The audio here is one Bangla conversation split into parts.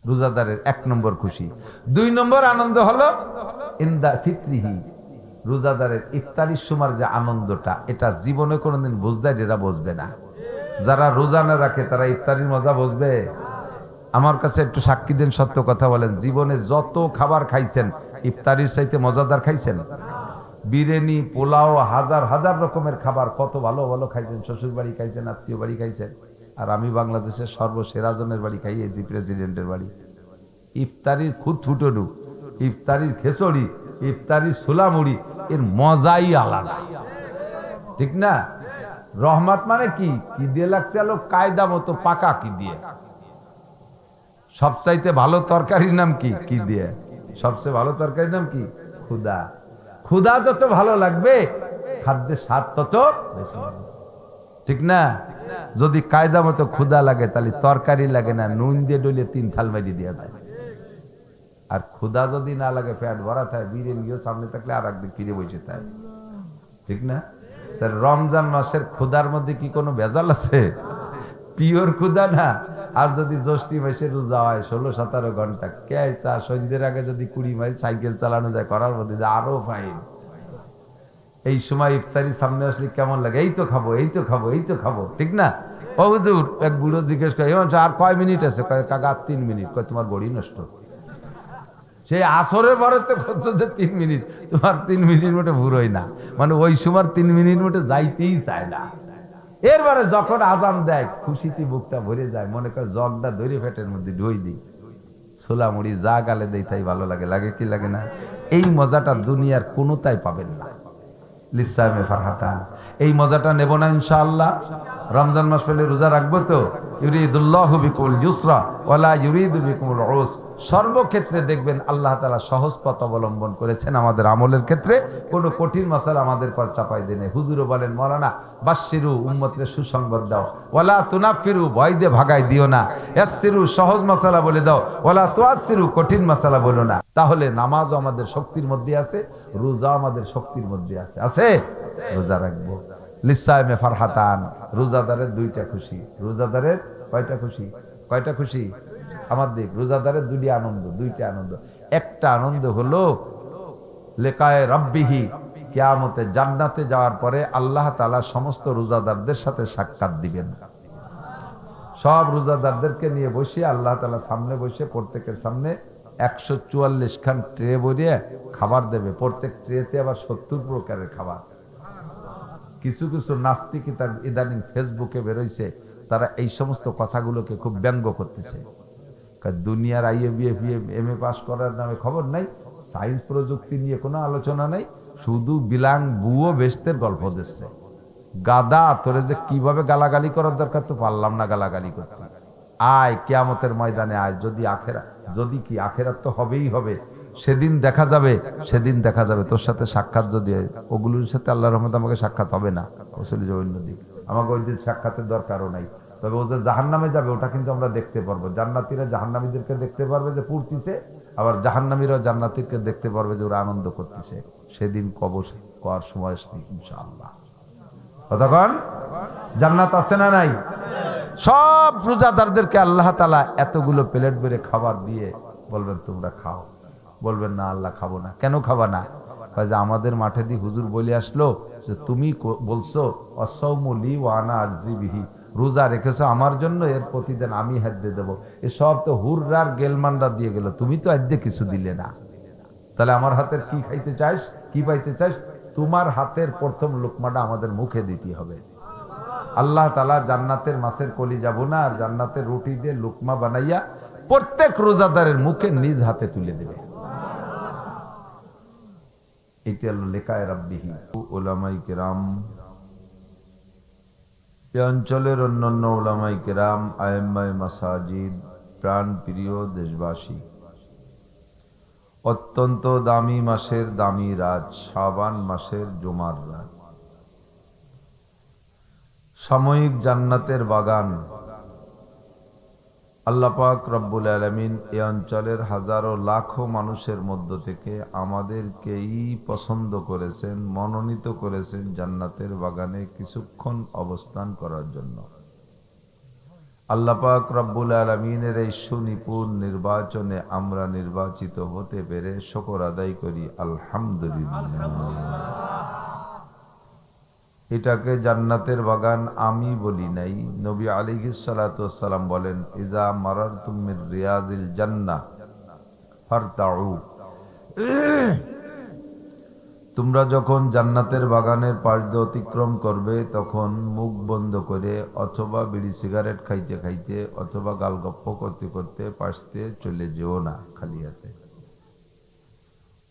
রোজাদারের 1 নম্বর খুশি। 2 নম্বর আনন্দ হলো ইনদা ফিত্রিহি, রোজাদারের ইফতারির সময় যে আনন্দটা, এটা জীবনে কোনোদিন বুঝতে এরা বুঝবে না। যারা রোজা না রাখে তারা ইফতারির মজা বুঝবে? আমার কাছে একটু সাক্ষী দেন, সত্য কথা বলেন, জীবনে যত খাবার খাইছেন ইফতারির চাইতে মজাদার খাইছেন? বিরিয়ানি, পোলাও, হাজার হাজার রকমের খাবার কত ভালো ভালো খাইছেন, শ্বশুর বাড়ি খাইছেন, আত্মীয় বাড়ি খাইছেন। আর আমি বাংলাদেশের সর্বসেরা জনের বাড়ি খাইয়েছি, প্রেসিডেন্টের বাড়ি। ইফতারির খুদ ফুটনু, ইফতারির খেচড়ি, ইফতারির সোলামুড়ি, এর মজাই আলাদা, ঠিক না? রহমত মানে কি কি দিয়ে লাগছে আলো, কায়দা মতো পাকা কি দিয়ে। সবচাইতে ভালো তরকারির নাম কি কি দিয়ে? সবচেয়ে ভালো তরকারির নাম কি? ক্ষুদা। ক্ষুদা যত ভালো লাগবে খাদ্যের স্বাদ তত বেশি, ঠিক না? যদি কায়দা মতো ক্ষুদা লাগে তাহলে তরকারি লাগে না, নুন দিয়ে ডলে 3 থাল মেজি দেওয়া যায়। আর ক্ষুদা যদি না লাগে, পেট ভরা থাকে, বিরিয়ানিও সামনে থাকলে আর একদিন ফিরে বসে থাকে, ঠিক না? তার রমজান মাসের ক্ষুদার মধ্যে কি কোনো ভেজাল আছে? পিওর ক্ষুদা না। আর যদি জ্যৈষ্ঠী মাসে রোজা হয় 16-17 ঘন্টা, কে চা সন্ধ্যের আগে যদি 20 মাইল সাইকেল চালানো যায়, করার মধ্যে আরো ফাইন। এই সময় ইফতারি সামনে আসলে কেমন লাগে, এই তো খাবো, এই তো খাবো, এই তো খাবো, ঠিক না? ও হুজুর, এক বুড়ো জিজ্ঞেস করে, আর কয় মিনিট আছে? কয় কাকা 3 মিনিট। কয় তোমার বড়ি নষ্ট, সেই আসরের পরে তো করছো যে 3 মিনিট, তোমার 3 মিনিট মোটে ভুরোই না, মানে ওই সময় 3 মিনিট মোটে যাইতেই চায় না। এরপরে যখন আজান দেয় খুশিতে বুকটা ভরে যায়, মনে করে জগটা ধরে পেটের মধ্যে ঢুই দিই, ছোলা মুড়ি যা গালে দেই তাই ভালো লাগে। লাগে কি লাগে না? এই মজাটা দুনিয়ার কোনোটাই পাবেন না। লিসামে ফারহাতান, এই মজাটা নেব না ইনশাআল্লাহ? রমজান মাস পেলে রোজা রাখবো তো? ইউরিদুল্লাহু বিকুল ইউসরা ওয়ালা ইউরিদু বিকুল উসর। সর্বক্ষেত্রে দেখবেন আল্লাহ তাআলা সহজ পথ অবলম্বন করেছেন আমাদের আমলের ক্ষেত্রে। কোনো কঠিন মাসালা আমাদের পর চাপাই দেনে। হুজুরও বলেন, মাওলানা বাশশিরু, উম্মতরে সুসংবাদ দাও, ওয়ালা তুনাফিরু, ভয় দিয়ে ভাগাই দিও না, ইয়াসসিরু, সহজ মাসালা বলে দাও, ওয়ালা তুআসসিরু, কঠিন মাসালা বলো না। তাহলে নামাজ আমাদের শক্তির মধ্যে আছে, রোজা আমাদের শক্তির মধ্যে আছে। আছে? রোজা রাখবো। লিসামে ফারহাতান, রোজাদারের 2টা খুশি। রোজাদারের কয়টা খুশি? কয়টা খুশি? আমার দিক, রোজাদারের 2টি আনন্দ, 2টা আনন্দ। একটা আনন্দ হলো লিকায়ে রাব্বিহি, কিয়ামতে জান্নাতে যাওয়ার পরে আল্লাহ তাআলা সমস্ত রোজাদারদের সাথে সাক্ষাৎ দিবেন। সব রোজাদারদেরকে নিয়ে বসে আল্লাহ তাআলা সামনে বসে, প্রত্যেকের সামনে 144 খান ট্রে ভরিয়ে খাবার দেবে। প্রত্যেক ট্রেতে আবার 70 প্রকারের খাবার। কিছু কিছু নাস্তিক ইদানিং ফেসবুকে বেরোইছে, তারা এই সমস্ত কথাগুলোকে খুব ব্যঙ্গ করতেছে। দুনিয়ার IABF MA পাস করার নামে খবর নাই, সায়েন্স প্রযুক্তি নিয়ে কোনো আলোচনা নাই, শুধু বিলাং বুয়ো বেস্তের গল্প দিচ্ছে। গাদা, তোরে যে কিভাবে গালাগালি করার দরকার তো পারলাম না গালাগালি করতে। আয় কিয়ামতের ময়দানে আয়, যদি কি আখেরাত তো হবেই হবে। সেদিন দেখা যাবে, সেদিন দেখা যাবে তোর সাথে সাক্ষাৎ যদি হয়, ওগুলোর সাথে আল্লাহর রহমতে আমাকে সাক্ষাৎ হবে না, চলে যাবে অন্যদিক। আমাকে ওই দিন সাক্ষাতের দরকারও নাই। তবে ও যে জাহান্নামে যাবে ওটা কিন্তু আমরা দেখতে পারবো। জান্নাতীরা জাহান্নামীদেরকে দেখতে পারবে যে পুড়তিছে, আবার জাহান্নামীরাও জান্নাতীকে দেখতে পারবে যে ওরা আনন্দ করতেছে। সেদিন কবর করার সময় ইনশাআল্লাহ। কতক্ষণ জান্নাত আছে না নাই? সব রোজাদারদেরকে আল্লাহ তাআলা এতগুলো প্লেট বেড়ে খাবার দিয়ে বলবেন তোমরা খাও। বলবেন না আল্লাহ খাবো না। কেন খাবা না? যে আমাদের মাঠে দিয়ে হুজুর বলে আসলো যে তুমি বলছো অসাউমু লি ওয়া আনা আজজি বিহি, রোজা রেখেছো আমার জন্য, এর প্রতিদিন আমি হাদ্দে দেবো। এসব তো হুররার গেলমানরা দিয়ে গেল, তুমি তো আদ্যে কিছু দিলে না। তাহলে আমার হাতের কি খাইতে চাস, কি পাইতে চাস? তোমার হাতের প্রথম লোকমাটা আমাদের মুখে দিতে হবে। আল্লাহ তাআলা জান্নাতের মাছের কলিজা বোনা আর জান্নাতের রুটি দিয়ে লুকমা বানাইয়া প্রত্যেক রোজাদারের মুখে নিজ হাতে তুলে দেবে। এটি হলো লিকায়ে রাব্বিহি। উলামায়ে কেরাম, এই অঞ্চলের অন্যান্য উলামায়ে কেরাম, আইম্মায়ে মাসাজিদ, প্রাণ প্রিয় দেশবাসী, অত্যন্ত দামি মাসের দামি রাত শাবান মাসের জুমার রাত, সাময়িক জান্নাতের বাগান। আল্লাহ পাক রব্বুল আলামিন এই অঞ্চলের হাজারো লাখো মানুষের মধ্য থেকে আমাদেরকেই পছন্দ করেছেন, মনোনীত করেছেন জান্নাতের বাগানে কিছুক্ষণ অবস্থান করার জন্য। আল্লাহ পাক রব্বুল আলামিনের এই সুনিপুণ নির্বাচনে আমরা নির্বাচিত হতে পেরে শুকর আদায় করি আলহামদুলিল্লাহ। এটাকে জান্নাতের বাগান আমি বলি নাই, নবী আলাইহিস সালাতু ওয়াস সালাম বলেন, ইজা মারারতুম মির রিয়াজিল জান্নাহ ফারতাউ, তোমরা যখন জান্নাতের বাগানের পাশ দিয়ে অতিক্রম করবে তখন মুখ বন্ধ করে অথবা বিড়ি সিগারেট খাইতে খাইতে অথবা গালগপ্প করতে করতে পাশ দিয়ে চলে যেও না খালি হাতে।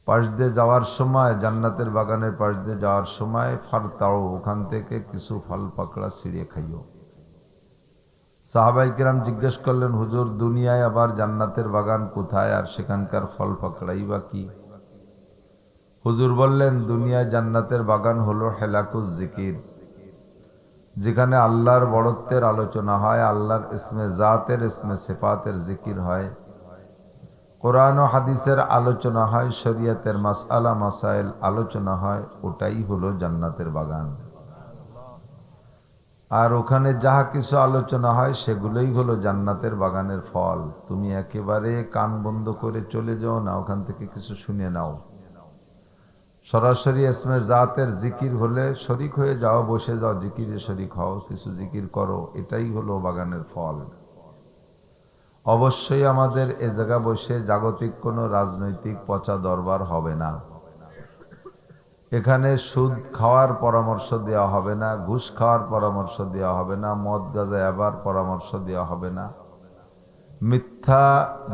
পাশ দিয়ে যাওয়ার সময়, জান্নাতের বাগানের পাশ দিয়ে যাওয়ার সময় ফারতাও, ওখান থেকে কিছু ফল পাকড়া ছিঁড়ে খাইও। সাহাবাই কিরাম জিজ্ঞেস করলেন, হুজুর দুনিয়ায় আবার জান্নাতের বাগান কোথায়, আর সেখানকার ফল পাকড়াই বা কি? হুজুর বললেন, দুনিয়ায় জান্নাতের বাগান হলো হেলাকুজ জিকির, যেখানে আল্লাহর বড়ত্বের আলোচনা হয়, আল্লাহর ইসমে জাতের ইসমে সিফাতের জিকির হয়, কোরআন ও হাদিসের আলোচনা হয়, শরীয়তের মাসআলা মাসাইল আলোচনা হয়, ওটাই হলো জান্নাতের বাগান। আর ওখানে যাহা কিছু আলোচনা হয় সেগুলোই হলো জান্নাতের বাগানের ফল। তুমি একেবারে কান বন্ধ করে চলে যাও না, ওখান থেকে কিছু শুনে নাও। সরাসরি ইসমে জাতের জিকির হলে শরিক হয়ে যাও, বসে যাও, জিকিরে শরিক হও, কিছু জিকির করো, এটাই হলো বাগানের ফল। অবশ্যই আমাদের এ জায়গা বসে জাগতিক কোনো রাজনৈতিক পচা দরবার হবে না। এখানে সুদ খাওয়ার পরামর্শ দেওয়া হবে না, ঘুষ খাওয়ার পরামর্শ দেওয়া হবে না, মদ গাঁজা আবার পরামর্শ দেওয়া হবে না, মিথ্যা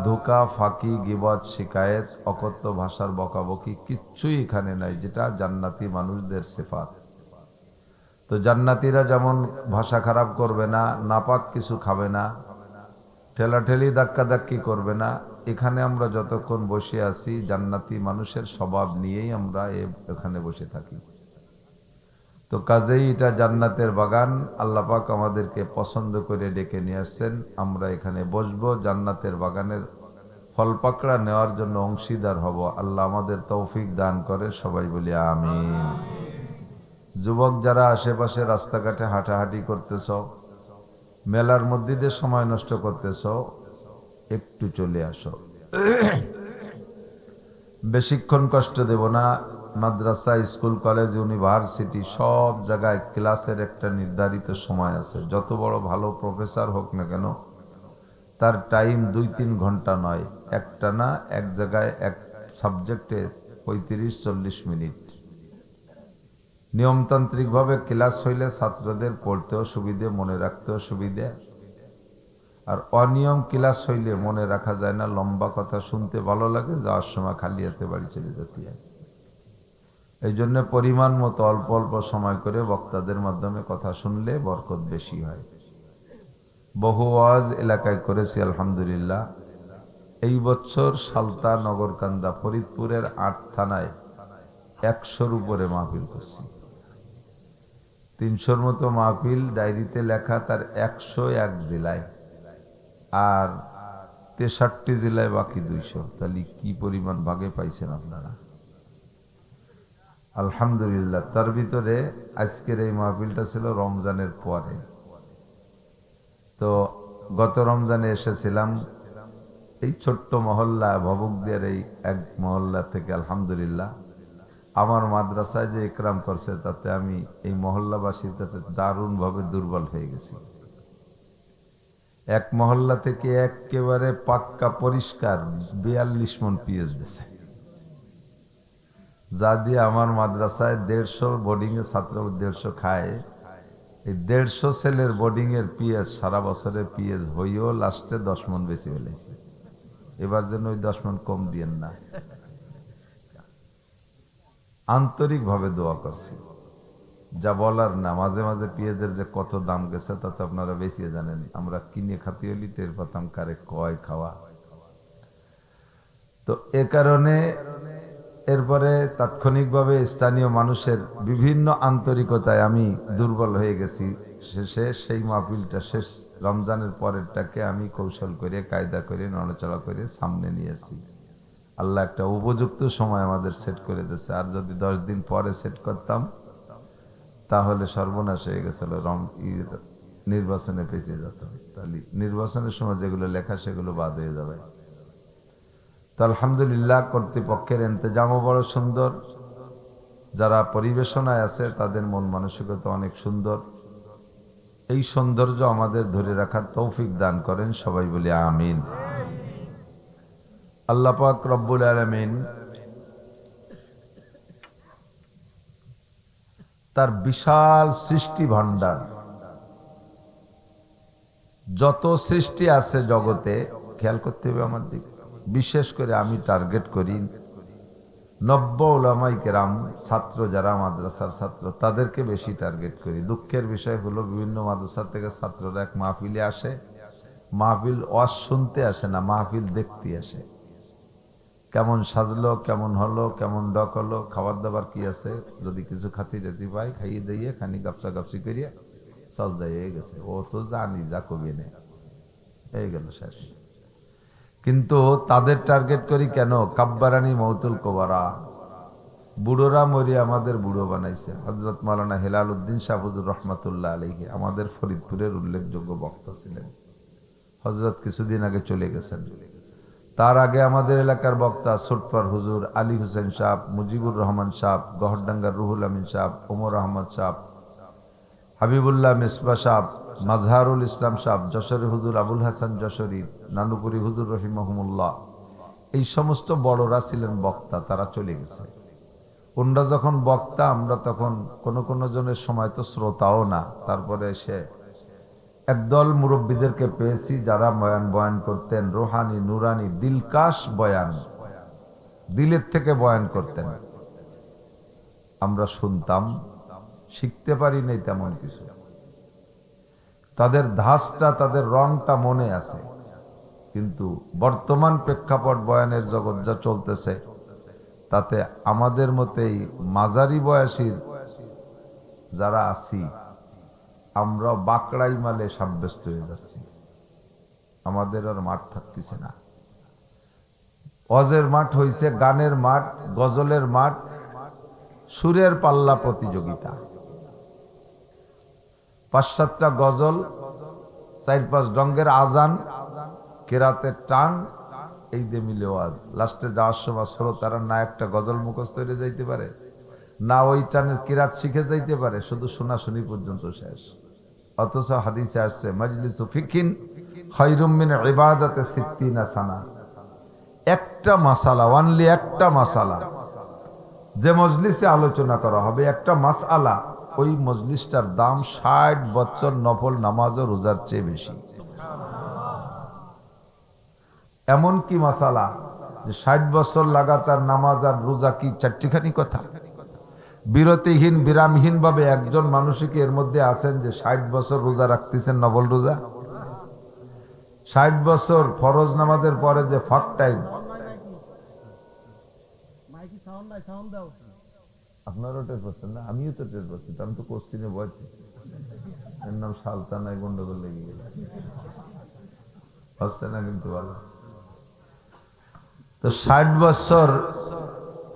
ধোঁকা ফাঁকি গীবত শিকায়েত অকথ্য ভাষার বকাবকি কিচ্ছুই এখানে নাই, যেটা জান্নাতি মানুষদের সিফাত। তো জান্নাতীরা যেমন ভাষা খারাপ করবে না, নাপাক কিছু খাবে না, ঠেলাঠেলি ধাক্কাধাক্কি করবে না। এখানে আমরা যতক্ষণ বসে আছি জান্নাতি মানুষের স্বভাব নিয়েই আমরা এখানে বসে থাকি। তো কাজেই এটা জান্নাতের বাগান, আল্লাহ পাক আমাদেরকে পছন্দ করে ডেকে নিয়ে আসছেন, আমরা এখানে বসবো, জান্নাতের বাগানের ফল পাকড়া নেওয়ার জন্য অংশীদার হব। আল্লাহ আমাদের তৌফিক দান করে, সবাই বলি আমিন। যুবক যারা আশেপাশে রাস্তাঘাটে হাঁটাহাঁটি করতেছ, মেলার মধ্যে দিয়ে সময় নষ্ট করতেছ, একটু চলে আসো, বেশিক্ষণ কষ্ট দেব না। মাদ্রাসা, স্কুল, কলেজ, ইউনিভার্সিটি সব জায়গায় ক্লাসের একটা নির্ধারিত সময় আছে। যত বড় ভালো প্রফেসর হোক না কেন, তার টাইম 2-3 ঘন্টা নয়, একটা না এক জায়গায় এক সাবজেক্টে 35-40 মিনিট। নিয়মতান্ত্রিকভাবে ক্লাস হইলে ছাত্রদের পড়তেও সুবিধে, মনে রাখতেও সুবিধে। আর অনিয়ম ক্লাস হইলে মনে রাখা যায় না, লম্বা কথা শুনতে ভালো লাগে, যাওয়ার সময় খালি হাতে বাড়ি চলে যেতে হয়। এই জন্য পরিমাণ মতো অল্প অল্প সময় করে বক্তাদের মাধ্যমে কথা শুনলে বরকত বেশি হয়। বহু ওয়াজ এলাকায় করেছি আলহামদুলিল্লাহ। এই বছর সালতা, নগরকান্দা, ফরিদপুরের 8 থানায় 100-র উপরে মাহফিল করছি। 300-র মতো মাহফিল ডায়েরিতে লেখা, তার 101 জেলায়, আর 63 জেলায় বাকি 200। তাহলে কি পরিমাণ ভাগে পাইছেন আপনারা? আলহামদুলিল্লাহ। তার ভিতরে আজকের এই মাহফিলটা ছিল রমজানের পরে। তো গত রমজানে এসেছিলাম এই ছোট্ট মহল্লা ভবুকদিয়ার এই এক মহল্লা থেকে। আলহামদুলিল্লাহ, আমার মাদ্রাসায় যে ইকরাম করছে তাতে আমি এই মহল্লাবাসীর কাছে দারুণভাবে দুর্বল হয়ে গেছি। এক মহল্লা থেকে একেবারে পাক্কা পরিষ্কার 42 মণ পিএস দিছে, যা দিয়ে আমার মাদ্রাসায় 150 বোর্ডিং এর ছাত্র 150 খায়। এই 150 ছেলের বোর্ডিং এর পিএস, সারা বছরের পিএস হইও লাস্টে 10 মণ বেশি ফেলেছে। এবার যেন ওই 10 মণ কম দিয়েন না। আন্তরিক ভাবে দোয়া করছি, যা বলার না। মাঝে মাঝে পেঁয়াজের যে কত দাম গেছে তা তো আপনারা বেশি জানেন। আমরা কিনে খাতি হলি টের পাতাম কারে কয় খাওয়া। তো এ কারণে এরপরে তাৎক্ষণিকভাবে স্থানীয় মানুষের বিভিন্ন আন্তরিকতায় আমি দুর্বল হয়ে গেছি। শেষে সেই মাহফিলটা, শেষ রমজানের পরেরটাকে আমি কৌশল করে, কায়দা করে, নড়াচড়া করে সামনে নিয়ে আসি। আল্লাহ একটা উপযুক্ত সময় আমাদের সেট করে দিয়েছে। আর যদি 10 দিন পরে সেট করতাম তাহলে সর্বনাশ হয়ে গেছিল। নির্বাচনে পেছিয়ে যেত, তাহলে নির্বাচনের সময় যেগুলো লেখা সেগুলো বাদ হয়ে যাবে। তো আলহামদুলিল্লাহ কর্তৃপক্ষের ইন্তজামও বড় সুন্দর, যারা পরিবেশনায় আছে তাদের মন মানসিকতা অনেক সুন্দর। এই সৌন্দর্য আমাদের ধরে রাখার তৌফিক দান করেন, সবাই বলি আমিন। আল্লাহ পাক রব্বুল আলামিন তার বিশাল সৃষ্টি ভান্ডার, যত সৃষ্টি আছে জগতে, খেয়াল করতে হবে আমার দিক, বিশেষ করে আমি টার্গেট করি 90 উলামায়ে কেরাম, ছাত্র যারা মাদ্রাসার ছাত্র তাদেরকে বেশি টার্গেট করি। দুঃখের বিষয় হলো বিভিন্ন মাদ্রাসা থেকে ছাত্ররা এক মাহফিলে আসে, মাহফিল ওয়াজ শুনতে আসে না, মাহফিল দেখতে আসে। কেমন সাজলো, কেমন হলো, কেমন ডক হলো, খাবার দাবার কি আছে, যদি কিছু খাতি যেতে পাই খাইয়ে দিয়ে খানি গাপসা গাপসি করিয়া চল যাই হয়ে গেছে। ও তো জানি যা কবি নেই, হয়ে গেল শেষ। কিন্তু তাদের টার্গেট করি কেন? কাব্বারানি মৌতুল কোবারা, বুড়োরা মরি আমাদের বুড়ো বানাইছে। হযরত মাওলানা হেলাল উদ্দিন শাহ হুজুর রহমাতুল্লাহ আলাইহি আমাদের ফরিদপুরের উল্লেখযোগ্য বক্তা ছিলেন। হযরত কিছুদিন আগে চলে গেছেন। তার আগে আমাদের এলাকার বক্তা ছোটপার হুজুর আলী হোসেন সাহ, মুজিবুর রহমান সাহ, গহরডাঙ্গার রুহুল আমিন সাহ, ওমর আহমদ সাহ, হাবিবুল্লাহ মিসবা সাহ, মাজহারুল ইসলাম সাহ, যশোরে হুজুর আবুল হাসান যশোরী, নানুপুরি হুজুর রহিমাহুমুল্লাহ, এই সমস্ত বড়রা ছিলেন বক্তা, তারা চলে গেছে। ওনরা যখন বক্তা, আমরা তখন কোনো জনের সময় তো শ্রোতাও না। তারপরে এসে একদল মুরব্বীদেরকে পেয়েছি যারা বয়ান করতেন, রোহানি নুরানি দিলকাশ বয়ান, দিলের থেকে বয়ান করতেন। আমরা শুনতাম, শিখতে পারি নাই তেমন কিছু। তাদের ধাঁচটা, তাদের রংটা মনে আছে, কিন্তু বর্তমান প্রেক্ষাপট বয়ানের জগৎ যা চলতেছে তাতে আমাদের মতেই মাঝারি বয়সীর যারা আছি আমরা বাকড়াই মালে সাব্যস্ত হয়ে যাচ্ছি। আমাদের আর মাঠ থাকতেছে না। ওয়াজের মাঠ হইছে গানের মাঠ, গজলের মাঠ, সুরের পাল্লা প্রতিযোগিতা। 5-7টা গজল, 4-5 রঙের আজান, কেরাতের টান, এই দিয়ে মিলে ওয়াজ। লাস্টে যাওয়ার সময় শ্রোতারা না একটা গজল মুখস্থ হয়ে যাইতে পারে, না ওই টানের কিরাত শিখে যাইতে পারে, শুধু শোনাশুনি পর্যন্ত শেষ। অথচ হাদিসে আসছে মাজলিসু ফিকিন খায়রুম মিন ইবাদাতি 60 সানা। একটা মাসালা, অনলি একটা মাসালা যে মজলিসে আলোচনা করা হবে, একটা মাসআলা, ওই মজলিসটার দাম 60 বছর নফল নামাজ ও রোজার চেয়ে বেশি। এমন কি মাসালা যে 60 বছর লাগাতার নামাজ আর রোজা কি চারটিখানি কথা? বিরতিহীন বিরামহীন ভাবে একজন মানুষ কি এর মধ্যে আছেন যে 60 বছর রোজা রাখতেছেন, নফল রোজা? 60 বছর ফরজ নামাজের পরে যে ফাঁক টাইম, আপনারও টের পাচ্ছেন না, আমিও তো টের পাচ্ছি, আমি তো কোশ্চিনে বলছি। এর নাম সালতানায় গন্ডগোল লেগে গেল, হচ্ছে না কিন্তু ভালো। তো 60 বছর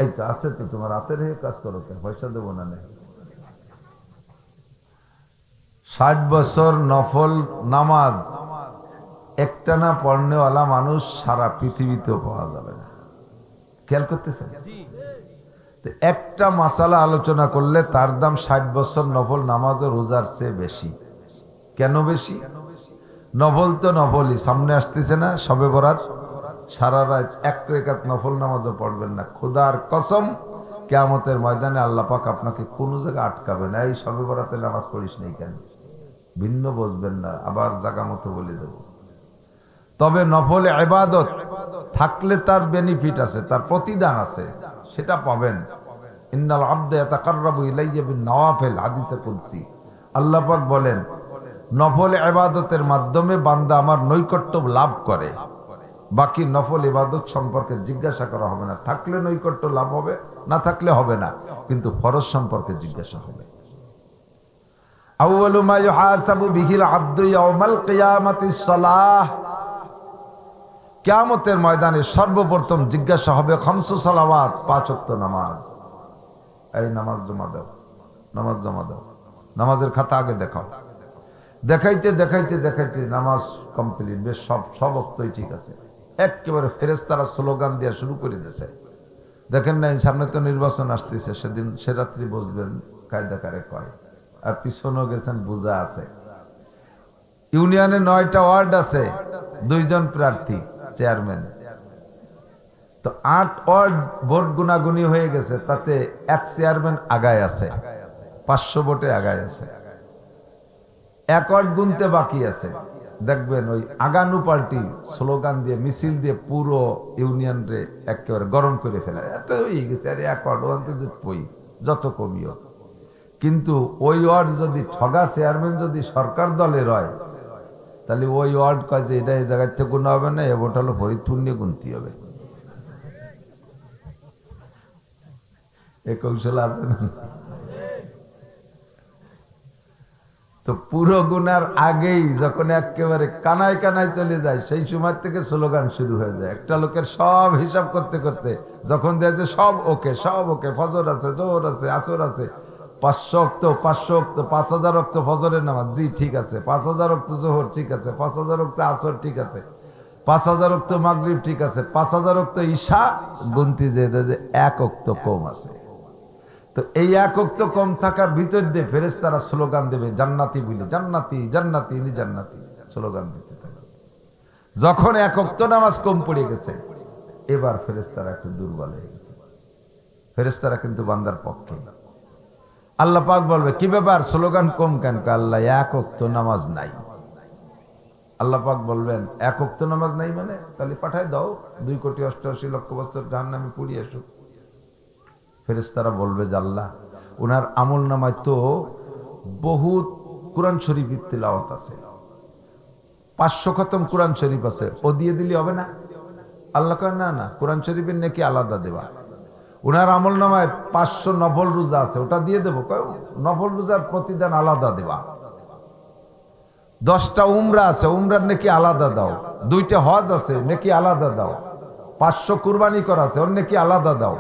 এই তো আছে, তো তোমার হাতের হয়ে কাজ করো, পয়সা দেবো না। 60 বছর নফল নামাজ একটানা পড়নেওয়ালা মানুষ সারা পৃথিবীতেও পাওয়া যাবে না। খেয়াল করতেছেন? একটা মাসালা আলোচনা করলে তার দাম 60 বছর নফল নামাজ ও রোজার চেয়ে বেশি। কেন বেশি? নফল তো নফলই, সামনে আসতেছে না শবে বরাত, সারা রাত এক রাকাত নফল নামাজও পড়বেন না। খোদার কসম, কিয়ামতের ময়দানে আল্লাহ পাক আপনাকে কোনো জায়গায় আটকাবে না, এই শবে বরাতে নামাজ পড়িস নাই কেন, ভিন্ন বসবেন না, আবার জায়গা মতো বলে দেব। তবে নফল ইবাদত থাকলে তার বেনিফিট আছে, তার প্রতিদান আছে, সেটা পাবেন। ইন্নাল আবদা ইয়াতাকাররাবু ইলাইয়া বিন নওয়াফিল, হাদিসে কুদসি। আল্লাহ পাক বলেন, নফল ইবাদতের মাধ্যমে বান্দা আমার নৈকট্য লাভ করে, বাকি নফল ইবাদত সম্পর্কে জিজ্ঞাসা করা হবে না। থাকলে নৈকট্য লাভ হবে, না থাকলে হবে না, কিন্তু ফরজ সম্পর্কে জিজ্ঞাসা হবে। আউয়ালু মা ইউহাসাবু বিহিল আবদু ইয়াউমাল কিয়ামাতিস সালাহ, কিয়ামতের ময়দানে সর্বপ্রথম জিজ্ঞাসা হবে খামসু সালাওয়াত, 5 ওয়াক্ত নামাজ। এই নামাজ জমা দাও, নামাজ জমা দাও, নামাজের খাতা আগে দেখাও। দেখাইতে দেখাইতে দেখাইতে নামাজ কমপ্লিট, বেশ সব অক্তই ঠিক আছে। একেবারে ফেরেশতারা স্লোগান দেওয়া শুরু করে দিয়েছে। দেখেন না, সামনে তো নির্বাচন আসতেছে, সেদিন সে রাত্রি বসবেন কায়দা কারে কয়, আর পিছনেও গেছেন বোঝা আছে। ইউনিয়নে 9টা ওয়ার্ড আছে, 2 জন প্রার্থী চেয়ারম্যান, তো 8 ওয়ার্ড ভোট গুনাগুনি হয়ে গেছে, তাতে এক চেয়ারম্যান আগায় আছে, 500 ভোটে আগায় আছে। 1 ওয়ার্ড গুনতে বাকি আছে। দেখবেন ওই আগানু পার্টি স্লোগান দিয়ে মিছিল দিয়ে পুরো ইউনিয়ন রে একেবারে গরম করে ফেলে। এত হয়ে গেছে, আরে 1 ওয়ার্ড ওই যত কমিও, কিন্তু ওই ওয়ার্ড যদি ঠগা চেয়ারম্যান যদি সরকার দলের হয়, তাহলে ওই ওয়ার্ড কয় যে এটা এই জায়গার থেকে গুণা হবে না, এ ভোট হলো ফরিদপুর নিয়ে গুনতে হবে। এ কৌশল আছে না? তো পুরো গুনার আগেই যখন একেবারে কানায় কানায় চলে যায়, সেই সময় থেকে স্লোগান শুরু হয়ে যায়। একটা লোকের সব হিসাব করতে করতে যখন দেখে যে সব ওকে, ফজর আছে, জোহর আছে, আসর আছে, 500 অক্ত 5000 অক্ত ফজরের নামাজ, জি ঠিক আছে, 5000 অক্ত জোহর ঠিক আছে, 5000 অক্ত আসর ঠিক আছে, 5000 অক্ত মাগরিব ঠিক আছে, 5000 অক্ত ঈশা, গুনতি যে 1 অক্ত কম আছে। তো এই 1 অক্ত কম থাকার ভিতর দিয়ে ফেরেশতারা স্লোগান দেবে জান্নাতি বলে, জান্নাতি জান্নাতি ইনি জান্নাতি স্লোগান দিতে থাকবে। যখন 1 অক্ত নামাজ কম পড়ে গেছে, এবার ফেরেশতারা একটু দুর্বল হয়ে গেছে। ফেরেশতারা কিন্তু বান্দার পক্ষে। আল্লাহ পাক বলবে, কি ব্যাপার, স্লোগান কম কেন? আল্লাহ 1 অক্ত নামাজ নাই। আল্লাহ পাক বলবেন 1 অক্ত নামাজ নাই মানে? তাহলে পাঠায় দাও 2,88,00,000 বছর জাহান্নামে পুড়িয়ে আসুক। ফেরেশতারা বলবে যে আল্লাহ, ওনার আমল নামায় তো বহুত কোরআন শরীফের তিলাওয়াত আছে, 500 খতম কোরআন শরীফ আছে, ও দিয়ে দিলে হবে না? আল্লাহ কয় না না, কোরআন শরীফের নাকি আলাদা দেবা। ওনার আমল নামায় 500 নফল রোজা আছে, ওটা দিয়ে দেবো। কয় নফল রোজার প্রতিদান আলাদা দেবা। 10টা উমরা আছে, উমরার নাকি আলাদা দাও। 2টা হজ আছে, নাকি আলাদা দাও। 500 কুরবানি করা আছে, ওর নাকি আলাদা দাও।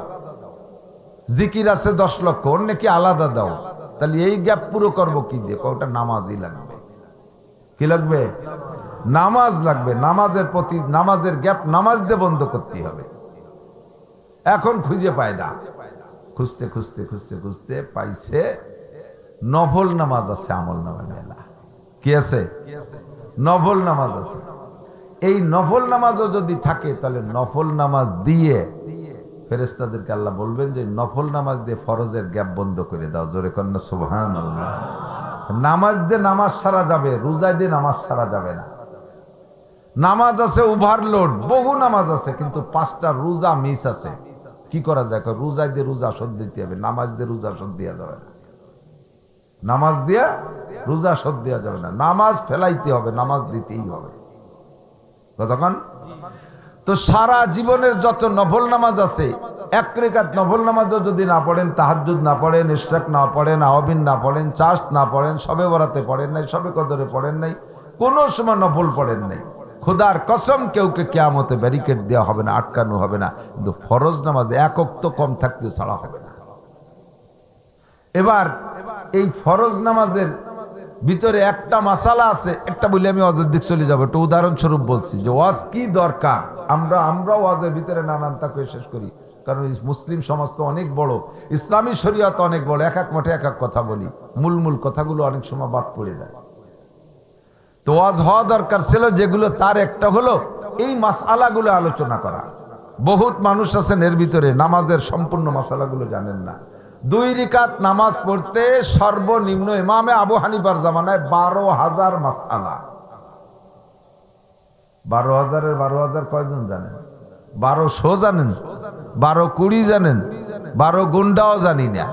জিকির আছে 10 লক্ষ, ওর নাকি আলাদা দাও। তাহলে এই গ্যাপ পুরো করবো কি দিয়ে? ওটা নামাজই লাগবে। কি লাগবে? নামাজ লাগবে। নামাজের প্রতি নামাজের গ্যাপ নামাজ দিয়ে বন্ধ করতে হবে। এখন খুঁজে পায় না, খুঁজতে খুঁজতে খুঁজতে খুঁজতে পাইছে নফল নামাজ আছে আমল নামাজ মেলা। কি আছে? নফল নামাজ আছে। এই নফল নামাজও যদি থাকে, তাহলে নফল নামাজ দিয়ে ফেরেশতাদেরকে আল্লাহ বলবেন যে নফল নামাজ দিয়ে ফরজের গ্যাপ বন্ধ করে দাও। জোরে কন্যা সুবহানাল্লাহ। নামাজ দিয়ে নামাজ সারা যাবে, রোজা দিয়ে নামাজ সারা যাবে না। নামাজ আছে ওভারলোড, বহু নামাজ আছে, কিন্তু 5টা রোজা মিস আছে। কি করা যায়? রোজা দিয়ে রোজা শোধ দিতে হবে, নামাজ দিয়ে রোজা শোধ দেওয়া যাবে না। নামাজ দিয়ে রোজা শোধ দেওয়া যাবে না, নামাজ ফেলাইতে হবে, নামাজ দিতেই হবে। কতক্ষণ? তো সারা জীবনের যত নফল নামাজ আছে, 1 রাকাত নফল নামাজও যদি না পড়েন, তাহাজ্জুদ না পড়েন, ইশরাক না পড়েন, আওয়াবিন না পড়েন, চাষ না পড়েন, শবে বরাতে পড়েন নাই, শবে কদরে পড়েন নাই, কোন সময় নফল পড়েন নাই, খোদার কসম কেউকে কিয়ামতে ব্যারিকেড দেওয়া হবে না, আটকানো হবে না। কিন্তু ফরজ নামাজ 1 ওয়াক্ত কম থাকতে ছাড়া হবে না। এবার এই ফরজ নামাজের ভিতরে একটা মাসালা আছে, একটা বলে আমি ওয়াজের দিক চলে যাবো। একটা উদাহরণস্বরূপ বলছি যে ওয়াজ কি দরকার। আমরা ওয়াজের ভিতরে নানান তা করে শেষ করি, কারণ মুসলিম সমাজ তো অনেক বড়, ইসলামী শরীয়ত অনেক বড়, এক মঠে এক কথা বলি, মূল কথাগুলো অনেক সময় বাদ পড়ে যায়। তো ওয়াজ হওয়া দরকার ছিল যেগুলো, তার একটা হলো এই মাসআলাগুলো আলোচনা করা। বহুত মানুষ আছেন এর ভিতরে নামাজের সম্পূর্ণ মাসআলাগুলো জানেন না। 2 রাকাত নামাজ পড়তে সর্বনিম্ন ইমামে আবু হানিফার জামানায় 12,000 মাসআলা। 12,000-এর 12,000 কয়জন জানেন? 1200 জানেন, 12-20 জানেন, 12 গুন্ডাও জানি না,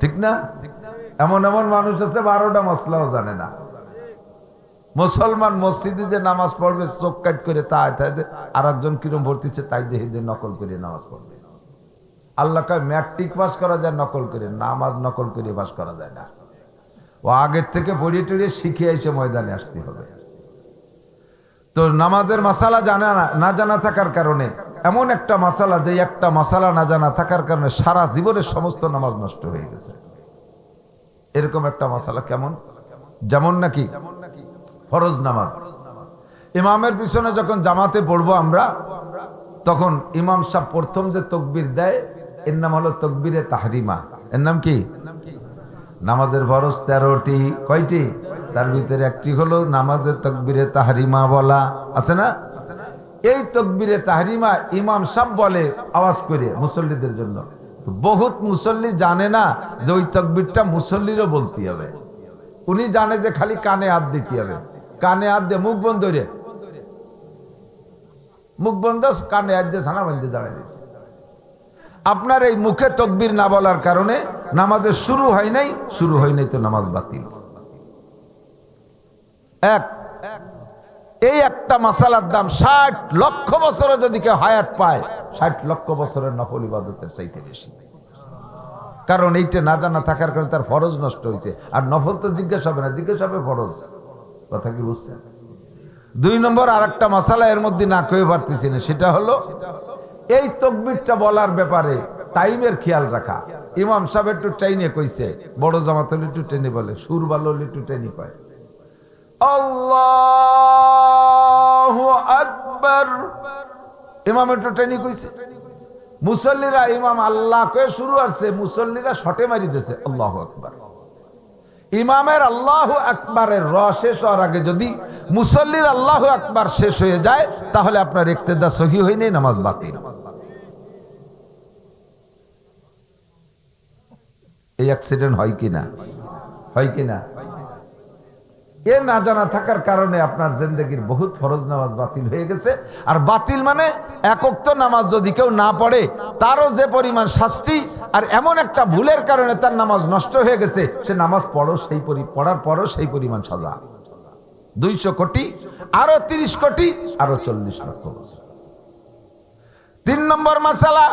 ঠিক না? এমন মানুষ আছে 12টা মশলাও জানে না। মুসলমান মসজিদে যে নামাজ পড়বে চোখ কাট করে তাই আর একজন কিরম ভর্তিছে তাই দেখে নকল করে নামাজ পড়বে। আল্লাহ কয় ম্যাট্রিক পাস করা যায় নকল করে, নামাজ নকল করে পাস করা যায় না। ও আগের থেকে পড়িয়ে টড়িয়ে শিখে এসে ময়দানে আসতে হবে। তো নামাজের মাসালা না জানা থাকার কারণে, এমন একটা মাসালা, যে একটা মাসালা না জানা থাকার কারণে সারা জীবনের সমস্ত নামাজ নষ্ট হয়ে গেছে। এরকম একটা মাসালা কেমন? যেমন নাকি ফরজ নামাজ। ইমামের পিছনে যখন জামাতে পড়বো আমরা, তখন ইমাম সাহেব প্রথম যে তকবীর দেয় এর নাম হলো তকবীরে তাহরিমা। এর নাম কি? নামাজের ফরজ 13টি, কয়টি? তার ভিতরে একটি হলো নামাজের তকবীরে তাহরিমা বলা, আছে না? এই তকবীরে তাহরিমা ইমাম সাহেব বলে আওয়াজ করে মুসল্লিদের জন্য। বহুত মুসল্লি জানে না যে ওই তকবীরটা মুসল্লিরও বলতে হবে। উনি জানে যে খালি কানে হাত দিতে হবে, কানে হাত দিয়ে মুখ বন্ধ রে, মুখ বন্ধ, কানে হাত দিয়ে ছানা বাঁধতে দাঁড়ায় দিয়েছে। আপনার এই মুখে তকবীর না বলার কারণে নামাজের শুরু হয় নাই, শুরু হয় নাই তো নামাজ বাতিল। এই একটা মাসালার দাম 60 লক্ষ বছরে যদি কেউ হায়াত পায়, 60 লক্ষ বছরের নফল ইবাদতের চাইতে বেশি। কারণ এইটা না জানা থাকার কারণে তার ফরজ নষ্ট হয়েছে। আর নফল তো জিজ্ঞেস হবে না, জিজ্ঞেস হবে ফরজ। কথা কি বুঝছেন? 2 নম্বর আর একটা মাসালা এর মধ্যে না কয়ে পারতেছি না, সেটা হলো এই তাকবীরটা বলার ব্যাপারে টাইমের খেয়াল রাখা। ইমাম সাহেব একটু টাইনে কইছে, বড় জামাত হলে একটু টেনে বলে, সুর ভালো হলে একটু টেনে কয় আল্লাহু আকবার, ইমাম একটু টেনে কইছে। মুসল্লিরা ইমাম আল্লাহ কয়ে শুরু আসছে, মুসল্লিরা শটে মারি দিয়েছে আল্লাহু আকবার। ইমামের আল্লাহু আকবারের র শেষ হওয়ার আগে যদি মুসল্লির আল্লাহু আকবার শেষ হয়ে যায়, তাহলে আপনার ইক্তেদা সহি হয়নি, নামাজ বাতিল। এই অ্যাক্সিডেন্ট হয় কিনা? হয় কিনা? এ না জানা থাকার কারণে আপনার জিন্দেগির বহুত ফরজ নামাজ বাতিল হয়ে গেছে। আর বাতিল মানে এক ওয়াক্ত নামাজ যদি কেউ না পড়ে তারও যে পরিমাণ শাস্তি, আর এমন একটা ভুলের কারণে তার নামাজ নষ্ট হয়ে গেছে, সে নামাজ পড়ার পরও সেই পরিমাণ সাজা। 200 কোটি, আরো 30 কোটি, আরো 40 লক্ষ বছর। 3 নম্বর মাসালা,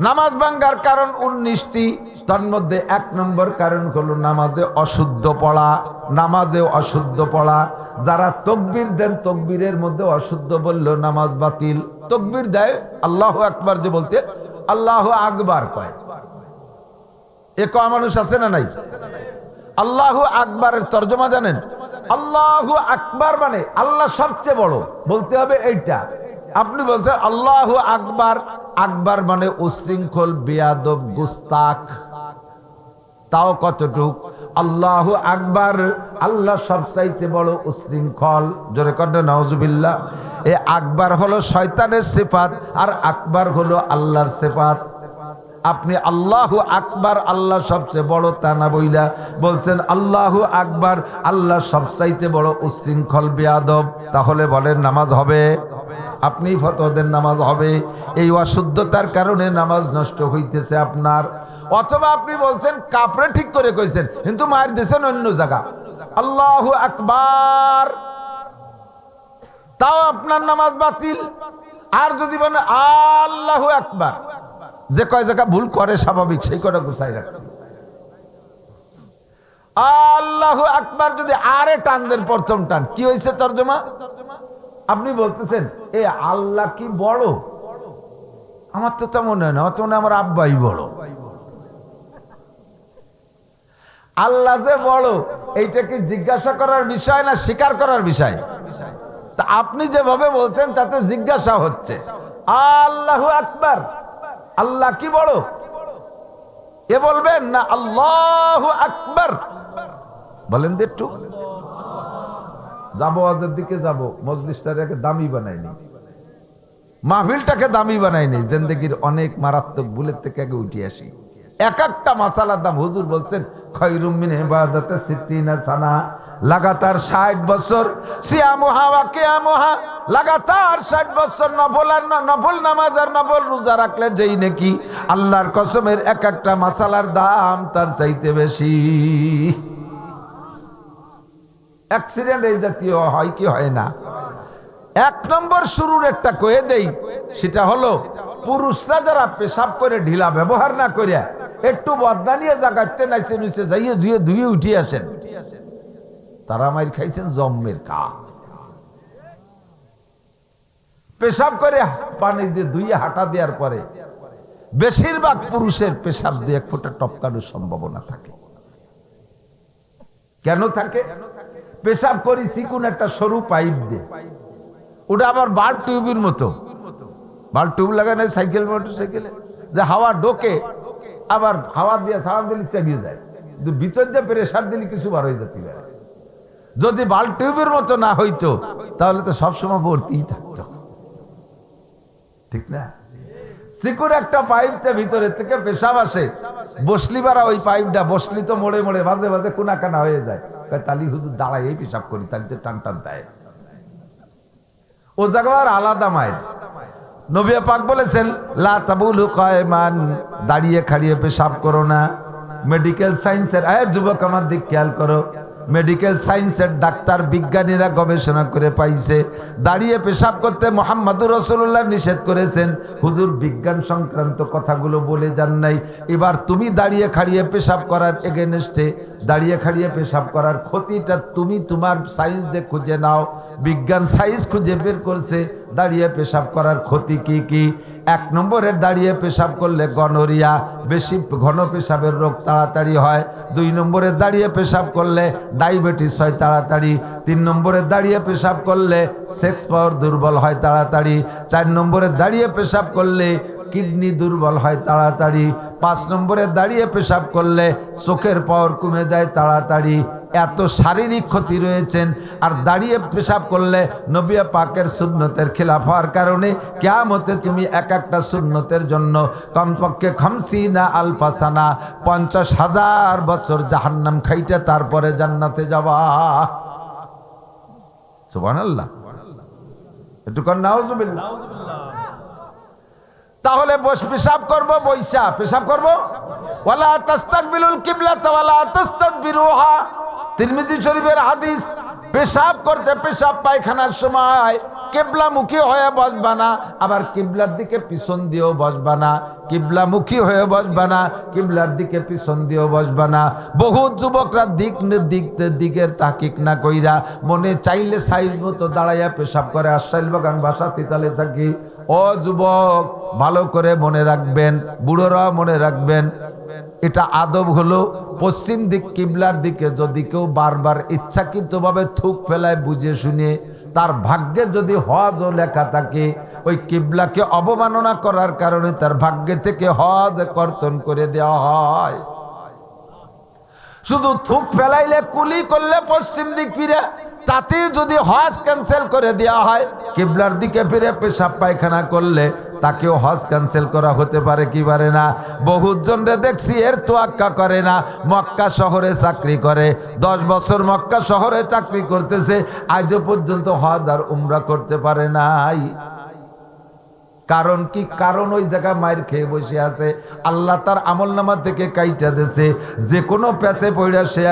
নামাজ ভাঙ্গার কারণ 19টি। তার মধ্যে 1 নম্বর কারণ হলো নামাজে অশুদ্ধ পড়া। নামাজে অশুদ্ধ পড়া, যারা তকবীর দেন তকবীরের মধ্যে অশুদ্ধ বললো নামাজ বাতিল। তকবীর দেয় আল্লাহু আকবার যে বলতে আল্লাহু আকবার কয়, এ কয় মানুষ আছে না নাই? আল্লাহু আকবারের তর্জমা জানেন? আল্লাহু আকবার মানে আল্লাহ সবচেয়ে বড়, বলতে হবে এইটা। আপনি বলছেন আল্লাহু আকবার, আকবার মানে উশৃঙ্খল, বেয়াদব, গুস্তাখ। তাও কতটুক? আল্লাহু আকবার, আল্লাহ সবচাইতে বড় উশৃঙ্খল। জোরে করেন নাউজুবিল্লাহ। এই আকবার হলো শয়তানের সিফাত, আর আকবার হলো আল্লাহর সিফাত। আপনি আল্লাহু আকবার, আল্লাহ সবচেয়ে বড় তা না বইলা বলছেন আল্লাহু আকবার, আল্লাহ সবচাইতে বড় উশৃঙ্খল, বেয়াদব, তাহলে বলেন নামাজ হবে? আপনি ফতোয়া দেন নামাজ হবে। এই অশুদ্ধতার কারণে নামাজ নষ্ট হইতেছে আপনার। অথবা আপনি বলছেন কাপড়ে ঠিক করে কইছেন, কিন্তু মার দিয়েছেন অন্য জায়গা আল্লাহু আকবার, তাও আপনার নামাজ বাতিল। আর যদি বলেন আল্লাহু আকবার, যে কয় জায়গা ভুল করে স্বাভাবিক, সেই কটা গুছাই রাখছি। আল্লাহু আকবার যদি আরে টান দেন, প্রথম টান, কি হয়েছে তর্জমা? আপনি বলতেছেন এ আল্লাহ কি বড়? আমার তো তেমন হয় না, অত মনে আমার আব্বাই বড়। আল্লাহ যে বড়, এইটা কি জিজ্ঞাসা করার বিষয় না স্বীকার করার বিষয়? তা আপনি যেভাবে বলছেন তাতে জিজ্ঞাসা হচ্ছে আল্লাহু আকবার, আল্লাহ কি বড় এ বলবেন না আল্লাহু আকবার বলেন? একটু যাবো, আজের দিকে যাবো, মজলিসটাকে দামি বানাইনি, মাহফিলটাকে দামি বানাইনি, জিন্দেগির অনেক মারাত্মক ভুলের থেকে আগে উঠে আসি। এক একটা মাসালার দাম হুজুর বলছেন খায়রুম মিন ইবাদাতি 60 সানা, লাগাতার 60 বছর সিয়ামুহা ওয়া কিয়ামুহা, লাগাতার 60 বছর নফল নামাজ আর নফল রোজা রাখলে যেই নাকি আল্লাহর কসমের এক একটা মাসালার দাম তার চাইতে বেশি। অ্যাক্সিডেন্ট এই জাতীয় হয় কি হয় না? 1 নম্বর শুরুর একটা কয়ে দেই, সেটা হলো পুরুষরা যারা পেশাব করে ঢিলা ব্যবহার না করিয়া একটু বদনা নিয়ে জাগাতে নাইছে নিচে যাইয়ে ধুয়ে উঠে আসেন, তারা মাইর খাইছেন জম্মের কা। পেশাব করে পানি দিয়ে ধুয়ে হাঁটা দেওয়ার পরে বেশিরভাগ পুরুষের পেশাব দিয়ে 1 ফোঁটা টপকানোর সম্ভাবনা থাকে। কেন থাকে? পেশাব করি চিকুন একটা সরু পাইপ দিয়ে, ওটা আবার বাল্ব টিউবের মতো, বাল্ব টিউব লাগানো সাইকেল মোটর সাইকেলে যে হাওয়া ঢোকে, আবার হাওয়া দিয়ে সাওয়া দিলে চাপিয়ে যায়, কিন্তু ভিতর দিয়ে প্রেশার দিলে কিছু বার হয়ে যেতে পারে। যদি বাল্ব টিউবের মতো না হইতো তাহলে তো সবসময় ভর্তিই থাকতো, ঠিক না? চিকুর একটা পাইপটা ভিতরে থেকে পেশাব আসে, বসলি বারা ওই পাইপটা বসলি তো মোড়ে মোড়ে মাঝে মাঝে কোনা কানা হয়ে যায়, তালি হুজুর দাঁড়াই এই পেশাব করি, তালিতে টান টান দেয়। ও জায়গার আলাদা মায়ের নবী পাক বলেছেন লা তাবুলু কায়মান, দাঁড়িয়ে খাড়িয়ে পেশাব করো না। মেডিকেল সায়েন্সের যুবক আমার দিক খেয়াল করো, মেডিকেল সায়েন্সের ডাক্তার বিজ্ঞানীরা গবেষণা করে পাইছে দাঁড়িয়ে পেশাব করতে মুহাম্মদুর রাসূলুল্লাহ নিষেধ করেছেন। হুজুর বিজ্ঞান সংক্রান্ত কথাগুলো বলে যান নাই, এবার তুমি দাঁড়িয়ে খাড়িয়ে পেশাব করার এগেনস্টে, দাঁড়িয়ে খাড়িয়ে পেশাব করার ক্ষতিটা তুমি তোমার সায়েন্স দিয়ে খুঁজে নাও। বিজ্ঞান সায়েন্স খুঁজে বের করছে দাঁড়িয়ে পেশাব করার ক্ষতি কি কি। এক নম্বরে দাঁড়িয়ে পেশাব করলে গনোরিয়া, বেশি ঘন পেশাবের রোগ তাড়াতাড়ি হয়। 2 নম্বরে দাঁড়িয়ে পেশাব করলে ডায়াবেটিস হয় তাড়াতাড়ি। 3 নম্বরে দাঁড়িয়ে পেশাব করলে সেক্স পাওয়ার দুর্বল হয় তাড়াতাড়ি। 4 নম্বরে দাঁড়িয়ে পেশাব করলে কিডনি দুর্বল হয় তাড়াতাড়ি। 5 নম্বরে দাঁড়িয়ে পেশাব করলে চোখের পাওয়ার কমে যায় তাড়াতাড়ি। এত শারীরিক ক্ষতি রয়েছেন। আর দাঁড়িয়ে পেশাব করলে নবী পাকের সুন্নতের খেলাফ হওয়ার কারণে কিয়ামতে তুমি এক একটা সুন্নতের জন্য কমপক্ষে 50 আলফা সানা 50,000 বছর জাহান্নাম খাইতে তারপরে জান্নাতে যাবা। সুবহানাল্লাহ, একটু কর নাউজুবিল্লাহ। তাহলে বস পেশাব করব, বৈশা পেশাব করব। ওয়ালা তাস্তাকবিলুল কিবলাতা ওয়ালা তাস্তাদবিরুহা, তিরমিজি শরীফের হাদিস। পেশাব করতে, পেশাব পায়খানার সময় কিবলামুখী হয়ে বসবা না, আবার কিবলার দিকে পিছন দিয়েও বসবা না। কিবলামুখী হয়ে বসবা না, কিবলার দিকে পিছন দিয়েও বসবা না। বহু যুবকরা দিকের তাকিক না কইরা মনে চাইলে সাইজ মতো দাঁড়াইয়া পেশাব করে। আশাইল বাগান বাসা তিতালে থাকি। ও যুবক, ভালো করে মনে রাখবেন, বুড়োরা মনে রাখবেন, এটা আদব হলো পশ্চিম দিক কিবলার দিকে যদি কেউ বারবার ইচ্ছাকৃতভাবে থুক ফেলায় বুঝে শুনে, তার ভাগ্যে যদি হজ লেখা থাকে, ওই কিবলাকে অবমাননা করার কারণে তার ভাগ্যে থেকে হজ কর্তন করে দেওয়া হয়। শুধু থুক ফেলাইলে কুলি করলে পশ্চিম দিক ফিরে, তাতে যদি হজ ক্যান্সেল করে দেওয়া হয়, কিবলার দিকে ফিরে পেশাব পায়খানা করলে তাকেও হজ ক্যান্সেল করা হতে পারে কি পারে না। বহুত জনরে দেখছি এর তোয়াক্কা করে না, মক্কা শহরে চাকরি করে, 10 বছর মক্কা শহরে চাকরি করতেছে, আজও পর্যন্ত হজ আর উমরা করতে পারে নাই। কারণ কি? কারণ ওই জায়গায় মায়ের খেয়ে বসে আছে, আল্লাহ তার আমলনামা থেকে কাইটা দিয়েছে। যে কোনো প্যাসে পড়া সে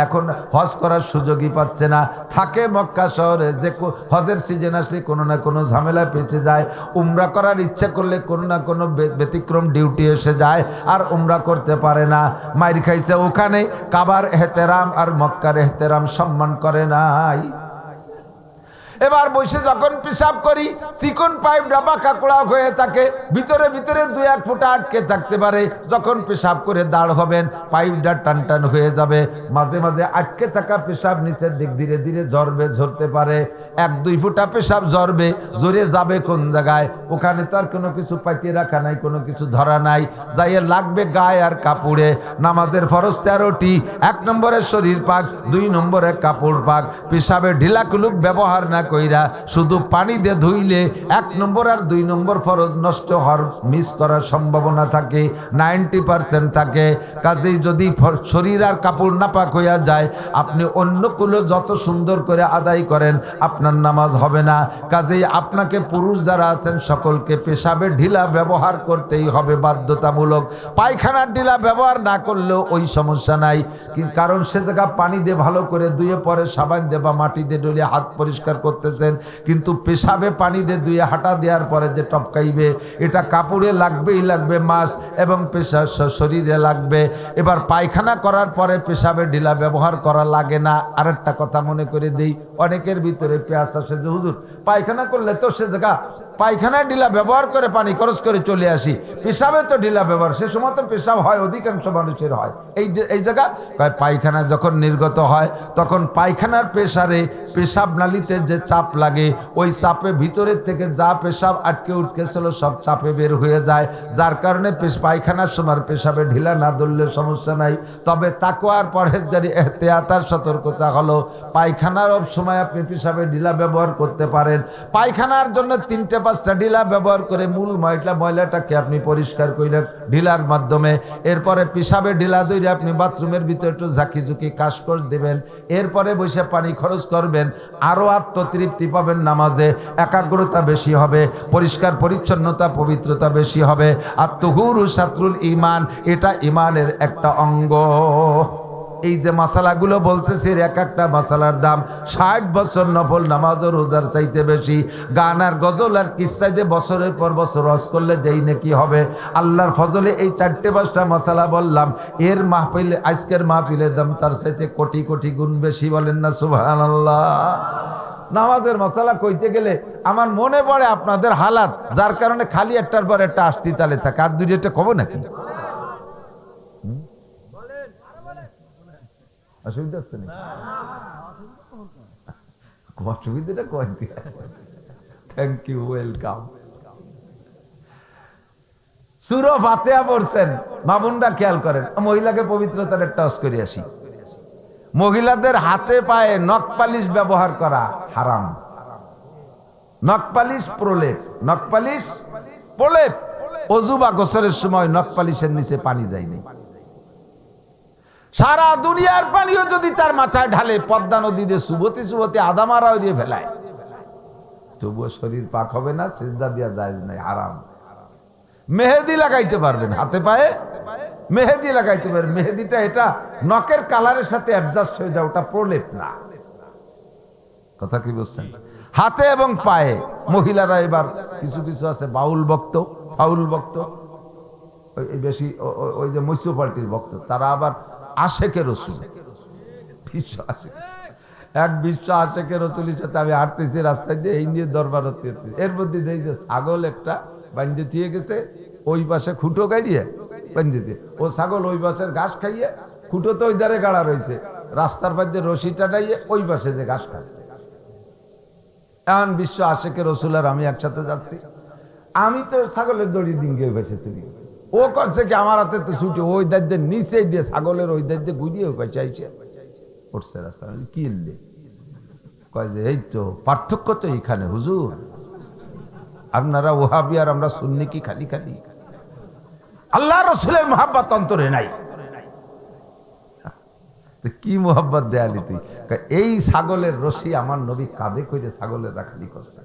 এখন হজ করার সুযোগই পাচ্ছে না। থাকে মক্কা শহরে, যে হজের সিজন আসলে কোনো না কোনো ঝামেলায় পেঁচে যায়। উমরা করার ইচ্ছা করলে কোনো না কোনো ব্যতিক্রম ডিউটি এসে যায়, আর উমরা করতে পারে না। মায়ের খাইছে ওখানে, কাবার এহতেরাম আর মক্কার এহতেরাম সম্মান করে নাই। এবার বসে যখন পেশাব করি, চিকন পাইপ ডাবা কাকড়া হয়ে থাকে, ভিতরে ভিতরে 2-1 ফুটা আটকে থাকতে পারে। যখন পেশাব করে দাঁড় হবেন, পাইপটা টান টান হয়ে যাবে। মাঝে মাঝে আটকে থাকা পেশাব নিচের দিক ধীরে ধীরে ঝরতে পারে। 1-2 ফুটা পেশাব ঝরবে, জোরে যাবে কোন জায়গায়? ওখানে তো আর কোনো কিছু পাইতে রাখা নাই, কোনো কিছু ধরা নাই, যাইয়ে লাগবে গায়ে আর কাপড়ে। নামাজের ফরজ 13টি, 1 নম্বরে শরীর পাক, 2 নম্বরে কাপড় পাক। পেশাবে ঢিলা কুলুক ব্যবহার না কইরা শুধু পানি দিয়ে ধুইলে 1 নম্বর আর 2 নম্বর ফরজ নষ্ট হওয়ার, মিস করার সম্ভাবনা থাকে, 90% থাকে। কাজেই যদি শরীর আর কাপড় নাপাক হইয়া যায়, আপনি অন্য কুলো যত সুন্দর করে আদায় করেন, আপনার নামাজ হবে না। কাজেই আপনাকে পুরুষ যারা আছেন সকলকে পেশাবের ঢিলা ব্যবহার করতেই হবে বাধ্যতামূলক। পায়খানার ঢিলা ব্যবহার না করলেও ওই সমস্যা নাই, কারণ সে জায়গা পানি দিয়ে ভালো করে ধুয়ে পরে সাবান দিয়ে বা মাটি দিয়ে ডলে হাত পরিষ্কার করতেছেন। কিন্তু পেশাবে পানি দিয়ে ধুয়ে হাঁটা দেওয়ার পরে যে টপকাইবে, এটা কাপড়ে লাগবেই লাগবে মাস, এবং পেশা শরীরে লাগবে। এবার পায়খানা করার পরে পেশাবে ঢিলা ব্যবহার করা লাগে না। আরেকটা কথা মনে করে দেই, অনেকের ভিতরে পেঁয়াজ আসে যে হুজুর পায়খানা করলে তো সে জায়গা পায়খানায় ঢিলা ব্যবহার করে পানি খরচ করে চলে আসি, পেশাবে তো ঢিলা ব্যবহার, সে সময় তো পেশাব হয়, অধিকাংশ মানুষের হয়। এই জায়গা পায়খানা যখন নির্গত হয় তখন পায়খানার প্রেসারে পেশাব নালীতে যে চাপ লাগে, ওই চাপে ভিতরের থেকে যা পেশাব আটকে উঠকেছিল সব চাপে বের হয়ে যায়, যার কারণে পায়খানার সময় পেশাবে ঢিলা না ধরলে সমস্যা নাই। তবে তাকওয়ার পরহেজগারি এহতিয়াতার সতর্কতা হলো পায়খানার সময় আপনি পেশাবে ঢিলা ব্যবহার করতে পারেন। পায়খানার জন্য 3-5টা ঢিলা ব্যবহার করে মূল ময়লাটাকে আপনি পরিষ্কার করলেন ঢিলার মাধ্যমে। এরপরে পেশাবে ঢিলা ধরে আপনি বাথরুমের ভিতরে একটু ঝাঁকি ঝুঁকি কাজ করে দেবেন। এরপরে বসে পানি খরচ করবেন, আরো আত্মতৃপ্তি পাবেন, নামাজে একাগ্রতা বেশি হবে, পরিষ্কার পরিচ্ছন্নতা পবিত্রতা বেশি হবে। আর তুহুরু শাতরুল ঈমান, এটা ঈমানের একটা অঙ্গ। এই যে মশালাগুলো বলতেছি, এক একটা মশালার দাম 60 বছর নফল নামাজ ও রোজার চাইতে বেশি। গান আর গজল আর কিস্সাইতে বছরের পর বছর হজ করলে যেই নাকি হবে। আল্লাহর ফজলে এই 4-5টা মশালা বললাম, এর মাহফিলে, আজকের মাহফিলের দাম তার চাইতে কোটি কোটি গুণ বেশি। বলেন না সুবহানাল্লাহ। নামাজের মশালা কইতে গেলে আমার মনে পড়ে আপনাদের হালাত, যার কারণে খালি একটার পর একটা আসতি তালে থাকে। আর দুইটা কব নাকি? অসুবিধা হচ্ছে না? অসুবিধাটা কয় দিয়া। Thank you, welcome. সূরা ফাতিহা পড়ছেন, মামুনরা খেয়াল করেন, মহিলাকে পবিত্রতার একটা টস করে আসি। মহিলাদের হাতে পায়ে নখ পালিশ ব্যবহার করা হারাম। নখ পালিশ প্রলেপ, নখ পালিশ প্রলেপ। ওযু বা গোসলের সময় নখ পালিশের নিচে পানি যায়নি। সারা দুনিয়ার পানিও যদি তার মাথায় ঢালে, পদ্মা নদীতে সুবতি সুবতি আদামারা দিয়ে ফেলায়, তবুও শরীর পাক হবে না, সিজদা দিয়া জায়েজ নাই, হারাম। মেহেদি লাগাইতে পারবেন হাতে পায়ে, মেহেদি লাগাইতে পারবেন। মেহেদিটা এটা নখের কালারের সাথে অ্যাডজাস্ট হয়ে যায়, ওটা প্রলেপ না। কথা কি বুঝছেন? হাতে এবং পায়ে মহিলারা, এবার কিছু কিছু আছে বাউল ভক্ত, ফাউল ভক্ত, বেশি ওই যে মিউনিসিপালিটির ভক্ত, তারা আবার আশেকে রসুল, বিশ্ব আশেকে রসুলের সাথে আমি হাঁটতেছি রাস্তায় দিয়ে, এই নিয়ে দরবার হতে। এর মধ্যে দেখি যে ছাগল একটা বান্ধে দিয়ে গেছে, ওই পাশে খুঁটো গাড়িয়ে বান্ধে দিয়ে, ও ছাগল ওই পাশের ঘাস খাইয়ে, খুঁটো তো ওই ধারে গাড়া রয়েছে, রাস্তার পাশে রশি টাটাইয়ে ওই পাশে যে ঘাস খাচ্ছে। এখন বিশ্ব আশেকে রসুল আর আমি একসাথে যাচ্ছি, আমি তো ছাগলের দড়ি ডিঙ্গে ওই পাশে চলে গেছি। ও করছে কি, আমার হাতে তো ছুটি, ওই দাঁড়িয়ে নিচে দিয়ে ছাগলের ওই দাঁড়িয়ে গুড়িয়ে ওই পাশে আইছে উঠছে রাস্তা। কি এলে কয় যে এই তো পার্থক্য তো এইখানে হুজুর, আপনারা ওহাবি আর আমরা সুন্নি কি খালি খালি? আল্লাহ রসুলের মোহাব্বত অন্তরে নাই। কি মোহাব্বত দেয়ালি তুই? এই ছাগলের রশি আমার নবী কাঁধে কইরে ছাগলের রাখালি করছে,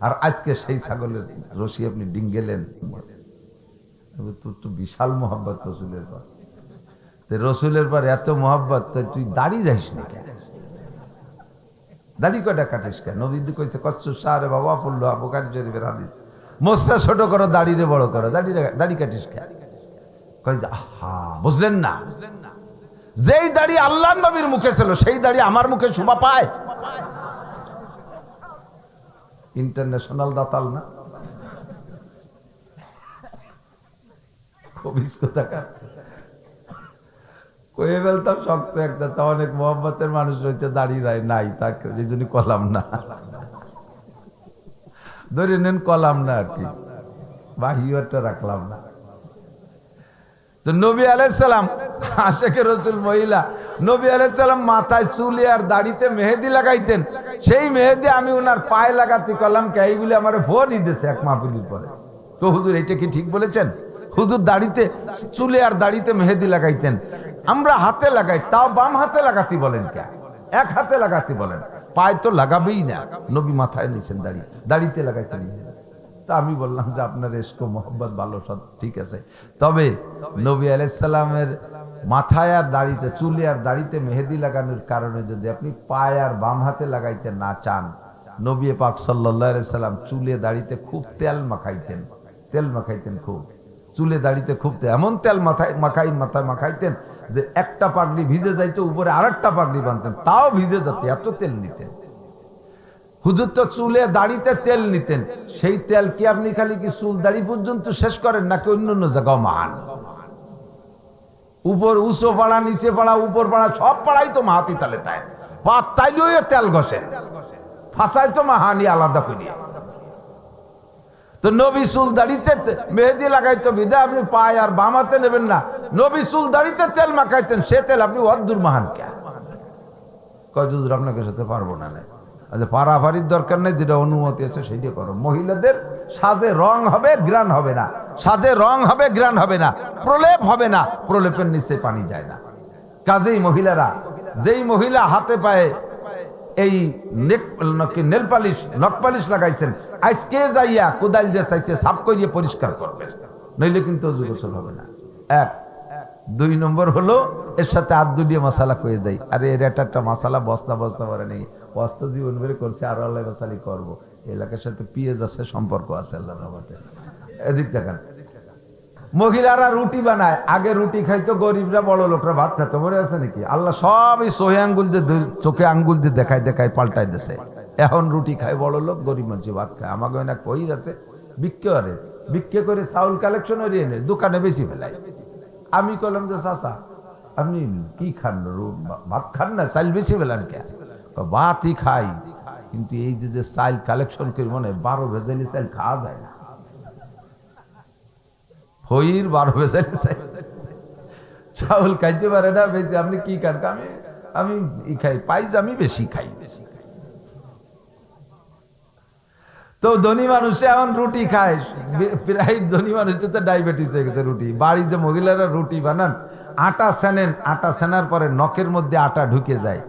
আর আজকে সেই ছাগলের রশি আপনি ডিঙ্গেলেন। তোর তো বিশাল মোহাব্বত রসুলের পর। রসুলের পর এত মোহাব্বত, তুই দাড়ি রাখিস না কেন? দাড়ি কয়টা কাটিস কেন? নবী কইছে কচ্ছু সারে বাবা পড়লো, বুখারী শরীফের হাদিস, মোস্তা ছোট করো, দাড়িরে বড় করো, দাড়ি কাটিস কেন? কই যে আহা, বুঝলেন না? যেই দাড়ি আল্লাহর নবীর মুখে ছিল, সেই দাড়ি আমার মুখে শোভা পায়? ইন্টারন্যাশনাল দাতাল না? কয়ে ফেলতাম শক্ত একটা, তা অনেক মোহাম্মতের মানুষ রয়েছে দাড়ি নাই, তাকে এই জন্য কলাম না, ধরে নেন কলাম না আর কি, বাহিরটা রাখলাম না। তো নবী আলাইহিস সালাম আশিকে রাসূল মহিলা, নবী আলাইহিস সালাম মাথায় চুলে আর দাড়িতে মেহেদি লাগাইতেন। সেই মেহেদি আমি ওনার পায়ে লাগাতে কলাম কে, এই বলে আমার ভোটই দিয়েছে এক মাহফিলের পরে। তো হুজুর এটা কি ঠিক বলেছেন? হুজুর দাড়িতে, চুলে আর দাড়িতে মেহেদি লাগাইতেন, আমরা হাতে লাগাই, তাও বাম হাতে লাগাতে বলেন কে? এক হাতে লাগাতে বলেন, পায়ে তো লাগাবেই না। নবী মাথায় নিয়েছেন দাড়ি, দাড়িতে লাগাইছেন। তা আমি বললাম যে আপনার ইশক মোহাব্বত ভালো, সব ঠিক আছে, তবে নবী আলাইহিস সালামের মাথায় আর দাড়িতে, চুলে আর দাড়িতে মেহেদি লাগানোর কারণে যদি আপনি পায়ে আর বাম হাতে লাগাইতে না চান, নবী পাক সাল্লাল্লাহু আলাইহি সাল্লাম চুলে দাড়িতে খুব তেল মাখাইতেন, খুব চুলে দাড়িতে খুব এমন তেল মাথায় মাখাইতেন যে একটা পাগড়ি ভিজে যাইতো, উপরে আরেকটা পাগড়ি বাঁধতেন, তাও ভিজে যেত, এত তেল নিতেন। হুজুর তো চুলে দাড়িতে তেল নিতেন, সেই তেল কি আপনি খালি কি চুল দাড়ি পর্যন্ত শেষ করেন নাকি অন্য অন্য জায়গাও মান? উপর উঁচু পাড়া, নিচে পাড়া, উপর পাড়া, সব পাড়াই তো মাহাতি তালে তাই পা তাইলেও তেল ঘষেন, ফাঁসাই তো মাহানি আলাদা করিয়া। তো নবী চুল দাড়িতে মেহেদি লাগাইতো বিদা আপনি পায় আর বামাতে নেবেন না, নবী চুল দাড়িতে তেল মাখাইতেন, সে তেল আপনি অদ্দুর মাহান কে? কয় হুজুর আপনাকে সাথে পারবো না। আচ্ছা, পারাপারির দরকার নেই, যেটা অনুমতি আছে সেইটা করো। মহিলাদের সাজে রং হবে, গ্রান হবে না, সাজে রং হবে, গ্রান হবে না, প্রলেপ হবে না, প্রলেপের নিচে পানি যায় না। কাজেই মহিলারা, যেই মহিলা হাতে পায়ে এই নেল পালিশ, নখ পালিশ লাগাইছেন, আজকে যাইয়া কোদাল দিয়ে চাইছে সাফ করিয়ে পরিষ্কার করবেন, নইলে কিন্তু অজু গোসল হবে না। এক। দুই নম্বর হলো এর সাথে হাত দুলিয়ে মশালা কয়ে যাই, আরে এর একটা মশালা বস্তা বস্তা ভরে নেই, বস্তা জীবন বের করছে, আরো আল্লাহ মশালি করবো, এলাকার সাথে পিএস আছে, সম্পর্ক আছে আল্লাহর রহমতে। এদিক দেখেন, মহিলারা রুটি বানায়, আগে রুটি খাইতো গরিবরা, বড় লোকরা ভাত খাইতো, মনে আছে নাকি? আল্লাহ সব এই চোখে আঙ্গুল দিয়ে, চোখে আঙ্গুল দিয়ে দেখায় দেখায় পাল্টাই দিছে। এখন রুটি খায় বড় লোক, গরিব মানুষ ভাত খায়। আমাকে না কইর আছে, বিক্রি করে চাউল কালেকশন হয়ে এনে দোকানে বেশি ফেলায়। আমি কইলাম যে চাচা আপনি কি খান, ভাত খান না, চাল বেশি ফেলান কে? ভাতই খাই, কিন্তু এই যে চাল কালেকশন করি, মনে 12 ভেজালি চাল খাওয়া যায় না। হইর 12 ভেজালি চাউল খাইতে পারে না বেশি। আপনি কি খান? আমি খাই, পাইজ আমি বেশি খাই। তো ধনী মানুষে এখন রুটি খায়, প্রায় ধনী মানুষের তো ডায়াবেটিস হয়ে গেছে। রুটি বাড়িতে মহিলারা রুটি বানান, আটা সেনেন, আটা সেনার পরে নখের মধ্যে আটা ঢুকে যায়।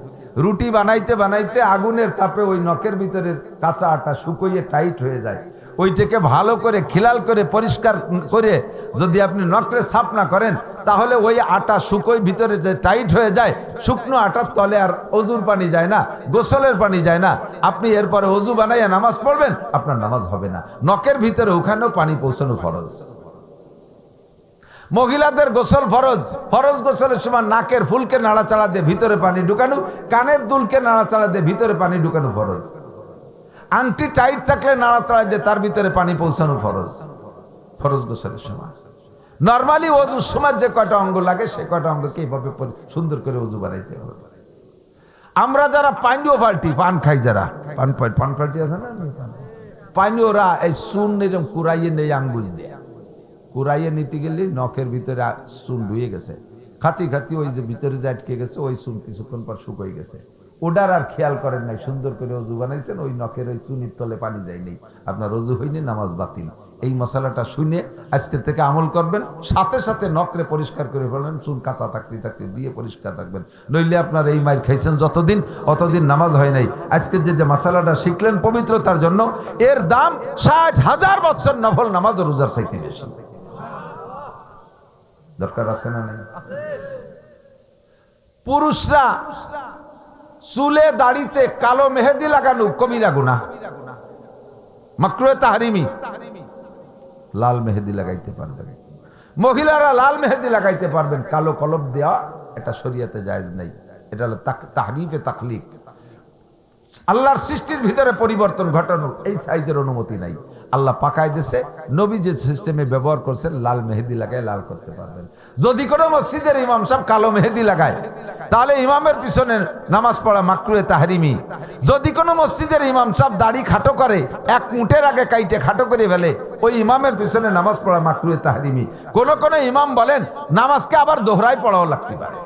রুটি বানাইতে বানাইতে আগুনের তাপে ওই নখের ভিতরে কাঁচা আটা শুকিয়ে টাইট হয়ে যায়। ওইটাকে ভালো করে খিলাল করে পরিষ্কার করে যদি আপনি নখরে সাফ না করেন, তাহলে ওই আটা শুকোয় ভিতরে যে টাইট হয়ে যায়, শুকনো আটার তলে আর অজুর পানি যায় না, গোসলের পানি যায় না। আপনি এরপরে অজু বানাইয়া নামাজ পড়বেন, আপনার নামাজ হবে না। নখের ভিতরে ওখানেও পানি পৌঁছানো ফরজ। মহিলাদের গোসল ফরজ। ফরজ গোসলের সময় নাকের ফুলকে নাড়াচাড়া দিয়ে ভিতরে পানি ঢুকানো, কানের দুলকে নাড়াচাড়া দিয়ে ভিতরে পানি ঢুকানো ফরজ। আংটি টাইট থাকলে নাড়াচাড়া দিয়ে তার ভিতরে পানি পৌঁছানো ফরজ। ফরজ গোসলের সময় নরমালি অজুর সময় যে কয়টা অঙ্গ লাগে, সে কয়টা অঙ্গকে এইভাবে সুন্দর করে অজু বানাইতে হবে। আমরা যারা পানীয় পাল্টি, পান খাই, যারা পান পাল্টি আছে না, পানীয়রা এই চুন এরকম কুড়াইয়ে নেই, আঙ্গুল দিয়ে কুড়াইয়ে নিতে গেলে নখের ভিতরে চুন ধুয়ে গেছে, খাতি খাতি ওই যে ভিতরে যে আটকে গেছে, ওই চুন কিছুক্ষণ পর শুকিয়ে গেছে। ওটার আর খেয়াল করেন নাই, সুন্দর করে অজু বানাইছেন, ওই নখের ওই চুনির তলে পানি যায়নি, আপনার অজু হয়নি, নামাজ বাতিল। এই মশলাটা শুনে আজকে থেকে আমল করবেন, সাথে সাথে নখরে পরিষ্কার করে ফেলবেন, চুন কাঁচা থাকতে থাকতে দিয়ে পরিষ্কার রাখবেন, নইলে আপনার এই মাইর খাইছেন যতদিন, অতদিন নামাজ হয় নাই। আজকে যে মশলাটা শিখলেন পবিত্রতার জন্য, এর দাম 60,000 বছর নফল নামাজ ও রোজার চাইতে বেশি। দরকার আছে না নাই? পুরুষরা চুলে দাড়িতে কালো মেহেদি লাগানো কবিরা গুনাহ, মাকরুহে তাহরিমি। লাল মেহেদি লাগাইতে পারবেন, মহিলারা লাল মেহেদি লাগাইতে পারবেন, কালো কলম দেওয়া এটা শরীয়তে জায়েজ নাই। এটা হলো তাহরিফে তাকলিক, আল্লাহর সৃষ্টির ভিতরে পরিবর্তন ঘটানোর এই সাইজের অনুমতি নাই। আল্লাহ পাকায় দিয়েছে, নবী যে সিস্টেমে ব্যবহার করছেন, লাল মেহেদি লাগায় লাল করতে পারবেন। যদি কোনো মসজিদের ইমাম সাহেব কালো মেহেদি লাগায়, তাহলে ইমামের পিছনে নামাজ পড়া মাকরুহে তাহরিমি। যদি কোনো মসজিদের ইমাম সাহেব দাড়ি খাটো করে, এক মুঠের আগে কাইটে খাটো করে ফেলে, ওই ইমামের পিছনে নামাজ পড়া মাকরুহে তাহরিমি। কোন কোন ইমাম বলেন নামাজকে আবার দোহরায় পড়াও লাগতে পারে।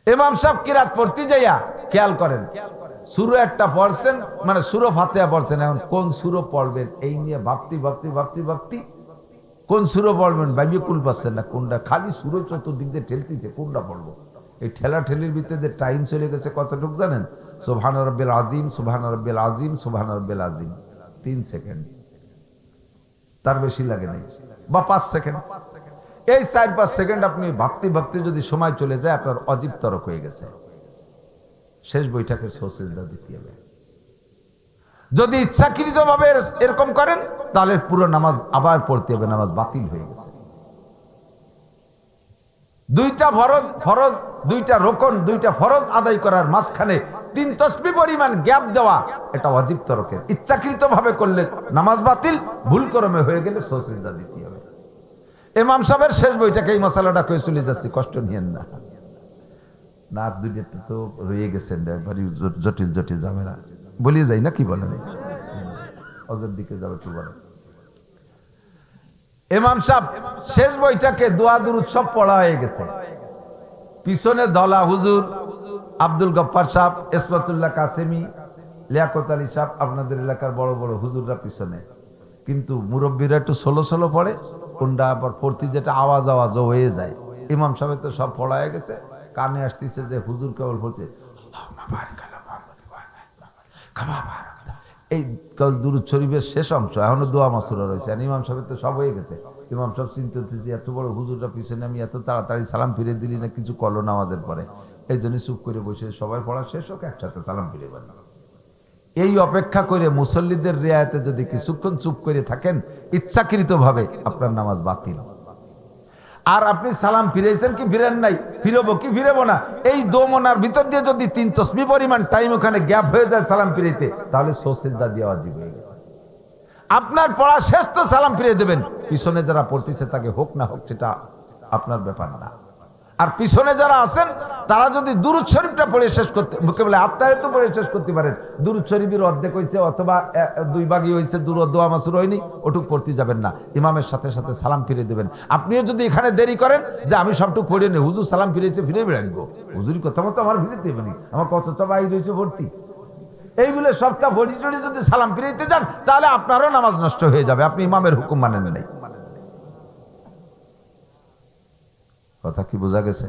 ইমাম সাহেব কিরাত পড়তে যাইয়া খেয়াল করেন, সূরা একটা পড়ছেন, মানে সূরা ফাতিহা পড়ছেন, এখন কোন সূরা পড়বেন এই নিয়ে ভাবতি কোন সূরা পড়বেন ভাইবে কুল পাচ্ছেন না, কোনটা খালি সূরা চতুর্দিক দিয়ে ঠেলতেছে, কোনটা পড়বো। এই ঠেলা ঠেলির ভিতরে টাইম চলে গেছে কতটুকু জানেন? সুবহান রাব্বিল আযীম, সুবহান রাব্বিল আযীম, সুবহান রাব্বিল আযীম, 3 সেকেন্ড, তার বেশি লাগে নাই, বা 5 সেকেন্ড। এই 4-5 সেকেন্ড আপনি ভাবতে যদি সময় চলে যায়, আপনার অজীব তরক হয়ে গেছে। শেষ বৈঠকে সিজদা দিতে হবে। যদি ইচ্ছাকৃত ভাবে এরকম করেন, তাহলে পুরো নামাজ আবার পড়তে হবে, নামাজ বাতিল হয়ে গেছে। দুইটা ফরজ দুইটা রোকন দুইটা ফরজ আদায় করার মাঝখানে 3 তাসবিহ পরিমাণ গ্যাপ দেওয়া, এটা ওয়াজিব তরকের। ইচ্ছাকৃত ভাবে করলে নামাজ বাতিল, ভুল ক্রমে হয়ে গেলে সুজদা দিতে হবে। ইমাম সাহেবের শেষ বইটাকে এই মশালাটা কয়ে চলে যাচ্ছি, কষ্ট নিয়েন না। না দুইটা তো রয়ে গেছেন, ভারী জটিল জটিল ঝামেলা, বলিয়ে যাই না, কি বলেন? অজর দিকে যাবে একটু বলেন। ইমাম সাহেব শেষ বইটাকে দোয়া দুরূদ সব পড়া হয়ে গেছে। পিছনে দলা হুজুর, আব্দুল গফফার সাহেব, ইসমাতুল্লাহ কাসেমি, লিয়াকত আলী সাহেব, আপনাদের এলাকার বড় বড় হুজুররা পিছনে, কিন্তু মুরব্বীরা একটু সোলো সোলো পড়ে, কোনটা আবার পড়তে যেটা আওয়াজ হয়ে যায়। ইমাম সাহেব তো সব পড়া হয়ে গেছে, কানে আসতেছে যে হুজুর কেবল বলছে এই দুরূদ শরীফের শেষ অংশ, এখনো দোয়া মাসুরা রয়েছে। আর ইমাম সাহেব তো সব হয়ে গেছে। ইমাম সাহেব চিন্তা হচ্ছে যে এত বড় হুজুররা পিছনে, আমি এত তাড়াতাড়ি সালাম ফিরে দিলি না, কিছু করলো নামাজের পরে। এই জন্য চুপ করে বসে, সবাই পড়া শেষ হোক, একসাথে সালাম ফিরে দেন। এই অপেক্ষা করে মুসল্লিদের রিয়ায়তে যদি কিছুক্ষণ চুপ করে থাকেন, ইচ্ছাকৃত ভাবে আপনার নামাজ বাতিল। আর আপনি সালাম ফিরেছেন কি ফিরেন নাই, ফিরবো কি ফিরবো না, এই দোমনার ভিতর দিয়ে যদি 3 তাসবিহ পরিমাণ টাইম ওখানে গ্যাপ হয়ে যায় সালাম ফিরেতে, তাহলে সুজদা দেওয়া ওয়াজিব হয়ে গেছে। আপনার পড়া শেষ তো সালাম ফিরে দেবেন, পিছনে যারা পড়তেছে তাকে হোক না হোক সেটা আপনার ব্যাপার না। আর পিছনে যারা আছেন তারা যদি দুরূদ শরীফটা পড়ে শেষ করতে, বলে আত্মায়াত পড়ে শেষ করতে পারেন, দুরূদ শরীফের অর্ধেক হয়েছে অথবা 2 ভাগই হয়েছে, দোয়া মাসুর হয়নি, ওটুক পড়তে যাবেন না, ইমামের সাথে সাথে সালাম ফিরে দেবেন। আপনিও যদি এখানে দেরি করেন যে আমি সবটুকু পড়ে নেই, হুজুর সালাম ফিরেছে, ফিরে বেড়াইবো, হুজুরি কথা মতো আমার ফিরেতে দেবেনি, আমার কত তো বাইর হয়েছে ভর্তি, এই বলে সবটা ভরি টড়ি যদি সালাম ফিরাইতে যান, তাহলে আপনারও নামাজ নষ্ট হয়ে যাবে, আপনি ইমামের হুকুম মানেন নাই। কথা কি বোঝা গেছে?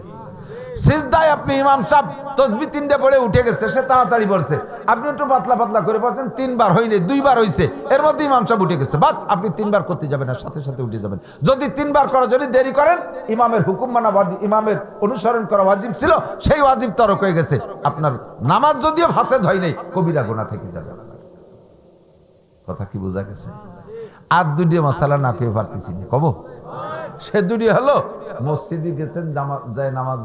সিজদায় আপনি ইমাম সাহেব তাসবিহ 3টে পড়ে উঠে গেছে, সে তাড়াতাড়ি পড়ছে, আপনি একটু পাতলা পাতলা করে পড়ছেন, 3 বার হয়নি, 2 বার হয়েছে, এর মধ্যে ইমাম সাহেব উঠে গেছে, বাস আপনি 3 বার করতে যাবেন না, সাথে সাথে উঠে যাবেন। যদি 3 বার করা, যদি দেরি করেন, ইমামের হুকুম মানা ওয়াজিব, ইমামের অনুসরণ করা ওয়াজিব ছিল, সেই ওয়াজিব তরক হয়ে গেছে। আপনার নামাজ যদিও ফাসেদ হয় নাই, কবিরা গুনাহ থেকে যাবে। কথা কি বোঝা গেছে? আর 2টি মাসালা না কয়ে পারতেছি না, কব সে 2টি হলো, মসজিদে গেছেন,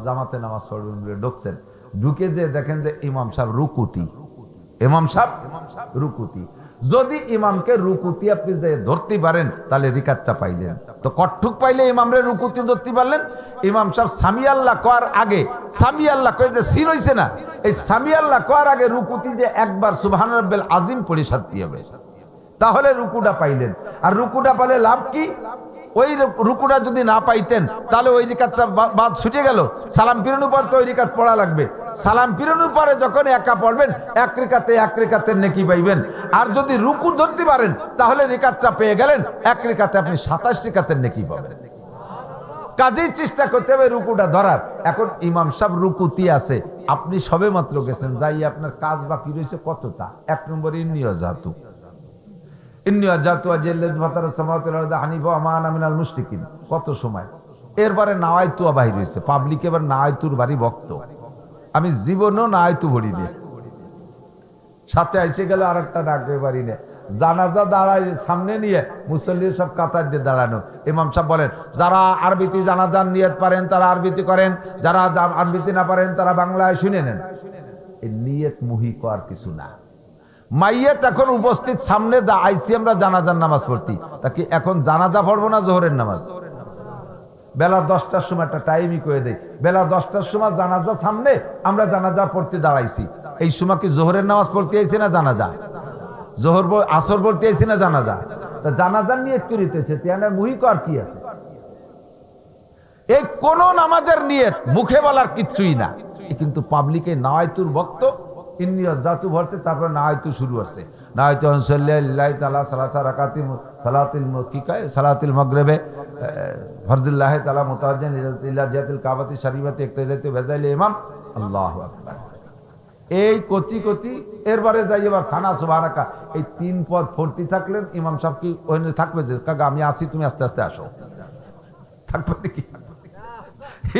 জামাতে নামাজ পড়বেন বলে ঢুকছেন, ঢুকে যে দেখেন যে ইমাম সাহেব রুকুতি, ইমাম সাহেব রুকুতি, যদি ইমামকে রুকুতি আপনি যে ধরতে পারেন, তাহলে রিকাতটা পাইলেন। তো কট্টুক পাইলে ইমামরে রুকুতি ধরতে পারলেন। ইমাম সাহেব সামি আল্লাহ কওয়ার আগে, সামি আল্লাহ কয়ে যে সির হইছে না, এই সামি আল্লাহ কওয়ার আগে রুকুতি যে একবার সুবহান রাব্বিল আযীম পড়ে সারতে হবে, তাহলে রুকুটা পাইলেন। আর রুকুটা পালে লাভ কি? ওই রুকুটা যদি না পাইতেন, তাহলে ওই রিকাতটা বাদ ছুটে গেল। সালাম ফিরানোর পর তো ওই রিকাত পড়া লাগবে, সালাম ফিরানোর পরে যখন একা পড়বেন, এক রিকাতের নেকি পাইবেন। আর যদি রুকু ধরতে পারেন, তাহলে রিকাতটা পেয়ে গেলেন, এক রিকাতে আপনি 27 রিকাতের নেকি পাবেন। কাজেই চেষ্টা করতে হবে রুকুটা ধরার। এখন ইমাম সাহেব রুকুতি আছে, আপনি সবে মাত্র গেছেন, যাই আপনার কাজ বাকি রয়েছে কতটা? 1 নম্বর ইন্নিয়াজাতু, কত সময়? এরপরে নাওয়াইতু বাহির হয়েছে, পাবলিক এবার নাওয়াইতুর বাড়ি ভক্ত, আমি জীবনও নাওয়াইতু ভরি নে, সাথে এসে গেল আর একটা ডাকে বাড়ি নে, জানাজা দাঁড়ায় সামনে নিয়ে, মুসল্লির সব কাতার দিয়ে দাঁড়ানো। ইমাম সাহেব বলেন, যারা আরবিতে জানাজার নিয়ত পারেন তারা আরবিতে করেন, যারা আরবিতে না পারেন তারা বাংলায় শুনে নেন। এই নিয়ত মুহিক আর কিছু না। মাইয়াত এখন উপস্থিত, সামনে আইসি আমরা জানাজার নামাজ পড়তি, তাকে এখন জানাজা পড়বো না জোহরের নামাজ? বেলা 10টার সময় একটা টাইমই করে দেয়, বেলা 10টার সময় জানাজা সামনে, আমরা জানাজা পড়তে দাঁড়াইছি, এই সময় কি জোহরের নামাজ পড়তে আইছি না জানাজা? জোহর আসর পড়তে আইছি না জানাজা? তা জানাজার নিয়ত করিতেছে, তিয়ানার মুহিক আর কি আছে? এই কোন নামাজের নিয়ত মুখে বলার কিচ্ছুই না, কিন্তু পাবলিকে নাওয়াইতুর ভক্ত, ইন্নিয়াজাতু ভরছে, তারপর নাওয়াইতু শুরু হচ্ছে, নাওয়াইতু সাল্লাল্লাহু তাআলা সালাসা রাকাতি সালাতুল মুকিকায় সালাতুল মাগরিবে ফরজুল্লাহ তাআলা মুতাওয়াজ্জিহান ইলা জিহাতিল কাবাতি শরীফাতি ইক্তাদাতু বেজাইল ইমাম, আল্লাহু আকবার। এই কতি এরবারে যাই এবার সানা সুবহানাকা, এই 3 পদ পড়তে থাকলেন। ইমাম সাহেব কি ওখানে থাকবে যে কাকা আমি আসি, তুমি আস্তে আস্তে আসো, থাকবে নাকি?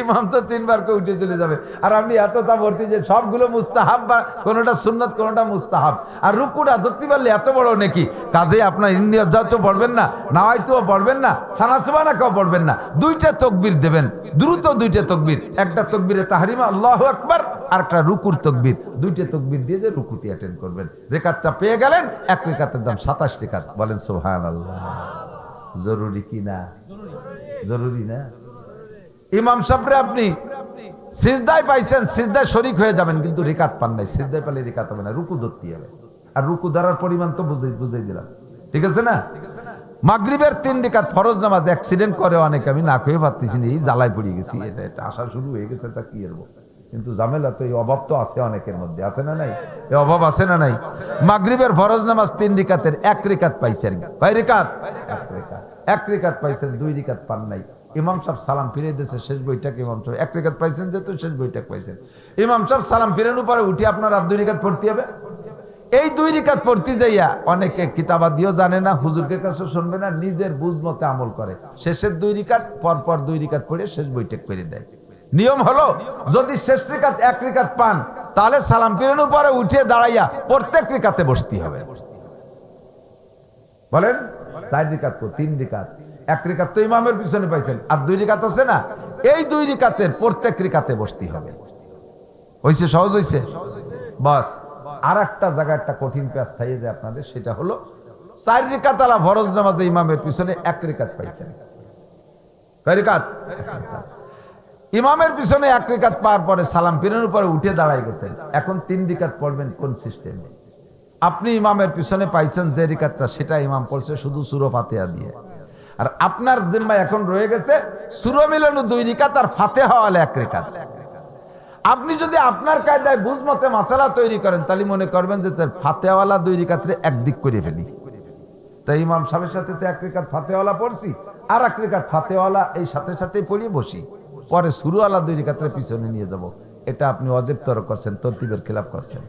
ইমাম তো 3 বার করে উঠে চলে যাবে, আর আপনি এতটা ভর্তি যে সবগুলো মুস্তাহাব, বা কোনোটা সুন্নাত কোনোটা মুস্তাহাব, আর রুকুটা ধরতে পারলে এত বড় নাকি। কাজে আপনার ইন্নিয়ত পড়বেন না, নাওয়াইতুও পড়বেন না, সানা সুবহানাকাও পড়বেন না, 2টা তাকবীর দেবেন, দ্রুত 2টা তাকবীর। একটা তাকবীরে তাহরিমা আল্লাহু আকবার, আর একটা রুকুর তাকবীর। 2টা তাকবীর দিয়ে যে রুকুটি অ্যাটেন্ড করবেন। রেকাতটা পেয়ে গেলেন, এক রেকাতের দাম 27 টাকা। বলেন সুবহানাল্লাহ। জরুরি কি না? জরুরি না? ইমাম সাহেবরে আপনি সিজদায় পাইছেন, সিজদায় শরীক হয়ে যাবেন, কিন্তু রিকাত পান নাই। সিজদায় পেলে রিকাত হবে না, রুকু ধরতে হবে। আর রুকু ধরার পরিমাণ তো বুঝাই দিলাম, ঠিক আছে না? মাগরিবের 3 রিকাত ফরজ নামাজ অ্যাক্সিডেন্ট করে অনেক, আমি না খেয়ে পারতেছি না, এই জ্বালায় পড়ে গেছি। এটা আসা শুরু হয়ে গেছে, তা কি করবো? কিন্তু ঝামেলা তো, এই অভাব তো আছে অনেকের মধ্যে, আছে না নাই? এই অভাব আছে না নাই? মাগরিবের ফরজ নামাজ 3 রিকাতের 1 রিকাত পাইছেন। কয় রিকাত? 1 রিকাত। 1 রিকাত পাইছেন, 2 রিকাত পান নাই। ইমাম সাহেব সালাম ফিরে দিয়েছে, শেষ বৈঠক। ইমাম সাহেব 1 রিকাত পাইছেন, যেহেতু শেষ বৈঠক পাইছেন। ইমাম সাহেব সালাম ফিরানোর পরে উঠে আপনার আর 2 রিকাত পড়তে হবে। এই 2 রিকাত পড়তে যাইয়া অনেকে কিতাবাদিও জানে না, হুজুরের কাছে শুনবে না, নিজের বুঝ মতে আমল করে। শেষের 2 রিকাত পর 2 রিকাত পড়ে শেষ বৈঠক করে দেয়। নিয়ম হলো, যদি শেষ রিকাত 1 রিকাত পান, তাহলে সালাম ফিরানোর পরে উঠে দাঁড়াইয়া প্রত্যেক রিকাতে বসতে হবে। বলেন 4 রিকাত, 3 রিকাত, 1 রিকাত তো ইমামের পিছনে পাইছেন, আর 2 রিকাত আছে না, এই 2 রিকাতের প্রত্যেক রিকাতে বসতে হবে। হইছে? সহজ হইছে? বাস। আর একটা জায়গায় একটা কঠিন কাজ থাকে যে আপনাদের, সেটা হলো 4 রিকাত আলা ফরজ নামাজে ইমামের পিছনে 1 রিকাত পাইছেন। কয় রিকাত? ইমামের পিছনে 1 রিকাত পাওয়ার পরে সালাম ফিরানোর পরে উঠে দাঁড়াই গেছেন। এখন 3 রিকাত পড়বেন কোন সিস্টেমে? আপনি ইমামের পিছনে পাইছেন যে রিকাতটা, সেটা ইমাম পড়ছে শুধু সূরা ফাতিহা দিয়ে। আর আপনার জিম্মায় এখন রয়ে গেছে সূরা মিলানো 2 রিকাত আর ফাতিহা ওয়ালা 1 রিকাত। আপনি যদি আপনার কায়দায় বুঝমতে মাসালা তৈরি করেন, তাহলে মনে করবেন যে ফাতিহা ওয়ালা 2 রিকাতরে একদিক করে ফেলি। তাই ইমাম সাহেবের সাথে তো 1 রিকাত ফাতিহা ওয়ালা পড়ছি, আর 1 রিকাত ফাতিহা ওয়ালা এই সাথে সাথেই পড়িয়ে বসি, পরে সূরা ওয়ালা 2 রিকাতের পিছনে নিয়ে যাব। এটা আপনি ওয়াজিব তরক করছেন, তরতিবের খেলাফ করছেন।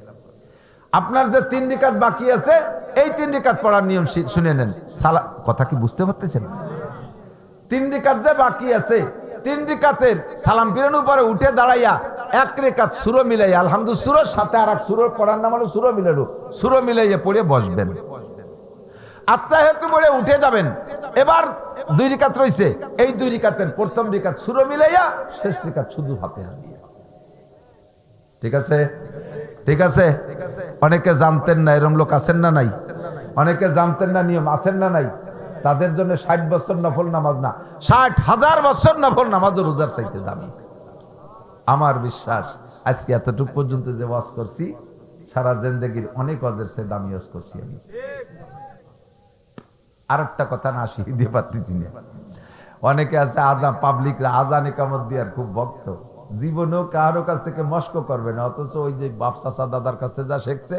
আপনার যে 3 রিকাত বাকি আছে, এই 3 রিকাত পড়ার নিয়ম শুনে নেন। কথা কি বুঝতে পারতেছেন? 3 রিকাত যে বাকি আছে, 3 রিকাতের সালাম ফিরানোর পরে উঠে দাঁড়াইয়া 1 রিকাত সূরা মিলাইয়া, আলহামদুলিল্লাহ সূরার সাথে আর এক সূরা পড়ার নাম হলো সূরা মিলানো, সূরা মিলাইয়া পড়ে বসবেন। আত্তাহিয়াতু পড়ে উঠে যাবেন। এবার 2 রিকাত রইছে, এই 2 রিকাতের প্রথম রিকাত সূরা মিলাইয়া, শেষ রিকাত শুধু ফাতিহা দিয়ে। ঠিক আছে? ঠিক আছে? অনেকে জানতেন না, এরকম লোক আছেন না নাই? অনেকে জানতেন না, নিয়ম আছেন না নাই? তাদের জন্য 60 বছর নফল নামাজ না, 60,000 বছর নফল নামাজ ও রোজার চাইতে দামি। আমার বিশ্বাস, আজকে এতটুকু পর্যন্ত যে ওয়াজ করছি, সারা জিন্দেগির অনেক ওয়াজের চেয়ে দামি ওয়াজ করছি আমি। আর একটা কথা না শিখিয়ে পারতেছি না, অনেকে আছে আজান, পাবলিকরা আজান ইকামত দিয়ে খুব ভক্ত, জীবনেও কারো কাছ থেকে মস্ক করবে না, অথচ ওই যে বাপ চাচা দাদার কাছ থেকে যা শিখছে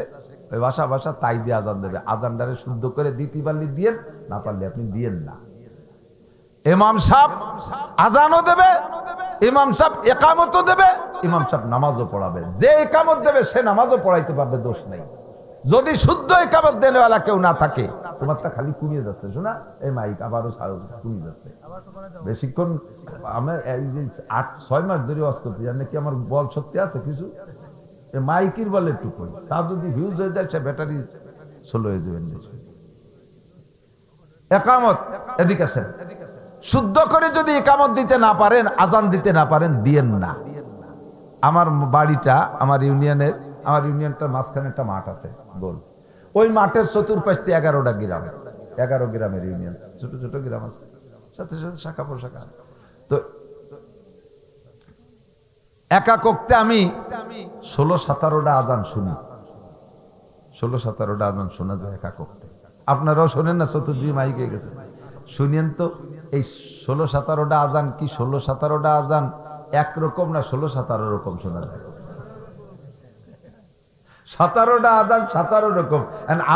ওই ভাষা তাই দিয়ে আজান দেবে। আজানটারে শুদ্ধ করে দিতে পারলে দিয়েন, না পারলে আপনি দিয়েন না। ইমাম সাহেব আজানও দেবে, ইমাম সাহেব ইকামতও দেবে, ইমাম সাহেব নামাজও পড়াবে। যে ইকামত দেবে সে নামাজও পড়াইতে পারবে, দোষ নেই। যদি শুদ্ধ ইকামত দেনেওয়ালা কেউ না থাকে, তোমারটা খালি কমিয়ে যাচ্ছে, শোনা এই মাইক আবারও কমিয়ে যাচ্ছে বেশিক্ষণ। আমি 8-6 মাস ধরে ওয়াজ করতে জানি কি আমার বল সত্যি আছে কিছু, মাইকের বলে একটু কই, তা যদি হিউজ হয়ে যায় সে ব্যাটারি স্লো হয়ে যাবেন। ইকামত এদিকে আসেন, শুদ্ধ করে যদি ইকামত দিতে না পারেন, আজান দিতে না পারেন, দিয়েন না। আমার বাড়িটা, আমার ইউনিয়নটার মাঝখানে একটা মাঠ আছে গোল, ওই মাঠের চতুর্পাশে 11টা গ্রাম, 11 গ্রামের ইউনিয়ন, ছোট ছোট গ্রাম আছে, সাথে সাথে শাখা প্রশাখা। তো একাকোক্তে আমি 16-17টা আজান শুনি, 16-17টা আজান শোনা যায় একাকোক্তে। আপনারাও শোনেন না? চতুর্দিকে মাইক হয়ে গেছে, শুনিয়েন তো। এই 16-17টা আজান কি 16-17টা আজান একরকম না 16-17 রকম শোনা যায়? 17টা আজান 17 রকম।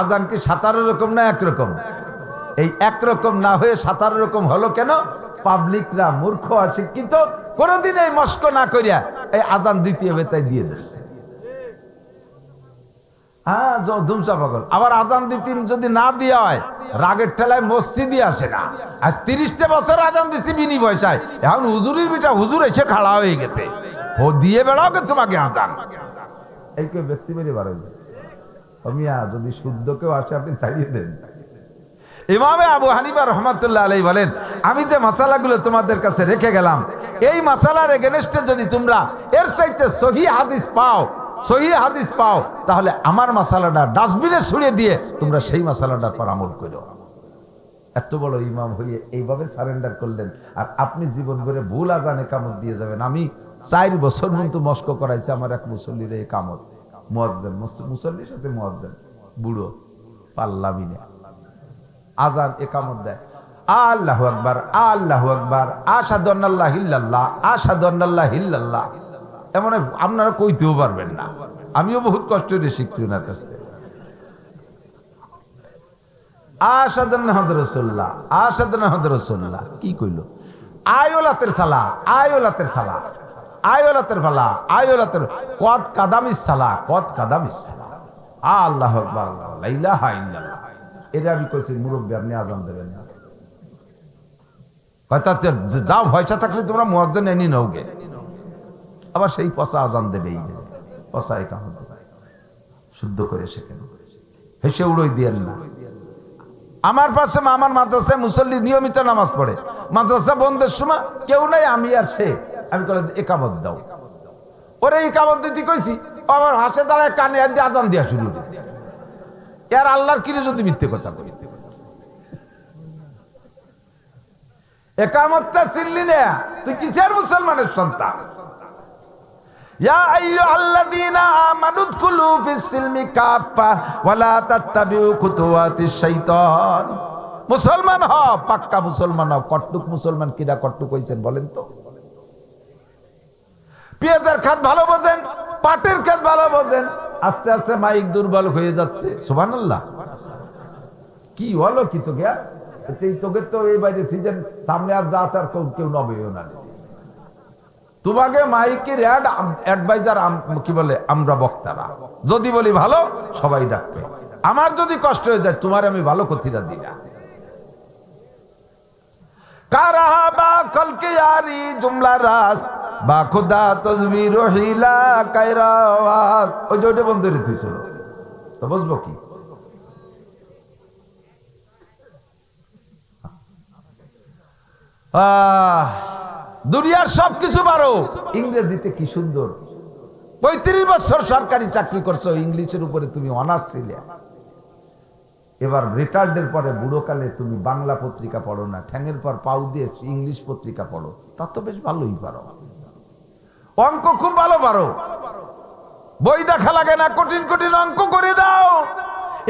আজান কি 17 রকম না একরকম? এই একরকম না হয়ে 17 রকম হলো কেন? পাবলিকরা মূর্খ অশিক্ষিত, কোনদিন এই মস্ক না করিয়া এই আজান দিতে হবে তাই দিয়ে দিচ্ছে। হ্যাঁ ধুমসা পাগল। আবার আজান দিতেন যদি না দেওয়া হয় রাগের ঠেলায় মসজিদই আসে না। আজ 30টা বছর আজান দিচ্ছি বিনি পয়সায়, এখন হুজুরের বিটা হুজুর এসে খাড়া হয়ে গেছে, ও দিয়ে বেড়াও কে তোমাকে আজান। এই কেউ ব্যক্তি বেরিয়ে বার হইবে মিয়া, যদি শুদ্ধ কেউ আসে আপনি ছাড়িয়ে দেন। ইমামে আবু হানিফা রহমাতুল্লাহ আলাইহি বলেন, আমি যে মাসালাগুলো তোমাদের কাছে রেখে গেলাম, এই মাসালার এগেনস্টে যদি তোমরা এর চাইতে সহিহ হাদিস পাও তাহলে আমার মাসালাটা ডাস্টবিনে ছুড়ে দিয়ে তোমরা সেই মাসালাটার পর আমল করো। এত বড় ইমাম হয়ে এইভাবে সারেন্ডার করলেন, আর আপনি জীবন ভরে ভুল আজান একামত দিয়ে যাবেন। আমি 4 বছর কিন্তু মস্ক করাইছে আমার এক মুসল্লির একামত, মুয়াজ্জিন, মুসল্লির সাথে মুয়াজ্জিন বুড়ো পাল্লামি না, আজান একামত দেয় আল্লাহু আকবার আল্লাহু আকবার আশহাদু আন্নাল্লাহ ইল্লাল্লাহ আশহাদু আন্নাল্লাহ ইল্লাল্লাহ, এমন আপনারা কইতেও পারবেন না। আমিও বহুত কষ্ট করে শিখছি ওনার কাছ থেকে। আশহাদু আন্না মুহাম্মাদুর রাসূলুল্লাহ আশহাদু আন্না মুহাম্মাদুর রাসূলুল্লাহ কি কইলো? আয়লাতের সালাহ আয়লাতের সালাহ আয়লাতের ফালা আয়লাতের কদ কাদামিস সালাহ কদ কাদামিস সালাহ আল্লাহু আকবার লা ইলাহা ইল্লাল্লাহ। এটা আমি কইছি মুরব্বী আপনি আজান দেবেন না, যাও পয়সা থাকলে তোমরা মুয়াজ্জিন এনে নাওগে। আবার সেই পচা আজান দেবেই দেবে, পচা একামত শুদ্ধ করে শেখেন, হেসে উড়োই দিয়েন না। আমার পাশে আমার মাদ্রাসায় মুসল্লি নিয়মিত নামাজ পড়ে, মাদ্রাসা বন্ধের সময় কেউ নাই, আমি আর সে, আমি কলে একামত দাও, ওরে একামত দিতে কইছি, আবার হাসে দাঁড়ায় কানে দিয়ে আজান দেওয়া শুরু করেছে। এর আল্লাহর কিরে যদি মিথ্যে কথা কই, একামতটা চিনলি না তুই কিসের মুসলমানের সন্তান? ইয়া আইয়ুহাল্লাযীনা আমানু দুখুলু ফিস সিলমি কাফা ওয়া লা তাত্তাবিউ খুতুওয়াতিশ শাইতান। মুসলমান হও, পাক্কা মুসলমান হও। কট্টুক মুসলমান কিরা কট্টুক হইছেন বলেন তো? পেঁয়াজের খাত ভালো বোঝেন, পাটের খাত ভালো বোঝেন, আস্তে আস্তে মাইক দুর্বল হয়ে যাচ্ছে। সুবহানাল্লাহ। কি হলো কি তো গিয়া তোকে তো এই বাইরে সিজন সামনে আর যা আছে আর কেউ নবেও না। তোমাকে মাইকের অ্যাডভাইজার কি বলে আমরা বক্তারা, যদি বলি ভালো সবাই ডাকবে, আমার যদি কষ্ট হয়ে যায় তোমার আমি ভালো করতে রাজি না। কারাবা কলকে ইয়ারি জুমলা রাস বা খুদা তসবির হিলা কায়রাওয়াজ, ওই যে ওটা বন্ধ রে তুই ছিল তো বুঝবো কি? দুনিয়ার সবকিছু পারো, ইংরেজিতে কি সুন্দর। 35 বছর সরকারি চাকরি করছো, ইংলিশের উপরে তুমি অনার্স ছিলে। এবার রিটায়ার্ডের পরে বুড়োকালে তুমি বাংলা পত্রিকা পড়ো না, ঠ্যাঙের পর পাউ দিয়ে ইংলিশ পত্রিকা পড়ো, তা তো বেশ ভালোই পারো। অঙ্ক খুব ভালো পারো, বই দেখা লাগে না, কঠিন কঠিন অঙ্ক করে দাও।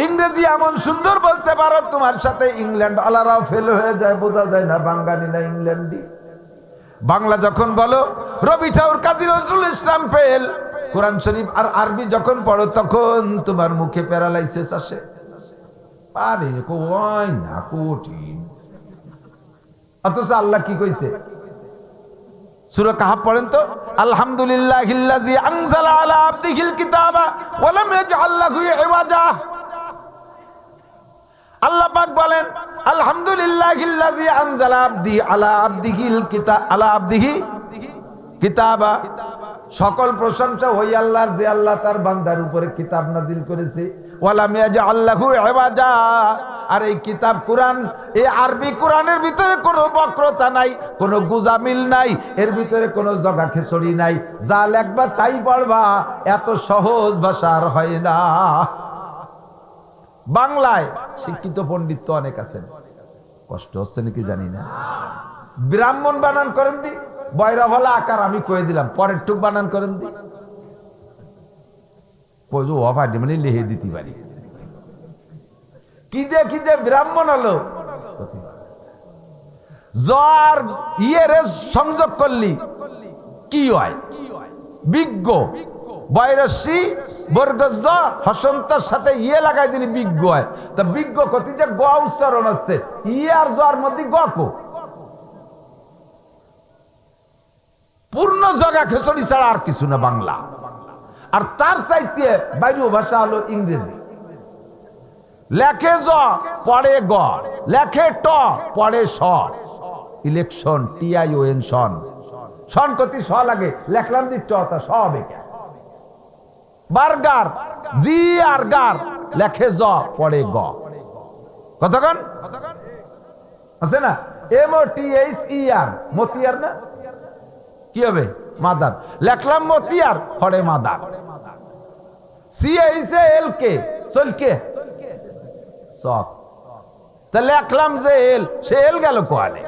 ইংরেজি এমন সুন্দর বলতে পারো, তোমার সাথে ইংল্যান্ড আলারাও ফেল হয়ে যায়, বোঝা যায় না বাঙালি না ইংল্যান্ডি। বাংলা যখন বলো রবি ঠাকুর কাজী নজরুল ইসলাম ফেল, কোরআন শরীফ আর আরবি যখন পড়ো তখন তোমার মুখে প্যারালাইসিস আসে। পারে কই না কঠিন, অথচ আল্লাহ কি কইছে? সূরা কাহফ পড়েন তো, আলহামদুলিল্লাহিল্লাযী আনজালা আলা আবদিহিল কিতাবা ওয়া লাম ইয়াজআল লাহু ইওয়াজা। আল্লাহ পাক বলেন আলহামদুলিল্লাহিল্লাযী আনজালা আলা আবদিহিল কিতাবা। সকল প্রশংসা ওই আল্লাহর যে আল্লাহ তার বান্দার উপরে কিতাব নাজিল করেছে। ওয়া লাম ইয়াজআল লাহু ইওয়াজা, আর এই কিতাব কোরআন, এই আরবি কোরআনের ভিতরে কোনো বক্রতা নাই, কোনো গুজামিল নাই, এর ভিতরে কোনো জগা খেচড়ি নাই, যা লেখবা তাই পড়বা, এত সহজ ভাষার হয় না। বাংলায় শিক্ষিত পণ্ডিত তো অনেক আছেন, কষ্ট হচ্ছে নাকি জানি না। ব্রাহ্মণ বানান করেন দি, বয়রা ভালা আকার আমি কয়ে দিলাম, পরের টুক বানান করেন দি, মানে লিখে দিতে পারি। কি দে ব্রাহ্মণ হলো, জ্বর ইয়েরে সংযোগ করলি কি হয়? বিজ্ঞ। বয়রসি বর্গজ হসন্তার সাথে ইয়ে লাগাই দিলি বিজ্ঞ হয়। তা বিজ্ঞ কতি যে গ উচ্চারণ হচ্ছে, ইয়ে আর জ্বর মধ্যে গ কো, পূর্ণ জগা খেচড়ি ছাড়া আর কিছু না বাংলা। আর তার চাইতে বাইরে ভাষা হলো ইংরেজি। লেখে জ পড়ে গ, লেখে ট পড়ে স। ইলেকশন TION সন, সন কতি স লাগে, লেখলাম দি ট তা স হবে। বার্গার জি আর গার, লেখে জ পড়ে গ। কতক্ষণ আছে না? MOTHER মতিয়ার না, কি হবে? মাদার। লেখলাম মতিয়ার, পড়ে মাদার। CHALK চলকে চক। তা লেখলাম যে এল, সে এল গেল কোয়ালে?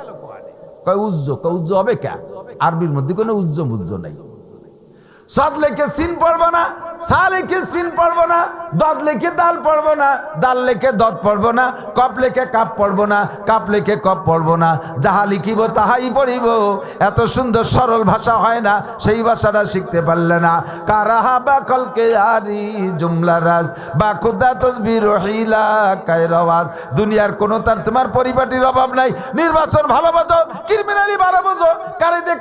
কয় উজ্জ, কয় উজ্জ হবে কে? আরবির মধ্যে কোনো উজ্জ বুজ্জ নাই। সদ লেখে সিন পড়বো না, সা লেখে সিন পড়বো না, দদ লেখে দাল পড়বো না, দাল লেখে দদ পড়বো না, কপ লেখে কাপ পড়বো না, কাপ লেখে কপ পড়বো না। যাহা লিখিব তাহাই পড়িব। এত সুন্দর সরল ভাষা হয় না, সেই ভাষাটা শিখতে পারলে না। কারাহা বা কলকে আরি জুমলা রাজ বা খুদা তসবির রহিলা কায়রাওয়াজ। দুনিয়ার কোনো তার তোমার পরিপাটির অভাব নাই। নির্বাচন ভালো বোঝো, ক্রিমিনালি ভালো বোঝো,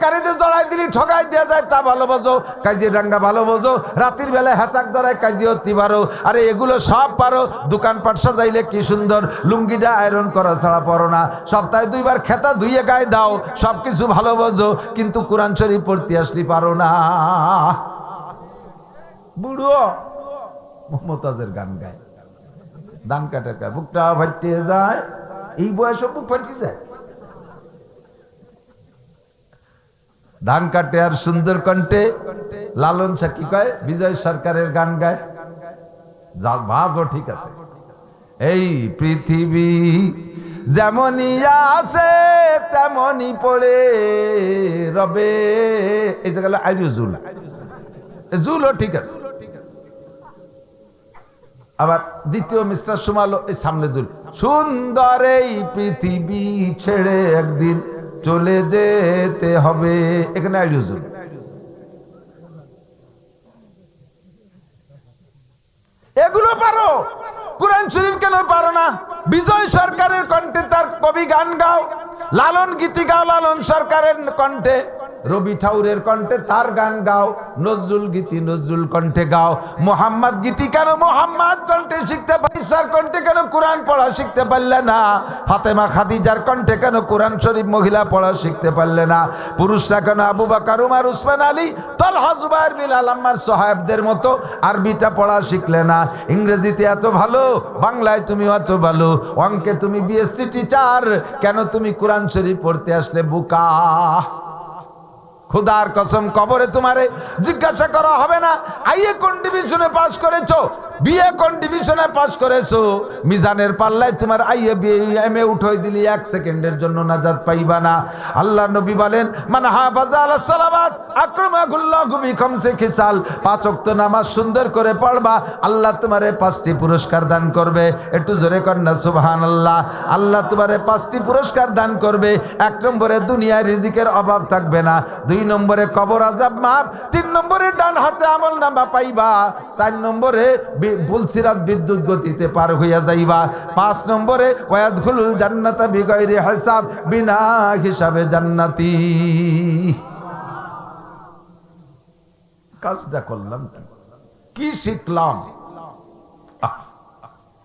কারিতে জড়াই দিলি ঠগাই দেওয়া যায় তা ভালো বোঝো, কাজিয়ে ডাঙ্গা ভালো বোঝো, রাতের বেলায় হ্যাসাক ধরায় কাজিয়ে হতে পারো। আরে এগুলো সব পারো। দোকানপাট সাজাইলে কি সুন্দর, লুঙ্গিটা আয়রন করা ছাড়া পড়ো না, সপ্তাহে 2 বার খেতা ধুইয়ে গায়ে দাও, সবকিছু ভালো বোঝো, কিন্তু কোরআন শরীফ পড়তে আসলি পারো না। বুড়ো মমতাজের গান গায়, ধান কাটা গায়, বুকটা ফাটিয়ে যায়, এই বয়সে বুক ফাটিয়ে যায়। ধান কাটে আর সুন্দর কণ্ঠে লালন শাহ কি কয়, বিজয় সরকারের গান গায়। ভাজও ঠিক আছে। এই পৃথিবী যেমনই আছে তেমনই পড়ে রবে। এই যে গেল আইডিও জুল, জুলও ঠিক আছে। আবার দ্বিতীয় মিস্টার সুমালো এই সামনে জুল, সুন্দর এই পৃথিবী ছেড়ে একদিন চলে যেতে হবে। এখানে আইডিও জুল। এগুলো পারো, কোরআন শরীফ কেন পারো না? বিজয় সরকারের কণ্ঠে তার কবি গান গাও, লালন গীতি গাও লালন সরকারের কণ্ঠে, রবি ঠাকুরের কণ্ঠে তার গান গাও, নজরুল গীতি নজরুল কণ্ঠে গাও। মোহাম্মদ গীতি কেন মোহাম্মদ কণ্ঠে শিখতে পারিসার কণ্ঠে কেন কোরআন পড়া শিখতে পারলে না? ফাতেমা খাদিজার কণ্ঠে কেন কোরআন শরীফ মহিলা পড়া শিখতে পারলে না? পুরুষরা কেন আবু বকর উমর উসমান আলী তালহা জুবায়ের বিলাল আম্মার সাহাবদের মতো আরবিটা পড়া শিখলে না? ইংরেজিতে এত ভালো, বাংলায় তুমি এত ভালো, অঙ্কে তুমি BSc টিচার, কেন তুমি কোরআন শরীফ পড়তে আসলে বোকা? খুদার কসম কবরে তোমারে জিজ্ঞাসা করা হবে না আইএ কোন ডিভিশনে পাস করেছো, বিএ কোন ডিভিশনে পাস করেছো। মিজানের পাল্লায় তোমার আইএ বিএ এমএ উঠাই দিলি 1 সেকেন্ডের জন্য নাজাত পাইবা না। আল্লাহ নবী বলেন, মান হাফাজা আলাস সালাওয়াত আকরামাহুল্লাহু বিখামসি খিসাল। 5 ওয়াক্ত নামাজ সুন্দর করে পড়বা, আল্লাহ তোমারে 5টি পুরস্কার দান করবে। একটু জোরে কর না সুবহানাল্লাহ। আল্লাহ তোমারে 5টি পুরস্কার দান করবে। 1 নম্বরে দুনিয়ায় রিজিকের অভাব থাকবে না, 2 নম্বরে কবর আযাব মাফ, 3 নম্বরে ডান হাতে আমলনামা পাইবা, 4 নম্বরে বুলসিরাত বিদ্যুৎ গতিতে পার হইয়া যাইবা, 5 নম্বরে ওয়ায়াদখুলুল জান্নাতা বিগাইরি হিসাব, বিনা হিসাবে জান্নাতি। কাজটা করলাম কি শিখলাম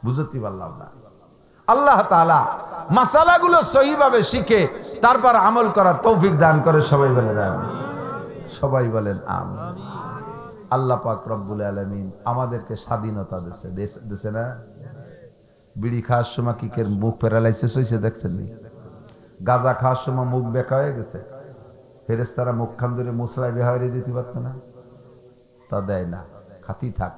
বুঝতে পারলাম না। আল্লাহ তাআলা মাসালাগুলো সহিভাবে শিখে তারপর আমল করার তৌফিক দান করে। সবাই বলেন আমিন, সবাই বলেন আমিন। আল্লাহ পাক রব্বুল আলামিন আমাদেরকে স্বাধীনতা দিয়েছে না? বিড়ি খাওয়ার সময় কি কের মুখ প্যারালাইসিস হয়েছে দেখছেন নি? গাঁজা খাওয়ার সময় মুখ বেঁকা হয়ে গেছে, ফেরেশতারা মুখ খান ধরে মুসলাই বেহারে দিতে পারত না? তা দেয় না, খাতি থাক।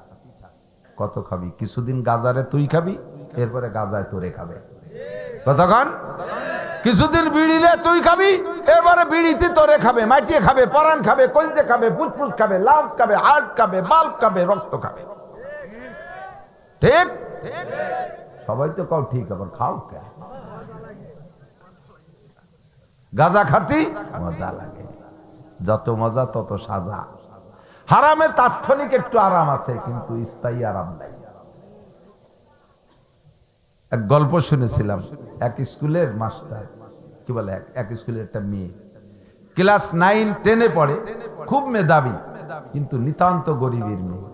কত খাবি? কিছুদিন গাজারে তুই খাবি, এরপরে গাজায় তোরে খাবে। কতক্ষণ? কিছুদিন বিড়িলে তুই খাবি, এবারে বিড়িতে তোরে খাবে, মাটিয়ে খাবে, পরান খাবে, কলজে খাবে, ফুসফুস খাবে, লাশ খাবে, হার্ট খাবে, বাল্ব খাবে, রক্ত খাবে। ঠিক? সবাই তো কাউ ঠিক, আবার খাও কে? গাঁজা খাতি মজা লাগে, যত মজা তত সাজা। হারামে তাৎক্ষণিক একটু আরাম আছে, কিন্তু স্থায়ী আরাম নাই। এক গল্প শুনেছিলাম, এক স্কুলের মাস্টার, কি বলে, এক স্কুলের একটা মেয়ে ক্লাস 9-10-এ পড়ে, খুব মেধাবী, কিন্তু নিতান্ত গরিবের মেয়ে।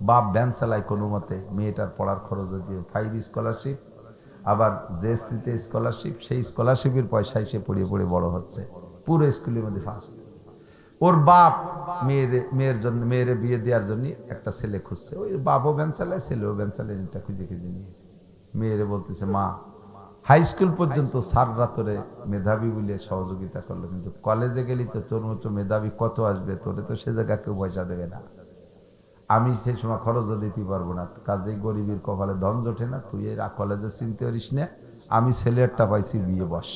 বাপ ভ্যান চালায় কোনো মতে, মেয়েটার পড়ার খরচ দিয়ে 5 স্কলারশিপ, আবার জেএসসিতে স্কলারশিপ, সেই স্কলারশিপের পয়সায় সে পড়িয়ে পড়ে বড় হচ্ছে, পুরো স্কুলের মধ্যে ফার্স্ট। ওর বাপ মেয়ের বিয়ে দেওয়ার জন্য একটা ছেলে খুঁজছে, ওই বাপও ভ্যান চালায়, ছেলেও ভ্যান চালায়, এটা খুঁজে খুঁজে নিয়েছে। মেয়েরে বলতেছে, মা হাই স্কুল পর্যন্ত স্যাররা তোরে মেধাবী বলে সহযোগিতা করলো, কিন্তু কলেজে গেলি তো তোর মতো মেধাবী কত আসবে, তোরে তো সে জায়গা কেউ পয়সা দেবে না, আমি সেই সময় খরচও দিতে পারবো না, কাজেই গরিবের কপালে ধন জোটে না, তুই এর কলেজে চিনতে পারিস না, আমি ছেলেরটা পাইছি, বিয়ে বস।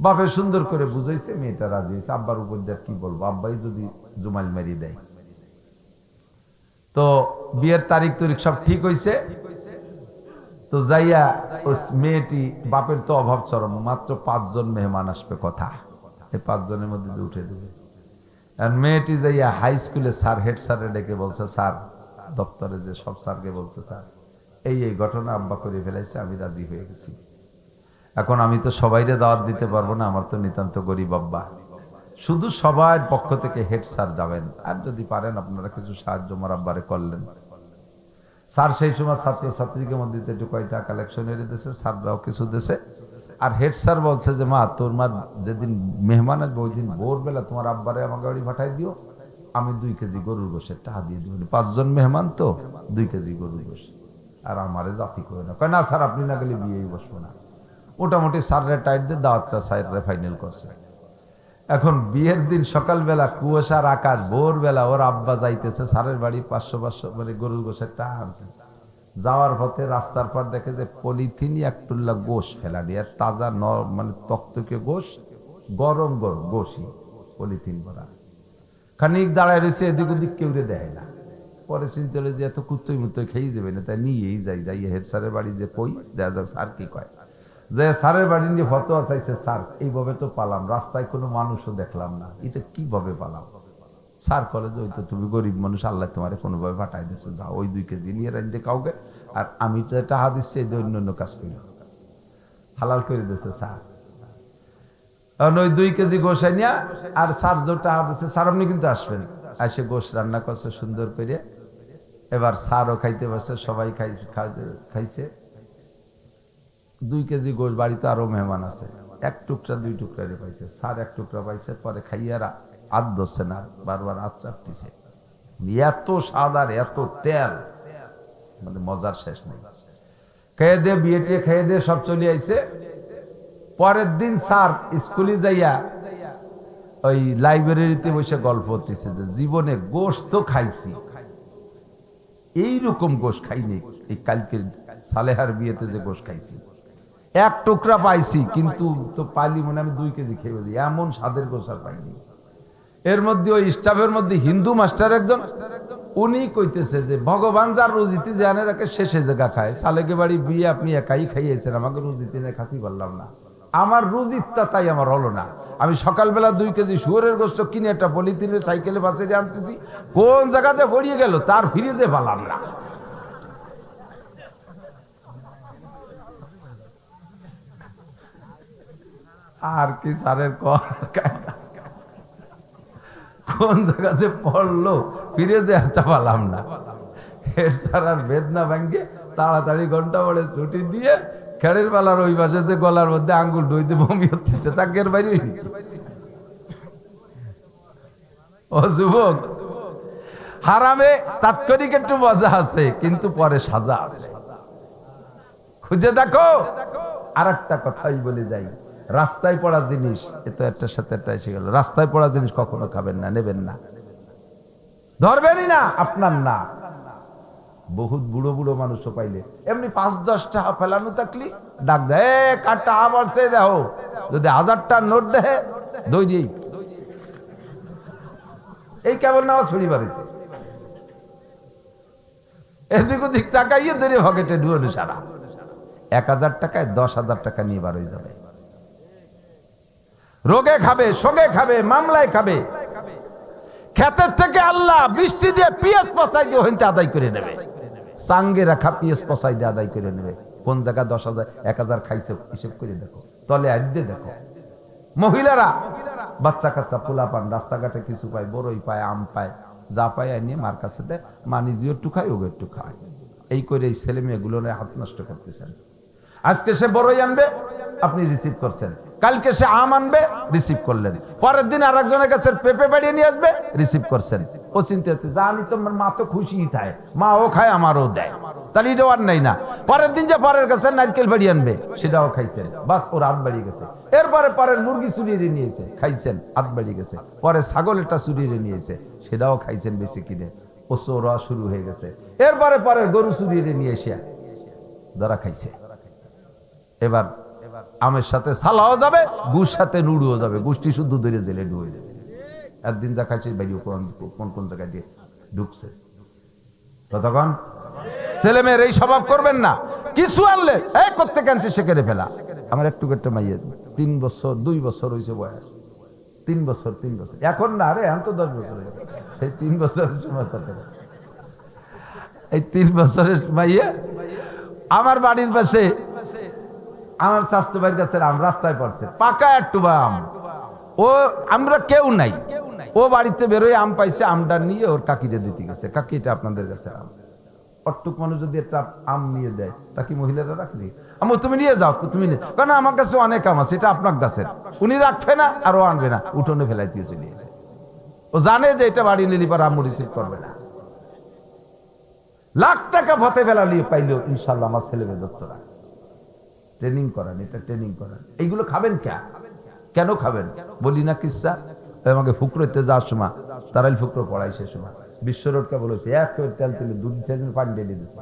বাপে সুন্দর করে বুঝাইছে, মেয়েটা রাজি হয়েছে। আব্বার উপর দিয়ে কি বলবো, আব্বাই যদি জুমাইল মারি দেয়। তো বিয়ের তারিখ সব ঠিক হয়েছে। তো যাইয়া ওই মেয়েটি, বাপের তো অভাব চরম, মাত্র 5 জন মেহমান আসবে কথা, এই 5 জনের মধ্যে উঠে দেবে। আর মেয়েটি যাইয়া হাই স্কুলে স্যার, হেড স্যারে ডেকে বলছে, স্যার, দপ্তরে যে সব স্যারকে বলছে, স্যার এই ঘটনা আব্বা করে ফেলাইছে, আমি রাজি হয়ে গেছি। এখন আমি তো সবাইরে দাওয়াত দিতে পারবো না, আমার তো নিতান্ত গরিব আব্বা, শুধু সবার পক্ষ থেকে হেড স্যার যাবেন, আর যদি পারেন আপনারা কিছু সাহায্য আমার আব্বারে করলেন। স্যার সেই সময় ছাত্র ছাত্রীকে মধ্যে একটু কয়টা কালেকশন এনে দিয়েছে, স্যাররাও কিছু দিয়েছে। আর হেড স্যার বলছে যে, মা তোর মা যেদিন মেহমান আসবে ওই দিন ভোরবেলা তোমার আব্বারে আমার গাড়ি পাঠাই দিও, আমি 2 কেজি গরুর গোশের টাকা দিয়ে দিব, 5 জন মেহমান তো 2 কেজি গরুর গোশ, আর আমারে জাতি করে না। কয় না স্যার, আপনি না গেলে বিয়েই বসবো না। মোটামুটি স্যারের টাইট দিয়ে দাওয়াতটা স্যাররা ফাইনাল করছে। এখন বিয়ের দিন সকালবেলা কুয়াশার আকাশ, ভোরবেলা ওর আব্বা যাইতেছে স্যারের বাড়ি 500 মানে গরুর গোশের টাকা আনতে। যাওয়ার পথে রাস্তার পর দেখে যে পলিথিনই একটুল্লা গোশ ফেলা দিয়ে, তাজা মানে তক্তকে গোশ, গরম গরম গোশই পলিথিন ভরা। খানিক দাঁড়ায় রয়েছে, এদিক ওদিক কেউ দেখে না। পরে চিন্তা হলো যে এত কুত্তই মুত্তই খেয়ে যাবে না, তাই নিয়েই যাই হেড স্যারের বাড়ি যে কই দেখা যাক স্যার কি কয়। যে স্যারের বাড়ি নিয়ে ফতোয়া চাইছে, স্যার এইভাবে তো পালাম, রাস্তায় কোনো মানুষও দেখলাম না, এটা কিভাবে পালাম? স্যার কলেজ, ওই তো তুমি গরিব মানুষ, আল্লাহ তোমার কোনোভাবে পাঠাই দিচ্ছে, যাও ওই 2 কেজি নিয়ে রাখতে কাউকে, আর আমি তো টাকা দিচ্ছি, এই অন্য অন্য কাজ করি, হালাল করে দিচ্ছে স্যার। কারণ ওই 2 কেজি গোসাই নিয়ে, আর স্যার যে টাকা দিচ্ছে, স্যার আপনি কিন্তু আসবেন, এসে গোশ রান্না করছে সুন্দর করে। এবার স্যারও খাইতে পারছে, সবাই খাইছে 2 কেজি গোশ। বাড়িতে আরো মেহমান আছে, 1 টুকরা 2 টুকরা পাইছে, স্যার 1 টুকরা পাইছে। পরে খাইয়ারা হাত ধরছে না, বারবার হাত চাপতেছে, এত স্বাদ আর এত তেল, মানে মজার শেষ নেই। খেয়ে দিয়ে বিয়েটি খেয়ে দিয়ে সব চলে আইছে। পরের দিন স্যার স্কুলে যাইয়া ওই লাইব্রেরিতে বসে গল্প করতেছে যে জীবনে গোশত তো খাইছি, এইরকম গোশ খাইনি, এই কালকে সালেহার বিয়েতে যে গোশ খাইছি, 1 টুকরা পাইছি, কিন্তু তো পাইলি মনে আমি 2 কেজি খেয়ে দিই, এমন স্বাদের গোশ আর পাইনি। এর মধ্যে ওই স্টাফের মধ্যে হিন্দু মাস্টার একজন, উনি কইতেছে যে ভগবান যার রুজিতে জানে রাখে শেষে জায়গা খায়, সালেকে বাড়ি বিয়ে আপনি একাই খাইয়েছেন, আমাকে রুজিতে নিয়ে খাতি পারলাম না, আমার রুজিতটা তাই আমার হলো না। আমি সকালবেলা 2 কেজি শুয়োরের গোশত কিনে একটা পলিথিনের সাইকেলে বাসে আনতেছি, কোন জায়গাতে পড়িয়ে গেল তার ফ্রিজে পালাম না। আর কি স্যারের কোন জায়গা যে পড়লো ফিরে যে একটা পালাম না। হেড স্যার আর বেদনা ভাঙ্গে তাড়াতাড়ি ঘন্টা পরে ছুটি দিয়ে খেড়ের বেলার ওই পাশে যে গলার মধ্যে আঙ্গুল ঢুইতে বমি হচ্ছে, তাকের বাইরে ও যুবক, হারামে তাৎক্ষণিক একটু মজা আছে, কিন্তু পরে সাজা আছে, খুঁজে দেখো। আর একটা কথাই বলে যাই, রাস্তায় পড়া জিনিস, এত একটার সাথে একটা এসে গেল, রাস্তায় পড়া জিনিস কখনো খাবেন না, নেবেন না, ধরবেনই না, আপনার না। বহুত বুড়ো বুড়ো মানুষও পাইলে এমনি 5-10 টাকা ফেলানো থাকলি ডাক দেয়, কার টাকা বাড়ছে দেখো, যদি 1000 টাকার নোট দেয় দই দিই, এই কেবল নামাজ পড়ি বাড়িছে, এদিক ওদিক তাকাইয়ে ধরে পকেটে ঢুয়ানো সারা 1000 টাকায় 10,000 টাকা নিয়ে বার হয়ে যাবে। রোগে খাবে, শোকে খাবে, মামলায় খাবে, ক্ষেতের থেকে আল্লাহ বৃষ্টি দিয়ে পিএস পচাই দিয়ে হইতে আদায় করে নেবে, সাঙ্গে রাখা পিএস পচাই দিয়ে আদায় করে নেবে। কোন জায়গা 10,000 1000 খাইছে হিসেব করে দেখো, তলে আদ্যে দেখো। মহিলারা বাচ্চা কাচ্চা পোলা পান রাস্তাঘাটে কিছু পায়, বড়ই পায়, আম পায়, যা পায় নিয়ে মার কাছে দেয়, মা নিজেও একটু খায়, ওকে একটু খায়। এই করে এই ছেলে মেয়েগুলো হাত নষ্ট করতেছেন। আজকে সে বড়ই আনবে, আপনি রিসিভ করছেন, কালকে সে আম আনবে, রিসিভ করলেন, পরের দিন আর একজনের কাছে পেঁপে বাড়িয়ে নিয়ে আসবে, রিসিভ করছেন। ও চিন্তা হচ্ছে জানি তোমার মা তো খুশি খায়, মা ও খায় আমারও দেয়, তাহলে এটাও আর নাই না। পরের দিন যে পরের কাছে নারকেল বাড়ি আনবে, সেটাও খাইছেন, বাস ওর হাত বাড়িয়ে গেছে। এরপরে পরের মুরগি চুরিয়ে নিয়েছে, খাইছেন, হাত বাড়িয়ে গেছে। পরে ছাগলটা চুরিয়ে নিয়েছে, সেটাও খাইছেন বেশি কিনে, ও চোরা শুরু হয়ে গেছে। এরপরে পরের গরু চুরিয়ে নিয়ে এসে ধরা খাইছে। এবার আমের সাথে সালাও যাবে, গুড় সাথে নুড়ুও যাবে, গুষ্টি শুদ্ধ ধরে জেলে ডুবে দেবে। একদিন যা খাইছে বাইরে কোন কোন জায়গায় দিয়ে ঢুকছে। ততক্ষণ ছেলে মেয়ের এই স্বভাব করবেন না। কিছু আনলে করতে কানছে সে কেড়ে ফেলা। আমার একটু একটা মাইয়ে 3 বছর 2 বছর হয়েছে বয়স, 3 বছর এখন না রে, এখন তো 10 বছর হয়েছে। এই 3 বছরের সময় এই 3 বছরের মাইয়ে আমার বাড়ির পাশে আমার স্বাস্থ্য বাড়ির কাছে আম রাস্তায় পড়ছে, পাকা একটু আম। ও আমরা কেউ নাই, ও বাড়িতে বেরোয় আম পাইছে, আমটা নিয়ে ওর কাকিরে দিতে গেছে, কাকি এটা আপনাদের কাছে আম। অটুক মানুষ যদি একটা আম নিয়ে দেয়, তা কি মহিলারা রাখলি? আমি তুমি নিয়ে যাও, তুমি নিয়ে, কারণ আমার কাছে অনেক আম আছে, এটা আপনার গাছের। উনি রাখবে না আর ও আনবে না, উঠোনে ফেলাই দিয়ে চলে গেছে। ও জানে যে এটা বাড়ি নিলি পর আম্মু রিসিভ করবে না। লাখ টাকা ফতে ফেলা নিয়ে পাইলেও ইনশাল্লাহ আমার ছেলে মেয়ে দত্তরা ট্রেনিং করান, এটা ট্রেনিং করান। এইগুলো খাবেন কেন খাবেন বলি না কিসা। আমাকে ফুকরোতে যাওয়ার সময় তারাই ফুকরো পড়াই, সে সময় বিশ্ব রোডকে বলেছে এক তেল তুলে 2-3 দিন পানি ঢেলে দিয়েছে।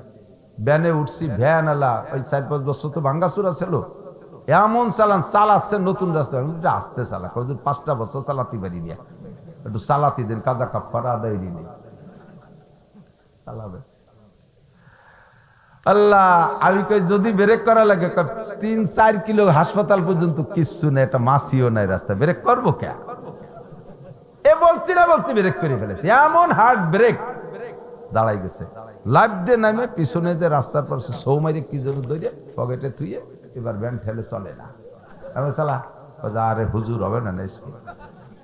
ভ্যানে উঠছি, ভ্যান আলা ওই 4-5 বছর তো ভাঙ্গাচুরা ছিল, এমন চালাচ্ছে নতুন রাস্তা, আসতে চালা 5টা বছর চালাতে পারি নিয়ে, একটু চালাতে দেন, কাজা কাপড় আদায় দিন চালাবে। আল্লাহ, আমি কই যদি ব্রেক করা লাগে 3-4 কিলো হাসপাতাল পর্যন্ত কিচ্ছু নেই, একটা মাসিও নাই রাস্তা, ব্রেক করবো কে? এ বলতে না বলতে ব্রেক করে ফেলেছে, এমন হার্ড ব্রেক দাঁড়াই গেছে। লাইফ দিয়ে নামে পিছনে যে রাস্তার পর সৌমারি কি জন্য ধরে পকেটে থুয়ে এবার ভ্যান ঠেলে চলে না। আমি চালা, আরে হুজুর হবে না,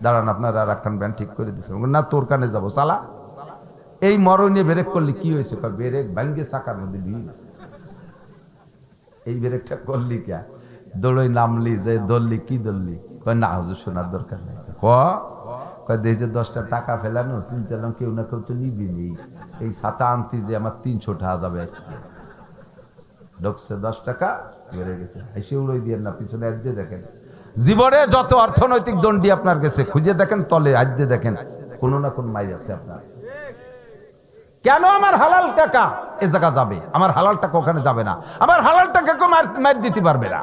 দাঁড়ান আপনারা আর একখান ভ্যান ঠিক করে দিচ্ছে না, তোর কানে যাবো চালা। এই মরণে ব্রেক করলে কি হয়েছে? ব্রেক ভাঙ্গে চাকার মধ্যে দিয়ে গেছে। এই ব্রেকটা করলি কে? দৌড়ই নামলি যে দৌড়লি, কি দৌড়লি? কয় না হুজুর শোনার দরকার নেই। কয় যে 10টা টাকা ফেলানো, চিন্তালাম কেউ না কেউ তো নিবি নেই, এই ছাতা আনতি যে আমার 300 টাকা যাবে আজকে। ঢুকছে 10 টাকা বেড়ে গেছে, এসে উড়োই দিয়ে না, পিছনে আজ দিয়ে দেখেন। জীবনে যত অর্থনৈতিক দণ্ডি আপনার কাছে খুঁজে দেখেন, তলে আজ দিয়ে দেখেন কোনো না কোন মাই আছে আপনার। কেন আমার হালাল টাকা এ জায়গা যাবে? আমার হালাল টাকা ওখানে যাবে না, আমার হালাল টাকা কেউ মার দিতে পারবে না।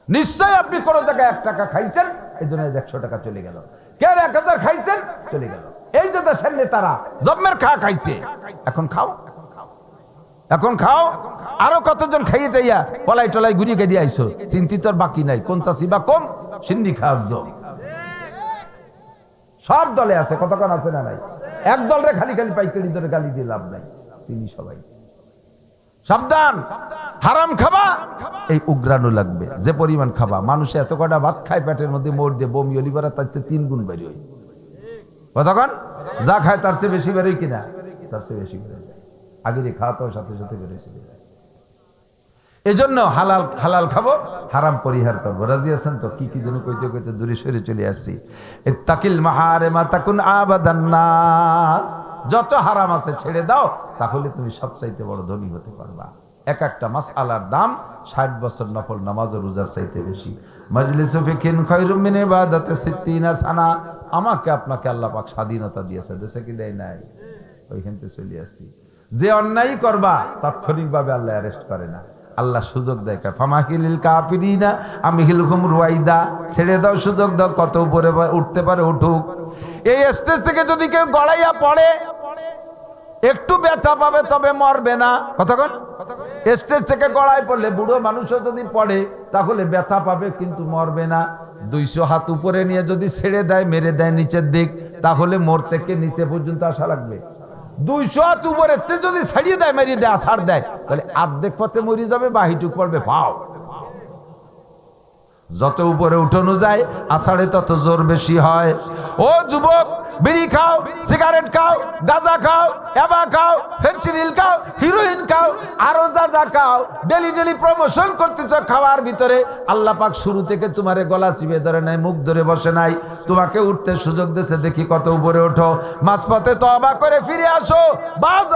নিশ্চয় আপনি কোনো জায়গায় 1 টাকা খাইছেন, এই জন্য 100 টাকা চলে গেল। কে 1000 খাইছেন, চলে গেল। এই যে দেশের নেতারা জম্মের খাইছে, এখন খাও, এখন খাও। আরো কতজন খাইয়ে চাইয়া পলাই টলাই ঘুরিয়ে গেড়িয়ে আইসো, চিন্তিত বাকি নাই। কোন চাষি বা কম সিন্ধি খাওয়াজ সব দলে আছে, কতক্ষণ আছে না নাই? এক দলরে খালি খালি পাইকারি ধরে গালি দিয়ে লাভ নাই, চিনি সবাই। সাবধান, হারাম খাবা, এই উগ্রানো লাগবে। যে পরিমাণ খাবা, মানুষে এত কটা ভাত খায় পেটের মধ্যে মোড় দিয়ে বমি অলিভারা তার চেয়ে 3 গুণ বের হয়। কতক্ষণ যা খায় তার চেয়ে বেশি বেরোয় কিনা, তার চেয়ে বেশি বেরোয় যায়। আগে যে খাওয়া তো সাথে সাথে বেরোয়। এজন্য হালাল হালাল খাবো, হারাম পরিহার করবো। রাজি আছেন তো? কি কি যেন কইতে কইতে দূরে সরে চলে আসছি। ইত্তাকিল মাহারিমা তাকুন আবাদান নাস। যত হারাম আছে ছেড়ে দাও, তাহলে তুমি সবচাইতে বড় ধনী হতে পারবা। এক একটা মাসআলার দাম 60 বছর নফল নামাজ ও রোজার চাইতে বেশি। মাজলিসু ফিকিন খায়রুম মিন ইবাদাতি 60 সানা। আমাকে আপনাকে আল্লাহ পাক স্বাধীনতা দিয়েছে, দেশে কি দেয় নাই? ওইখান থেকে চলে আসছি। যে অন্যায় করবা তাৎক্ষণিকভাবে আল্লাহ অ্যারেস্ট করে না, আল্লাহ সুযোগ দেয়। ফামাহিলিল কাফিরিনা আমহিলহুম রুয়াইদা। ছেড়ে দাও, সুযোগ দাও, কত উপরে উঠতে পারে উঠুক। এই স্টেজ থেকে যদি কেউ গড়াইয়া পড়ে, একটু ব্যথা পাবে, তবে মরবে না। কতক্ষণ স্টেজ থেকে গড়াই পড়লে বুড়ো মানুষও যদি পড়ে, তাহলে ব্যথা পাবে কিন্তু মরবে না। 200 হাত উপরে নিয়ে যদি ছেড়ে দেয়, মেরে দেয় নিচের দিক, তাহলে মোর থেকে নিচে পর্যন্ত আসা লাগবে। 200 হাত উপরে যদি ছাড়িয়ে দেয়, মেরিয়ে দেয়, আছাড় দেয়, তাহলে অর্ধেক পথে মরে যাবে, বাহিটুক পড়বে। পাও যত উপরে উঠানো যায় আষাঢ়ে তত জোর বেশি হয়। ও যুবক, বিড়ি খাও, সিগারেট খাও, গাঁজা খাও, এবা খাও, ফেন্সিডিল খাও, হিরোইন খাও, আরো যা যা খাও, ডেলি ডেলি প্রমোশন করতেছ খাওয়ার ভিতরে। আল্লাহ পাক শুরু থেকে তোমারে গলা চিপে ধরে নাই, মুখ ধরে বসে নাই, তোমাকে উঠতে সুযোগ দিয়েছে, দেখি কত উপরে ওঠো। মাঝপথে তওবা করে ফিরে আসো। বাজ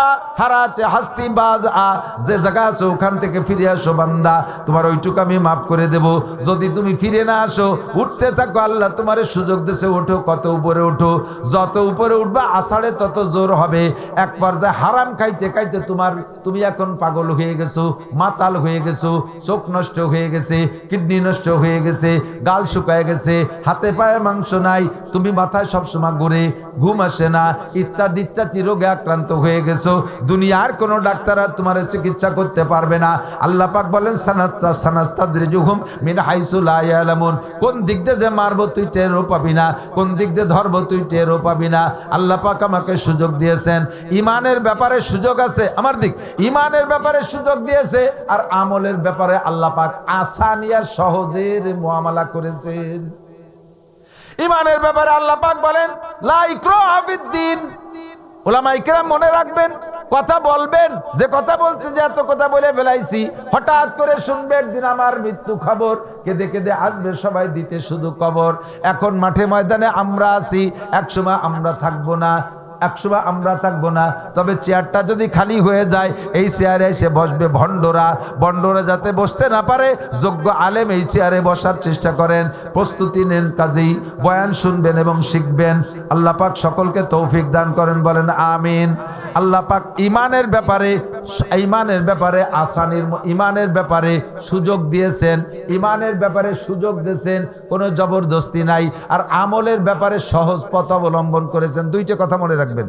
আ হারাতে হাস্তি বাজ আ, যে জায়গা আছো ওখান থেকে ফিরে আসো বান্দা, তোমার ওইটুকু আমি মাফ করে দেব। যদি তুমি ফিরে না আসো, উঠতে থাকো, আল্লাহ তোমারে সুযোগ দিয়েছে, ওঠো, কত উপরে ওঠো। যত উপরে উঠবা আষাঢ়ে তত জোর হবে। এক পর্যায়ে হারাম খাইতে খাইতে তুমি এখন পাগল হয়ে গেছো, মাতাল হয়ে গেছো, চোখ নষ্ট হয়ে গেছে, কিডনি নষ্ট হয়ে গেছে, গাল শুকায় গেছে, হাতে পায়ে মাংস নাই, তুমি মাথায় সবসময় ঘুরে, ঘুম আসে না, ইত্যাদি ইত্যাদি রোগে আক্রান্ত হয়ে গেছো। দুনিয়ার কোনো ডাক্তার আর তোমার চিকিৎসা করতে পারবে না। আল্লাহ পাক বলেন সানাস্তাদরিজুহুম মিন হাইসু লা ইয়ালামুন, কোন দিক দিয়ে যে মারবো তুই টেরও পাবি না, কোন দিক দিয়ে ধরবো তুই টেরও পাবি না। আল্লাহ পাক আমাকে সুযোগ দিয়েছেন, ইমানের ব্যাপারে সুযোগ আছে আমার দিক, ইমানের ব্যাপারে সুযোগ দিয়েছে, আর আমলের ব্যাপারে আল্লাহ পাক আসানিয়ার সহজের মুআমালা করেছেন। ইমানের ব্যাপারে আল্লাহ পাক বলেন লা ইকরাহা ফিদ্দিন। উলামা ইকরাম মনে রাখবেন, কথা বলবেন, যে কথা বলতে যে এত কথা বলে ফেলাইছি, হঠাৎ করে শুনবে একদিন আমার মৃত্যু খবর, কেঁদে কেঁদে আসবে সবাই দিতে শুধু কবর। এখন মাঠে ময়দানে আমরা আছি, একসময় আমরা থাকবো না, একসময় আমরা থাকবো না। তবে চেয়ারটা যদি খালি হয়ে যায়, এই চেয়ারে এসে বসবে ভণ্ডরা, ভণ্ডরা যাতে বসতে না পারে, যোগ্য আলেম এই চেয়ারে বসার চেষ্টা করেন, প্রস্তুতি নেন, কাজেই বয়ান শুনবেন এবং শিখবেন। আল্লাহ পাক সকলকে তৌফিক দান করেন, বলেন আমিন। আল্লাহ পাক ইমানের ব্যাপারে আসানির, ইমানের ব্যাপারে সুযোগ দিয়েছেন, ইমানের ব্যাপারে সুযোগ দিয়েছেন, কোনো জবরদস্তি নাই। আর আমলের ব্যাপারে সহজ পথ অবলম্বন করেছেন। দুইটা কথা মনে রাখবেন,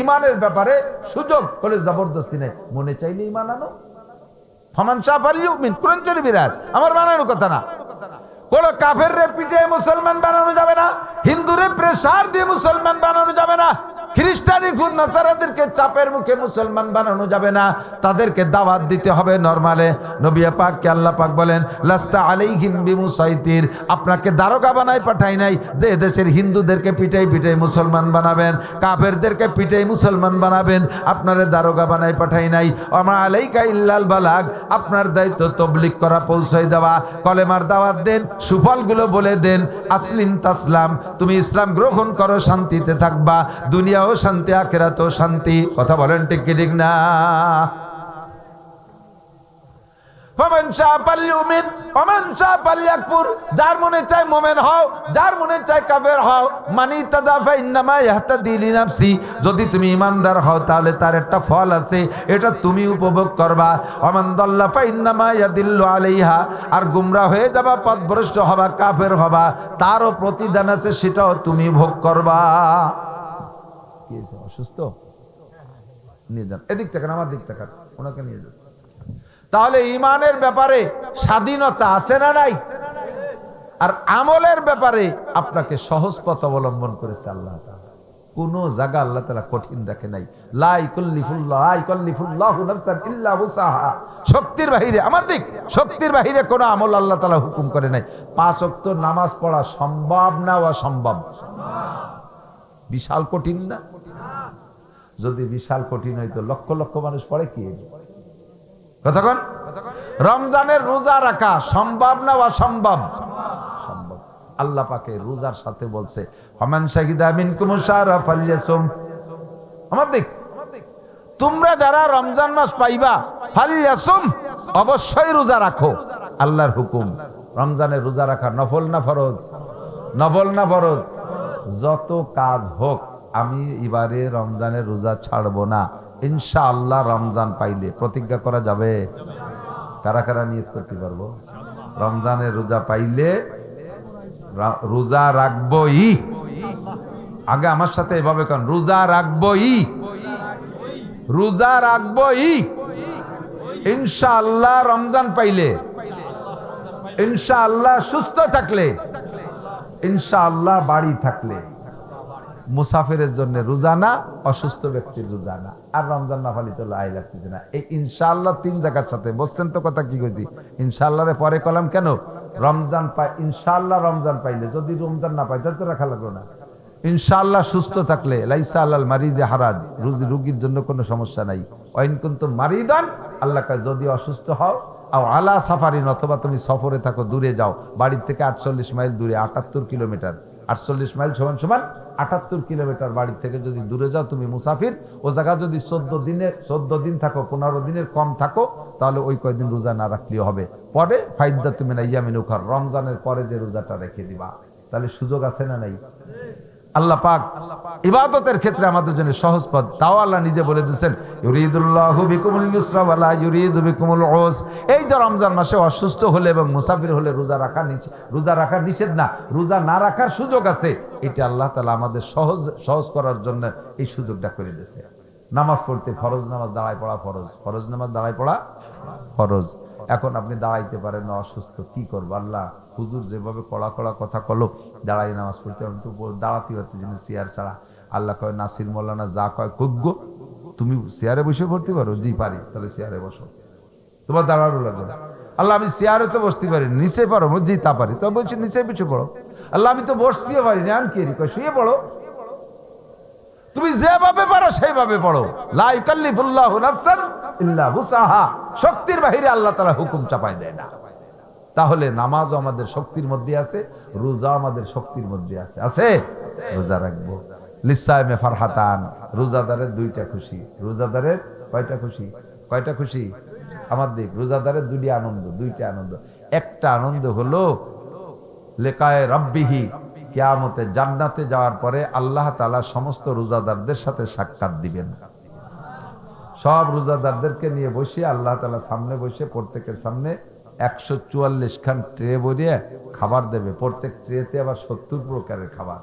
ইমানের ব্যাপারে সুযোগ, কোনো জবরদস্তি নাই, মনে চাইলে ইমান আনো। ফামান শাআ ফালইউমিন, কোরআন শরীফের আয়াত, আমার বানানোর কথা না। কোন কাফের রে পিটিয়ে মুসলমান বানানো যাবে না, হিন্দুরে প্রেসার দিয়ে মুসলমান বানানো যাবে না, খ্রিস্টানি খুদ নাসারাদেরকে চাপের মুখে মুসলমান বানানো যাবে না, তাদেরকে দাওয়াত দিতে হবে নরমালে। নবী পাককে আল্লাহ পাক বলেন লাস্তা আলাইহিম বিমুসাইতির, আপনাকে দারোগা বানাই পাঠাই নাই যে এদেশের হিন্দুদেরকে পিটাই পিটাই মুসলমান বানাবেন, কাফেরদেরকে পিটাই মুসলমান বানাবেন, আপনারে দারোগা বানাই পাঠাই নাই। আমা আলাইকা ইল্লাল বালাগ, আপনার দায়িত্ব তবলিগ করা, পৌঁছাই দেওয়া, কলেমার দাওয়াত দেন, সুফলগুলো বলে দেন। আসলিম তাসলাম, তুমি ইসলাম গ্রহণ করো, শান্তিতে থাকবা, দুনিয়াও শান্তি, আখিরাতেও শান্তি। কথা বলেন ঠিক কি ঠিক না? ফামান শাআ ফালইউমিন ওয়ামান শাআ ফালইয়াকফুর, যার মনে চায় মুমিন হও, যার মনে চায় কাফের হও। মানি তাদা ফা ইন্নামা ইয়াহতাদি লিনাফসি, যদি তুমি ইমানদার হও তাহলে তার একটা ফল আছে, এটা তুমি উপভোগ করবা। ওয়ামান দাল্লা ফা ইন্নামা ইয়াদিল্লু আলাইহা, আর গুমরা হয়ে যাবা, পথভ্রষ্ট হবা, কাফের হবা, তারও প্রতিদান আছে, সেটাও তুমি ভোগ করবা। কি হয়েছে, অসুস্থ? নিয়ে যান, এদিক থেকে আমার দিক থেকে, ওনাকে নিয়ে যান। তাহলে ইমানের ব্যাপারে স্বাধীনতা আছে না নাই? আর আমলের ব্যাপারে আপনাকে সহজ পথ অবলম্বন করেছে আল্লাহ তাআলা। কোন জায়গা আল্লাহ তাআলা কঠিন রাখে নাই। লা ইকাল্লিফুল্লাহু নাফসান ইল্লা উসাহা, শক্তির বাহিরে, আমার দিক, শক্তির বাহিরে কোন আমল আল্লাহ তাআলা হুকুম করে নাই। 5 ওয়াক্ত নামাজ পড়া সম্ভব না অসম্ভব? বিশাল কঠিন না? যদি বিশাল কঠিন হইতো লক্ষ লক্ষ মানুষ পড়ে কি? কতক্ষণ? রমজানের রোজা রাখা সম্ভব না অসম্ভব? সম্ভব। আল্লাহ পাকে রোজার সাথে বলছে ফামান শাহিদা মিনকুমুশ শাহরা ফালইয়াসুম, আমার দিক, তোমরা যারা রমজান মাস পাইবা ফালইয়াসুম, অবশ্যই রোজা রাখো। আল্লাহর হুকুম, রমজানের রোজা রাখা নফল না ফরজ? নফল না ফরজ? যত কাজ হোক, আমি এবারে রমজানের রোজা ছাড়বো না, ইনশাআল্লাহ রমজান পাইলে প্রতিজ্ঞা করা যাবে? কারা কারা নিয়ত করতে পারবো? রমজানের রোজা পাইলে রোজা রাখবই। আগে আমার সাথে এভাবে কন, রোজা রাখবই, রোজা রাখবই ইনশাআল্লাহ রমজান পাইলে, ইনশাআল্লাহ সুস্থ থাকলে, ইনশাআল্লাহ বাড়ি থাকলে। মুসাফিরের জন্য রোজা না, অসুস্থ ব্যক্তির রোজা না। আর রমজান না পালি তো লাই লাগতেছে না। এই ইনশাআল্লাহ 3 জায়গার সাথে বসছেন তো, কথা কি কইছি? ইনশাআল্লাহরে পরে কলাম কেন? রমজান পায় ইনশাআল্লাহ, রমজান পাইলে, যদি রমজান না পাই তাহলে তো রাখা লাগলো না। ইনশাআল্লাহ সুস্থ থাকলে লাইসা আলাল মারিদে হারাজ, রোগীর জন্য কোনো সমস্যা নাই। ওয়াইন কুনতুম মারিদান, আল্লাহ কয় যদি অসুস্থ হও, আও আলা সাফারিন, অথবা তুমি সফরে থাকো, দূরে যাও, বাড়ির থেকে 48 মাইল দূরে, 78 কিলোমিটার, 48 মাইল সমান সমান 78 কিলোমিটার বাড়ির থেকে যদি দূরে যাও, তুমি মুসাফির, ও জায়গা যদি 14 দিন থাকো, 15 দিনের কম থাকো, তাহলে ওই কয়দিন রোজা না রাখলেও হবে। পরে ফাইদা তুমি না ইয়ামিন উখার, রমজানের পরে যে রোজাটা রেখে দিবা, তাহলে সুযোগ আছে না নাই? আল্লাহ পাক ইবাদতের ক্ষেত্রে আমাদের জন্য সহজ পথ, তাও আল্লাহ নিজে বলে দিয়েছেন ইউরিদুল্লাহু বিকুমুল ইউসরা ওয়া লা ইউরিদু বিকুমুল উসর। এই যে রমজান মাসে অসুস্থ হলে এবং মুসাফির হলে রোজা রাখা নিষেধ না, রোজা না রাখার সুযোগ আছে। এটা আল্লাহ তাআলা আমাদের সহজ করার জন্য এই সুযোগটা করে দিয়েছে। নামাজ পড়তে, ফরজ নামাজ দাঁড়ায় পড়া ফরজ, ফরজ নামাজ দাঁড়ায় পড়া ফরজ। এখন আপনি দাঁড়াইতে পারেন না, অসুস্থ, কি করবো? আল্লাহ হুজুর যেভাবে কড়া কথা কলো, দাঁড়াই নামাজ পড়তে, আমি তো দাঁড়াতে পারতে যিনি চেয়ার ছাড়া। আল্লাহ কয় নাসির মোল্লানা যা কয় কজ্ঞ, তুমি চেয়ারে বসে পড়তে পারো? জি পারি, তাহলে চেয়ারে বসো, তোমার দাঁড়ানো লাগবে। আল্লাহ আমি চেয়ারে তো বসতে পারি, নিচে পারো? জি তা পারি, তো বলছি নিচে পিছু পড়ো। আল্লাহ আমি তো বসতেও পারি না, আমি কি কয় শুয়ে পড়ো। তুমি যেভাবে পারো সেইভাবে পড়ো। লা ইউকাল্লিফুল্লাহু নাফসান ইল্লা উসাহা, শক্তির বাহিরে আল্লাহ তাআলা হুকুম চাপায় দেয় না। তাহলে নামাজও আমাদের শক্তির মধ্যে আছে, রোজা আমাদের শক্তির মধ্যে আছে। রোজা রাখবো। লিসাইমে ফারহাতান, রোজাদারের দুইটা খুশি। রোজাদারের কয়টা খুশি? আমার দিক, রোজাদারের দুইটা আনন্দ। একটা আনন্দ হলো লিকায়ে রাব্বিহি, কিয়ামতে জান্নাতে যাওয়ার পরে আল্লাহ তাআলা সমস্ত রোজাদারদের সাথে সাক্ষাৎ দিবেন। সব রোজাদারদেরকে নিয়ে বসে আল্লাহ তাআলা সামনে বসে, প্রত্যেকের সামনে 144 খান ট্রে ভরিয়ে খাবার দেবে। প্রত্যেক ট্রেতে আবার 70 প্রকারের খাবার।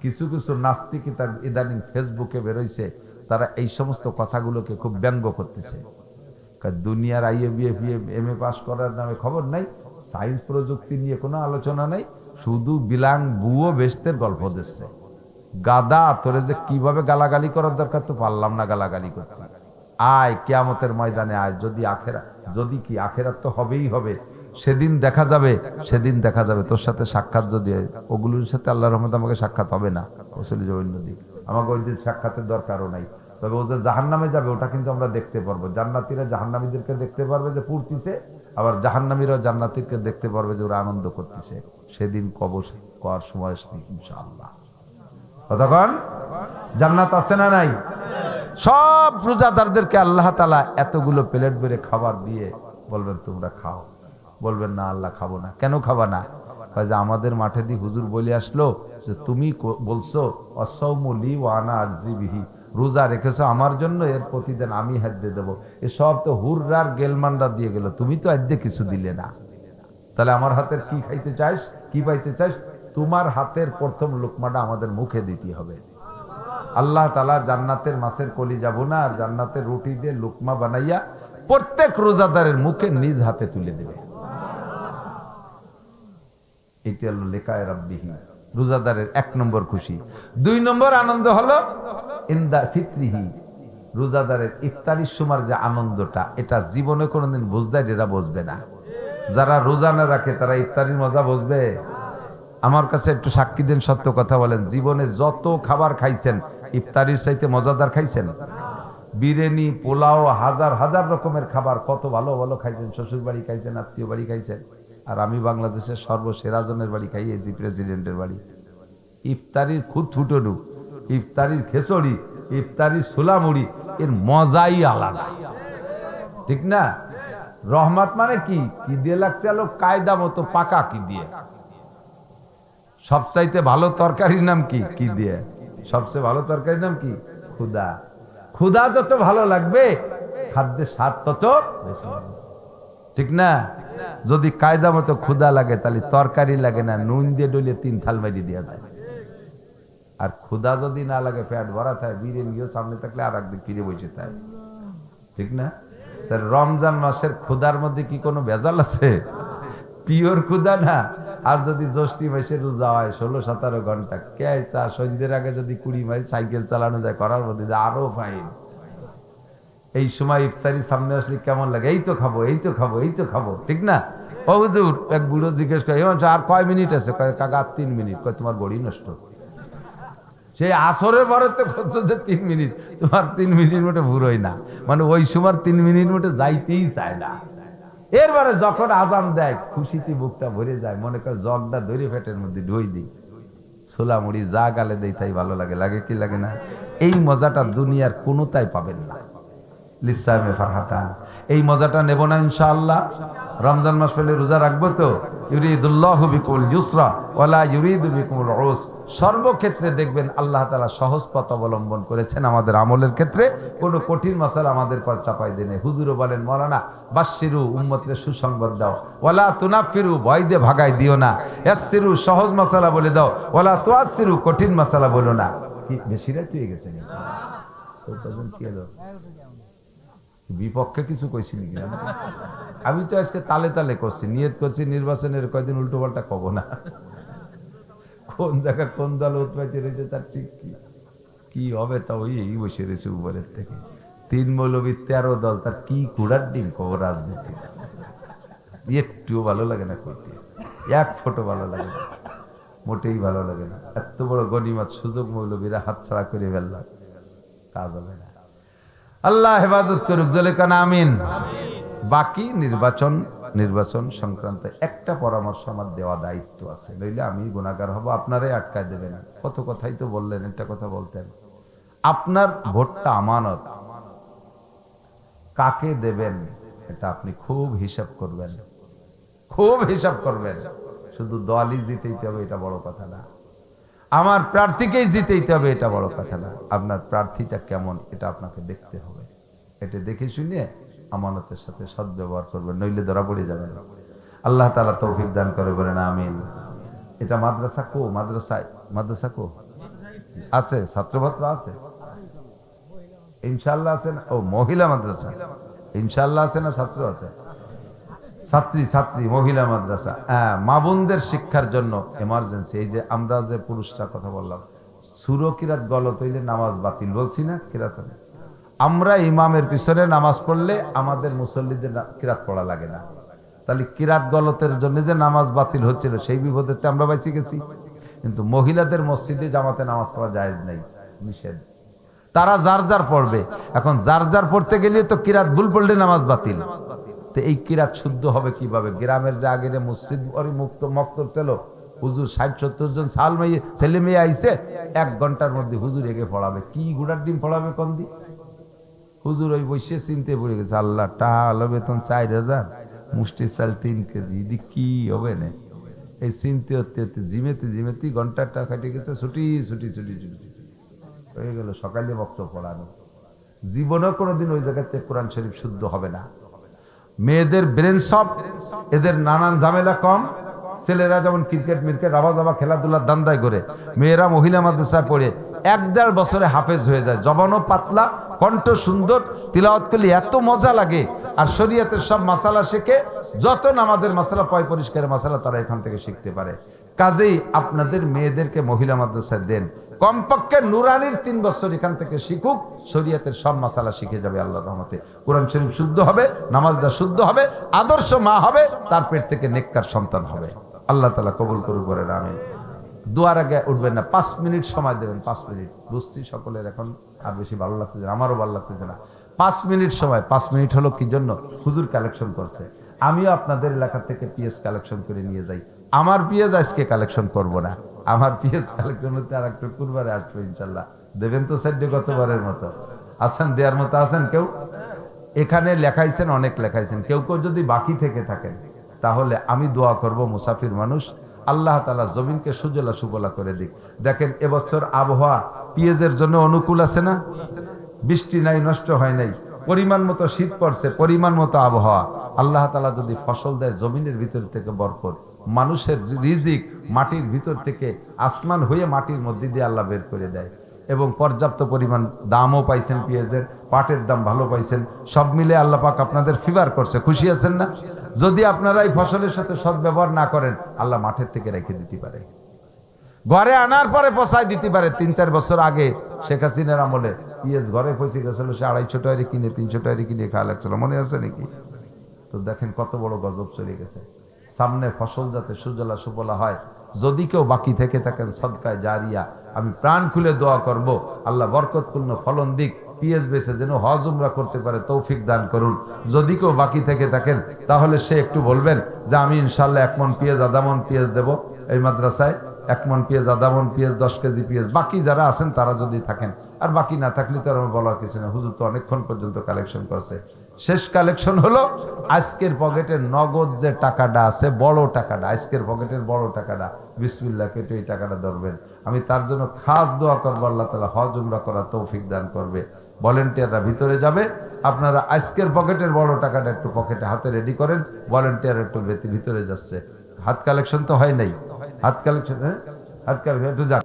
কিছু নাস্তিক ইদানিং ফেসবুকে বেরোইছে, তারা এই সমস্ত কথাগুলোকে খুব ব্যঙ্গ করতেছে। দুনিয়ার IABF MA পাস করার নামে খবর নাই, সায়েন্স প্রযুক্তি নিয়ে কোনো আলোচনা নাই, শুধু বিলাং বুয়ো বেস্তের গল্প দিচ্ছে। গাদা, তোরে যে কিভাবে গালাগালি করার দরকার তো পারলাম না গালাগালি করতে। আয় কিয়ামতের ময়দানে আয়, আখেরাত তো হবেই হবে। সেদিন দেখা যাবে তোর সাথে সাক্ষাৎ, যদি ওগুলোর সাথে আল্লাহর রহমতে আমাকে সাক্ষাৎ হবে না, চলে যাবে অন্যদিক, আমাকে ওই দিন সাক্ষাতের দরকারও নাই। তবে ও যে জাহান্নামে যাবে ওটা কিন্তু আমরা দেখতে পারবো। জান্নাতীরা জাহান্নামীদেরকে দেখতে পারবে যে পুড়তিছে, আবার জাহান্নামীরাও জান্নাতীকে দেখতে পারবে যে ওরা আনন্দ করতেছে। সেদিন কবর করার সময় ইনশাআল্লাহ। কতক্ষণ জান্নাত আছে না নাই? সব রোজাদারদেরকে আল্লাহ তাআলা এতগুলো প্লেট ভরে খাবার দিয়ে বলবেন তোমরা খাও। বলবেন না আল্লাহ খাবো না। কেন খাবা না? যে আমাদের মাঠে দিয়ে হুজুর বলে আসলো যে তুমি বলছো অসাউমু লি ওয়া আনা আজজি বিহি, রোজা রেখেছো আমার জন্য, এর প্রতিদিন আমি হাদ্দে দেবো। এসব তো হুররার গেলমানরা দিয়ে গেল, তুমি তো আদ্যে কিছু দিলে না। তাহলে আমার হাতের কি খাইতে চাস, কি পাইতে চাস? তোমার হাতের প্রথম লুকমাটা আমাদের মুখে দিতে হবে। আল্লাহ তাআলা জান্নাতের মাছের কলিজা ভুনা আর জান্নাতের রুটি দিয়ে লুকমা বানাইয়া প্রত্যেক রোজাদারের মুখে নিজ হাতে তুলে দেবে। এটি হলো লিকায়ে রাব্বিহি, রোজাদারের 1 নম্বর খুশি। 2 নম্বর আনন্দ হলো ইনদা ফিত্রিহি, রোজাদারের ইফতারির সময় যে আনন্দটা, এটা জীবনে কোনোদিন বুঝদারিরা বুঝবে না। যারা রোজা না রাখে তারা ইফতারির মজা বুঝবে? আমার কাছে একটু সাক্ষী দেন, সত্য কথা বলেন, জীবনে যত খাবার খাইছেন ইফতারির চাইতে মজাদার খাইছেন? বিরিয়ানি, পোলাও, হাজার রকমের খাবার, কত ভালো ভালো খাইছেন। শ্বশুর বাড়ি খাইছেন, আত্মীয় বাড়ি খাইছেন। আর আমি বাংলাদেশের সর্বসেরা জনের বাড়ি খাইয়েছি, প্রেসিডেন্টের বাড়ি। ইফতারির খুদ ফুটনু, ইফতারির খেচড়ি, ইফতারির সোলামুড়ি, এর মজাই আলাদা, ঠিক না? রহমত মানে কি দিয়ে লাগছে? আলো কায়দা মতো পাকা কি দিয়ে। সবচাইতে ভালো তরকারির নাম কি দিয়ে? সবচেয়ে ভালো তরকারির নাম কি? ক্ষুধা যত ভালো লাগবে খাদ্যের স্বাদ তত বেশি, ঠিক না? যদি কায়দা মতো ক্ষুধা লাগে তাহলে তরকারি লাগে না, নুন দিয়ে ডলিয়ে 3 থাল মারি দেওয়া যায়। আর ক্ষুধা যদি না লাগে, পেট ভরা থাকে, বিরিয়ানিও সামনে থাকলে আর একদিন ফিরে বসে থাকে, ঠিক না? তার রমজান মাসের ক্ষুধার মধ্যে কি কোনো ভেজাল আছে? পিওর ক্ষুধা না। আর যদি জ্যৈষ্ঠী মাসে রোজা হয় 16-17 ঘন্টা, কে চা সন্ধ্যের আগে যদি 20 মাইল সাইকেল চালানো যায়, করার মধ্যে আরো ফাইন। এই সময় ইফতারি সামনে আসলে কেমন লাগে? এই তো খাবো, ঠিক না? ও হুজুর, এক বুড়ো জিজ্ঞেস করে আর কয় মিনিট আছে? কয় কাকা আর 3 মিনিট। কয় তোমার গড়ি নষ্ট। সেই আসরের পরে তো করছো যে 3 মিনিট, তোমার 3 মিনিট মোটে ভুরোই না, মানে ওই সময় 3 মিনিট মোটে যাইতেই চায় না। এরপরে যখন আজান দেয় খুশিতে বুকটা ভরে যায়, মনে করে জগটা ধরে পেটের মধ্যে ঢুই দিই, ছোলা মুড়ি যা গালে দেই তাই ভালো লাগে। লাগে কি লাগে না? এই মজাটা দুনিয়ার কোনোটাই পাবেন না। লিসামে ফারহাতান, এই মজাটা নেব না ইনশাআল্লাহ। রমজান মাস পেলে রোজা রাখবো তো। ইউরিদুল্লাহু বিকুল ইউসরা ওয়ালা ইউরিদু বিকুল উস। সর্বক্ষেত্রে দেখবেন আল্লাহ তাআলা সহজ পথ অবলম্বন করেছেন আমাদের আমলের ক্ষেত্রে। কোনো কঠিন মাসালা আমাদের পর চাপাই দেনে। হুজুরও বলেন মাওলানা বাশশিরু, উম্মতকে সুসংবাদ দাও, ওয়ালা তুনাফিরু, ভয় দিয়ে ভাগাই দিও না, ইয়াসসিরু, সহজ মাসালা বলে দাও, ওয়ালা তুআসসিরু, কঠিন মাসালা বলো না। কি বেশি রাত হয়ে গেছে নাকি? কি হলো? বিপক্ষে কিছু কইছি নাকি? আমি তো আজকে তালে তালে করছি, নিয়ত করছি নির্বাচনের কয়দিন উল্টো পাল্টা কব না। কোন জায়গা কোন দল উৎপাইতে রয়েছে তার ঠিক কি হবে তা ওই বসে রয়েছে উপরের থেকে। 3 মৌলবী 13 দল, তার কি কুড়ার ডিম কব রাজনীতি। একটুও ভালো লাগে না করতে, এক ফোটো ভালো লাগে না, মোটেই ভালো লাগে না। এত বড় গনিমত সুযোগ মৌলবীরা হাতছাড়া করে ফেললাম, কাজ হবে না। আল্লাহ হেফাজত করুক, জলে কান আমিন। বাকি নির্বাচন সংক্রান্ত একটা পরামর্শ আমার দেওয়া দায়িত্ব আছে, নইলে আমি গুনাহগার হব, আপনারাই আটকায় দেবে না। কত কথাই তো বললেন, একটা কথা বলতেন, আপনার ভোটটা আমানত, কাকে দেবেন এটা আপনি খুব হিসাব করবেন, খুব হিসাব করবেন। শুধু দলই জিতেইতে হবে এটা বড় কথা না, আমার প্রার্থীকেই জিতেইতে হবে এটা বড় কথা না, আপনার প্রার্থীটা কেমন এটা আপনাকে দেখতে হবে। এটা দেখে শুনে আমানতের সাথে সদ্ব্যবহার করবেন, নইলে ধরা পড়ে যাবেন। আল্লাহ তাআলা তৌফিক দান করে, বলেন আমিন। এটা মাদ্রাসা কো? মাদ্রাসা কো আছে? ছাত্রছাত্রী আছে ইনশাআল্লাহ? আছে না? ও মহিলা মাদ্রাসা ইনশাআল্লাহ আছে না? ছাত্র আছে? ছাত্রী মহিলা মাদ্রাসা। হ্যাঁ, মা বোনদের শিক্ষার জন্য এমার্জেন্সি। এই যে আমরা যে পুরুষটা কথা বললাম, সূরা কিরাত গলত হইলে নামাজ বাতিল, বলছি না? কিরাত আমরা ইমামের পিছনে নামাজ পড়লে আমাদের মুসল্লিদের কিরাত পড়া লাগে না, তাহলে কিরাত গলতের জন্য যে নামাজ বাতিল হচ্ছিল সেই বিপদেতে আমরা বেঁচে গেছি। কিন্তু মহিলাদের মসজিদে জামাতে নামাজ পড়া জায়েজ নাই, নিষেধ। তারা যার যার পড়বে। এখন যার যার পড়তে গেলে তো কিরাত ভুল পড়লে নামাজ বাতিল। তো এই কিরাত শুদ্ধ হবে কিভাবে? গ্রামের যে আগে মসজিদ মুক্ত মক্তব ছিল, হুজুর 60-70 জন ছেলে মেয়ে আইছে, 1 ঘন্টার মধ্যে হুজুর এগে পড়াবে। কি গুড়ার ডিম পড়াবে কোন দিন? হুজুর ওই বসে চিনতে পড়ে গেছে, আল্লাহ টাকা বেতন 4000, মুষ্টি চাল 3 কেজি, এদি কি হবে না? এই চিনতে হতে জিমেতে ঘন্টাটা কাটে গেছে, ছুটি হয়ে গেল। সকালে বক্তব্য পড়ানো, জীবনেও কোনোদিন ওই জায়গাতে কোরআন শরীফ শুদ্ধ হবে না। মেয়েদের ব্রেন সফট, এদের নানান ঝামেলা কম। ছেলেরা যেমন ক্রিকেট মিরকেট রাবা খেলাধুলার দান্দায় করে, মেয়েরা মহিলা মাদ্রাসায় পড়ে 1-1.5 বছরে হাফেজ হয়ে যায়। জবানও পাতলা, কণ্ঠ সুন্দর, তিলাওয়াত করলে এত মজা লাগে। আর শরীয়তের সব মাসালা শেখে, যত নামাজের মাসালা, পয় পরিষ্কারের মাসালা তারা এখান থেকে শিখতে পারে। কাজেই আপনাদের মেয়েদেরকে মহিলা মাদ্রাসায় দেন, কমপক্ষে নুরানির 3 বছর এখান থেকে শিখুক, শরীয়তের সব মাসালা শিখে যাবে আল্লাহর রহমতে। কোরআন শরীফ শুদ্ধ হবে, নামাজটা শুদ্ধ হবে, আদর্শ মা হবে, তার পেট থেকে নেককার সন্তান হবে। আল্লাহ তাআলা কবুল করুক, বলেন আমিন। দুয়ার আগে উঠবেন না, 5 মিনিট সময় দেবেন। 5 মিনিট, বুঝছি সকলের এখন আর বেশি ভালো লাগতেছে না, আমারও ভালো লাগতেছে না। 5 মিনিট সময়। 5 মিনিট হলো কি জন্য? হুজুর কালেকশন করছে, আমিও আপনাদের এলাকা থেকে পিএস কালেকশন করে নিয়ে যাই। আমার পিএস আজকে কালেকশন করব না, আমার পিএস কালেকশন হতে আর একটু কুরবারে আসবো ইনশাল্লাহ। দেবেন তো সাইডে গতবারের মতো? আছেন দেওয়ার মতো? আছেন কেউ? এখানে লেখাইছেন, অনেক লেখাইছেন। কেউ যদি বাকি থেকে থাকেন তাহলে আমি দোয়া করব, মুসাফির মানুষ, আল্লাহ তাআলা জমিনকে সুজলা সুফলা করে দিক। দেখেন এবছর আবহাওয়া পিএজের জন্য অনুকূল আছে না? বৃষ্টি নাই, নষ্ট হয় নাই, পরিমাণ মতো শীত পড়ছে, পরিমাণ মতো আবহাওয়া। আল্লাহ তাআলা যদি ফসল দেয় জমিনের ভিতর থেকে বরকত, মানুষের রিজিক মাটির ভিতর থেকে আসমান হয়ে মাটির মধ্যে দিয়ে আল্লাহ বের করে দেয়, এবং পর্যাপ্ত পরিমাণ দামও পাইছেন পেঁয়াজের, পাটের দাম ভালো পাইছেন, সব মিলে আল্লাহ পাক আপনাদের ফিভার করছে। খুশি আছেন না? যদি আপনারা এই ফসলের সাথে সদ্ব্যবহার না করেন, আল্লাহ মাঠের থেকে রেখে দিতে পারে, ঘরে আনার পরে পচাই দিতে পারে। 3-4 বছর আগে শেখ হাসিনার আমলে পেঁয়াজ ঘরে পৌঁছে গেছিল, সে 250 টাকা কিনে 300 টাকা কিনে খাওয়া লাগছিল, মনে আছে নাকি? তো দেখেন কত বড় গজব চলে গেছে। সামনে ফসল যাতে সুজলা সুফলা হয়। যদি কেউ বাকি থেকে থাকেন সদকায় জারিয়া, আমি প্রাণ খুলে দোয়া করব আল্লাহ বরকতপূর্ণ ফলন দিক, পিএস বেসে যেন হজ উমরা করতে পারে তৌফিক দান করুন। যদি কেউ বাকি থেকে থাকেন তাহলে সে একটু বলবেন যে আমি ইনশাল্লাহ 1 মণ পেঁয়াজ, আধা মণ পেঁয়াজ দেব এই মাদ্রাসায়, 1 মণ পেঁয়াজ, আধা মণ পেঁয়াজ, 10 কেজি পেঁয়াজ। বাকি যারা আছেন তারা যদি থাকেন, আর বাকি না থাকলে তো আর আমার বলার কিছু না, হুজুর তো অনেকক্ষণ পর্যন্ত কালেকশন করছে। শেষ কালেকশন হলো আজকের পকেটের নগদ যে টাকাটা আছে, বড় টাকাটা, আজকের পকেটের বড় টাকাটা, বিসমিল্লাহ কেটে এই টাকাটা ধরবেন। আমি তার জন্য খাস দোয়া করবো, আল্লাহ তাআলা হজ উমরা করার তৌফিক দান করবে। ভলেন্টিয়াররা ভিতরে যাবে, আপনারা আজকের পকেটের বড় টাকাটা একটু পকেটে হাতে রেডি করেন। ভলেন্টিয়ার একটু ভিতরে যাচ্ছে। হাত কালেকশন তো হয় নাই, হাত কালেকশন, হ্যাঁ হাত কালেকশন একটু যান।